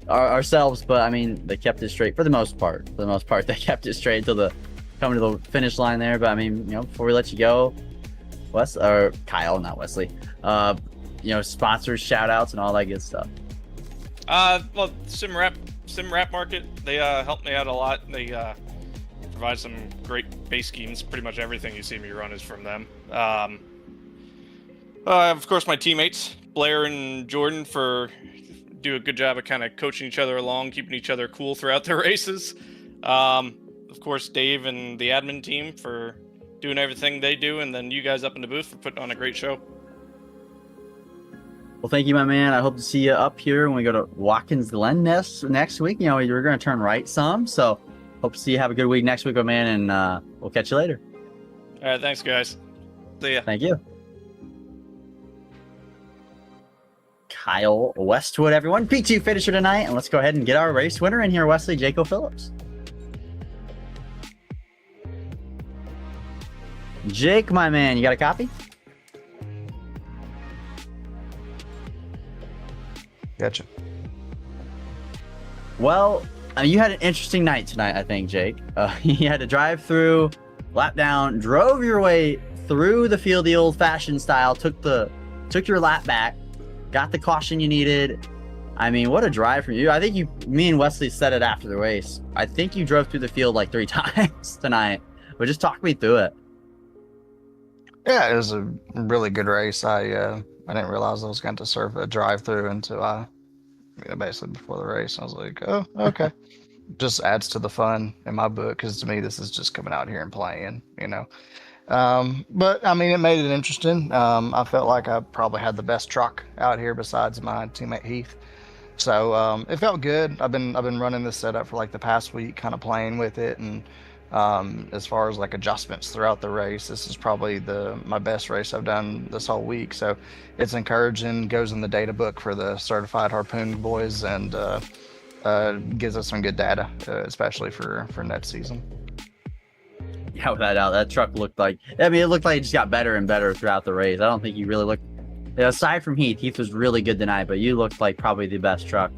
ourselves, but I mean, they kept it straight for the most part. For the most part, they kept it straight until the coming to the finish line there. But I mean, before we let you go, Kyle, not Wesley, sponsors, shout outs, and all that good stuff. Well, Sim Rap Market, they helped me out a lot. They provide some great base schemes. Pretty much everything you see me run is from them. Of course, my teammates, Blair and Jordan, do a good job of kind of coaching each other along, keeping each other cool throughout the races. Of course, Dave and the admin team for doing everything they do, and then you guys up in the booth for putting on a great show. Well, thank you, my man. I hope to see you up here when we go to Watkins Glen next week. You're going to turn right some, so hope to see you have a good week next week, my man, and we'll catch you later. All right, thanks, guys. See ya. Thank you. Kyle Westwood, everyone. P2 finisher tonight, and let's go ahead and get our race winner in here, Wesley Jaco Phillips. Jake, my man, you got a copy? Gotcha. Well, you had an interesting night tonight, I think, Jake. You had to drive through, lap down, drove your way through the field the old-fashioned style, took your lap back, got the caution you needed. I mean, what a drive from you. I think me and Wesley said it after the race. I think you drove through the field like 3 times tonight. But just talk me through it. Yeah, it was a really good race. I didn't realize I was going to serve a drive-through until basically before the race. I was like, oh, okay. Just adds to the fun in my book, because to me, this is just coming out here and playing, But I mean, it made it interesting. I felt like I probably had the best truck out here besides my teammate Heath. So it felt good. I've been running this setup for like the past week, kind of playing with it, and as far as like adjustments throughout the race, this is probably my best race I've done this whole week. So it's encouraging, goes in the data book for the certified harpoon boys, and gives us some good data, especially for next season. Yeah, without doubt, that truck looked like, it looked like it just got better and better throughout the race. I don't think you really looked, aside from Heath was really good tonight, but you looked like probably the best truck.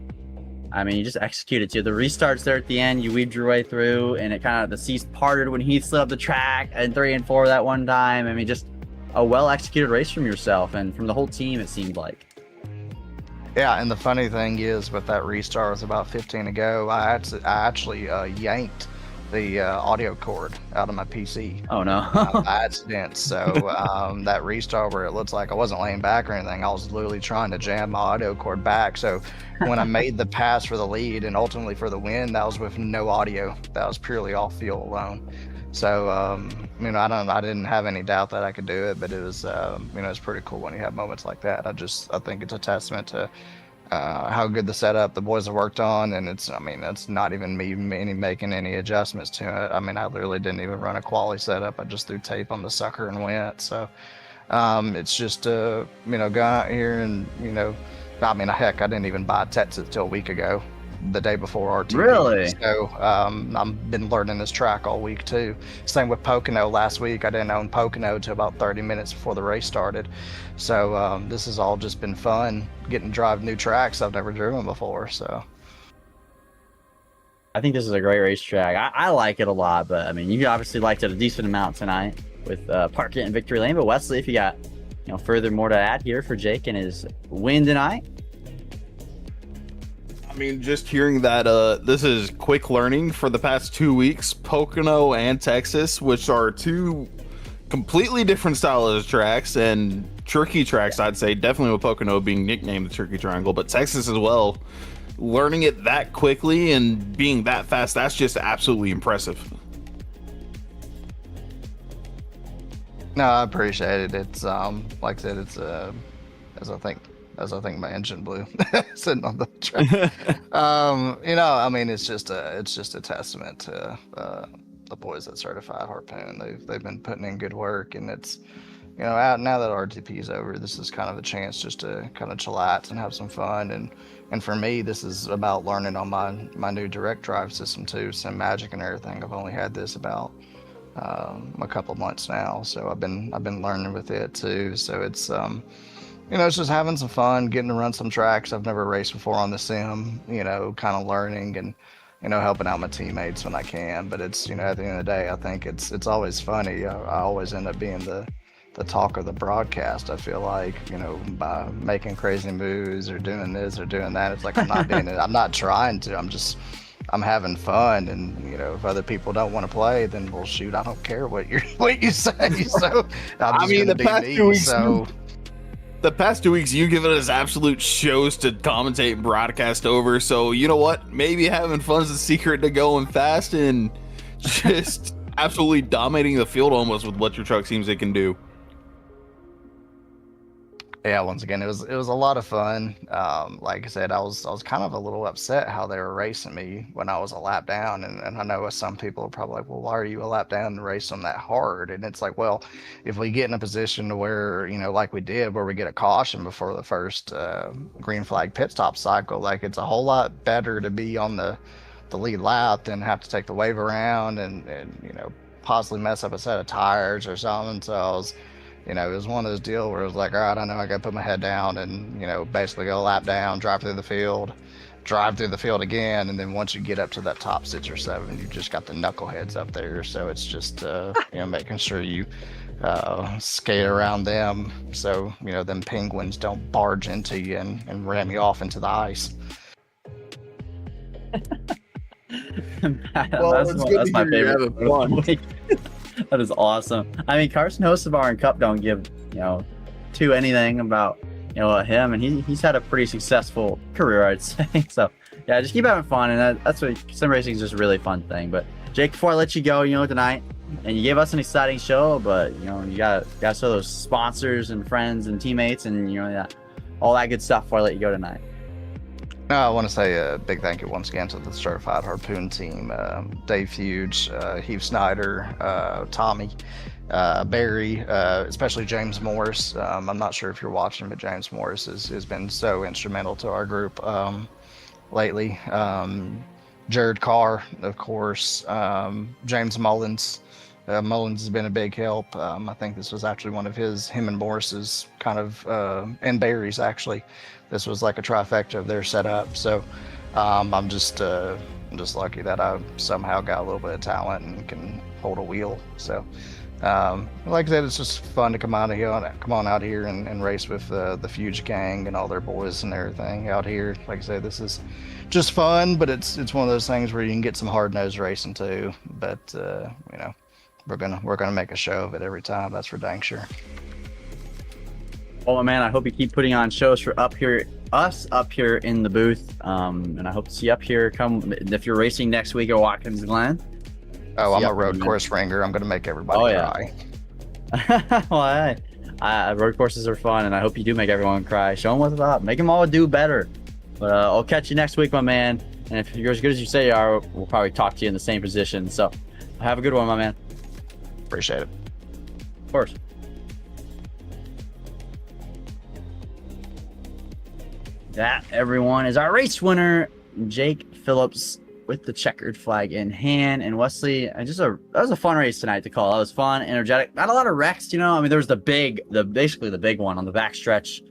I mean, you just executed too. The restarts there at the end, you weaved your way through, and it kind of, the seas parted when Heath slid up the track, and 3 and 4 that one time. I mean, just a well-executed race from yourself and from the whole team, it seemed like. Yeah, and the funny thing is, with that restart, was about 15 to go, I actually yanked the audio cord out of my PC. Oh no! By accident. So that restart where it looks like I wasn't laying back or anything, I was literally trying to jam my audio cord back. So when I made the pass for the lead and ultimately for the win, that was with no audio. That was purely off fuel alone. So I didn't have any doubt that I could do it, but it was it's pretty cool when you have moments like that. I think it's a testament to how good the setup the boys have worked on, and it's not even me making any adjustments to it. I mean, I literally didn't even run a quali setup. I just threw tape on the sucker and went. So it's just going out here and heck, I didn't even buy Texas till a week ago, the day before RTV. Really? So I've been learning this track all week too. Same with Pocono last week. I didn't own Pocono until about 30 minutes before the race started. So this has all just been fun, getting to drive new tracks I've never driven before. So I think this is a great racetrack. I like it a lot, but I mean, you obviously liked it a decent amount tonight with Parkett and Victory Lane. But Wesley, if you got further more to add here for Jake and his win tonight. I mean, just hearing that this is quick learning for the past 2 weeks. Pocono and Texas, which are 2 completely different styles of tracks and tricky tracks, I'd say. Definitely with Pocono being nicknamed the Tricky Triangle, but Texas as well. Learning it that quickly and being that fast, that's just absolutely impressive. No, I appreciate it. It's like I said, it's as I think my engine blew sitting on the track. It's just a testament to the boys at Certified Harpoon. They've been putting in good work, and it's out now that RTP is over, this is kind of a chance just to kind of chillax and have some fun. And for me, this is about learning on my new direct drive system too, Sim Magic and everything. I've only had this about a couple months now, so I've been learning with it too. So it's it's just having some fun, getting to run some tracks I've never raced before on the sim. Kind of learning and helping out my teammates when I can. But it's at the end of the day, I think it's always funny. I always end up being the talk of the broadcast. I feel like by making crazy moves or doing this or doing that, it's like I'm not trying to. I'm having fun, and if other people don't want to play, then well, shoot, I don't care what you say. So the past 2 weeks, you've given us absolute shows to commentate and broadcast over. So you know what? Maybe having fun is the secret to going fast and just absolutely dominating the field almost with what your truck seems it can do. Yeah, once again, it was a lot of fun. Like I said, I was kind of a little upset how they were racing me when I was a lap down, and I know some people are probably like, well, why are you a lap down and race them that hard? And it's like, well, if we get in a position to where like we did, where we get a caution before the first green flag pit stop cycle, like it's a whole lot better to be on the lead lap than have to take the wave around and possibly mess up a set of tires or something. So I was. It was one of those deals where it was like, all right, I know I got to put my head down and, basically go lap down, drive through the field again. And then once you get up to that top 6 or 7, you just got the knuckleheads up there. So it's just, making sure you skate around them. So, them penguins don't barge into you and ram you off into the ice. That's my favorite. That is awesome. I mean, Carson Hocevar and Cup don't give, to anything about, him, and he's had a pretty successful career, I'd say. So, yeah, just keep having fun, and that's what sim racing is just a really fun thing. But Jake, before I let you go, tonight, and you gave us an exciting show, but you gotta show those sponsors and friends and teammates and all that good stuff before I let you go tonight. I want to say a big thank you once again to the Certified Harpoon team, Dave Fuge, Heath Snyder, Tommy, Barry, especially James Morris. I'm not sure if you're watching, but James Morris has been so instrumental to our group lately. Jared Carr, of course, James Mullins. Mullins has been a big help. I think this was actually one of him and Morris's kind of, and Barry's actually. This was like a trifecta of their setup. So I'm just lucky that I somehow got a little bit of talent and can hold a wheel. So like I said, it's just fun to come on out here and race with the Fuge gang and all their boys and everything out here. Like I said, this is just fun, but it's one of those things where you can get some hard-nosed racing too. But we're gonna make a show of it every time. That's for dang sure. Well, man, I hope you keep putting on shows for us up here in the booth. And I hope to see you up here. Come if you're racing next week at Watkins Glen. Oh, I'm a road course ringer. I'm going to make everybody cry. Well, road courses are fun, and I hope you do make everyone cry. Show them what's up. Make them all do better. But I'll catch you next week, my man. And if you're as good as you say you are, we'll probably talk to you in the same position. So have a good one, my man. Appreciate it. Of course. That, everyone, is our race winner, Jake Phillips, with the checkered flag in hand. And Wesley, that was a fun race tonight to call. That was fun, energetic. Not a lot of wrecks, I mean, there was basically the big one on the back stretch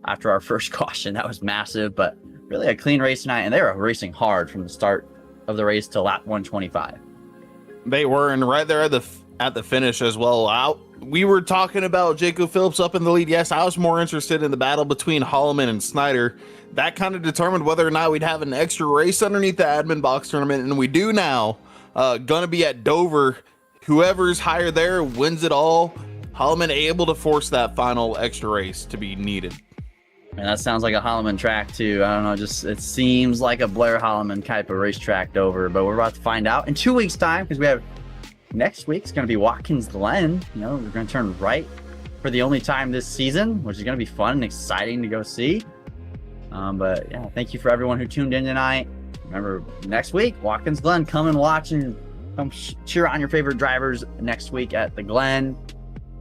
after our first caution. That was massive, but really a clean race tonight. And they were racing hard from the start of the race to lap 125. They were, and right there at the finish as well. We were talking about Jacob Phillips up in the lead. Yes, I was more interested in the battle between Holloman and Snyder. That kind of determined whether or not we'd have an extra race underneath the admin box tournament, and we do now. Gonna be at Dover. Whoever's higher there wins it all. Holloman able to force that final extra race to be needed. Man, that sounds like a Holloman track too. I don't know, it seems like a Blair Holloman type of racetrack, Dover, but we're about to find out in 2 weeks' time, because we have next week's going to be Watkins Glen. We're going to turn right for the only time this season, which is going to be fun and exciting to go see. But yeah, thank you for everyone who tuned in tonight. Remember, next week, Watkins Glen, come and watch and come cheer on your favorite drivers next week at the Glen.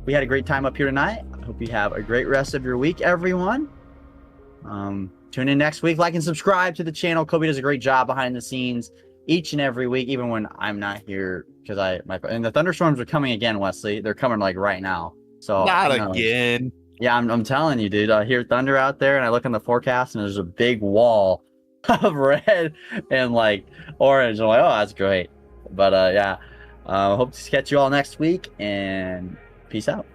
we had a great time up here tonight. I hope you have a great rest of your week, everyone. Tune in next week. Like and subscribe to the channel. Kobe does a great job behind the scenes each and every week, even when I'm not here, because and the thunderstorms are coming again, Wesley. They're coming like right now. So not again. Yeah, I'm telling you, dude. I hear thunder out there, and I look on the forecast, and there's a big wall of red and like orange. I'm like, oh, that's great. But yeah, hope to catch you all next week, and peace out.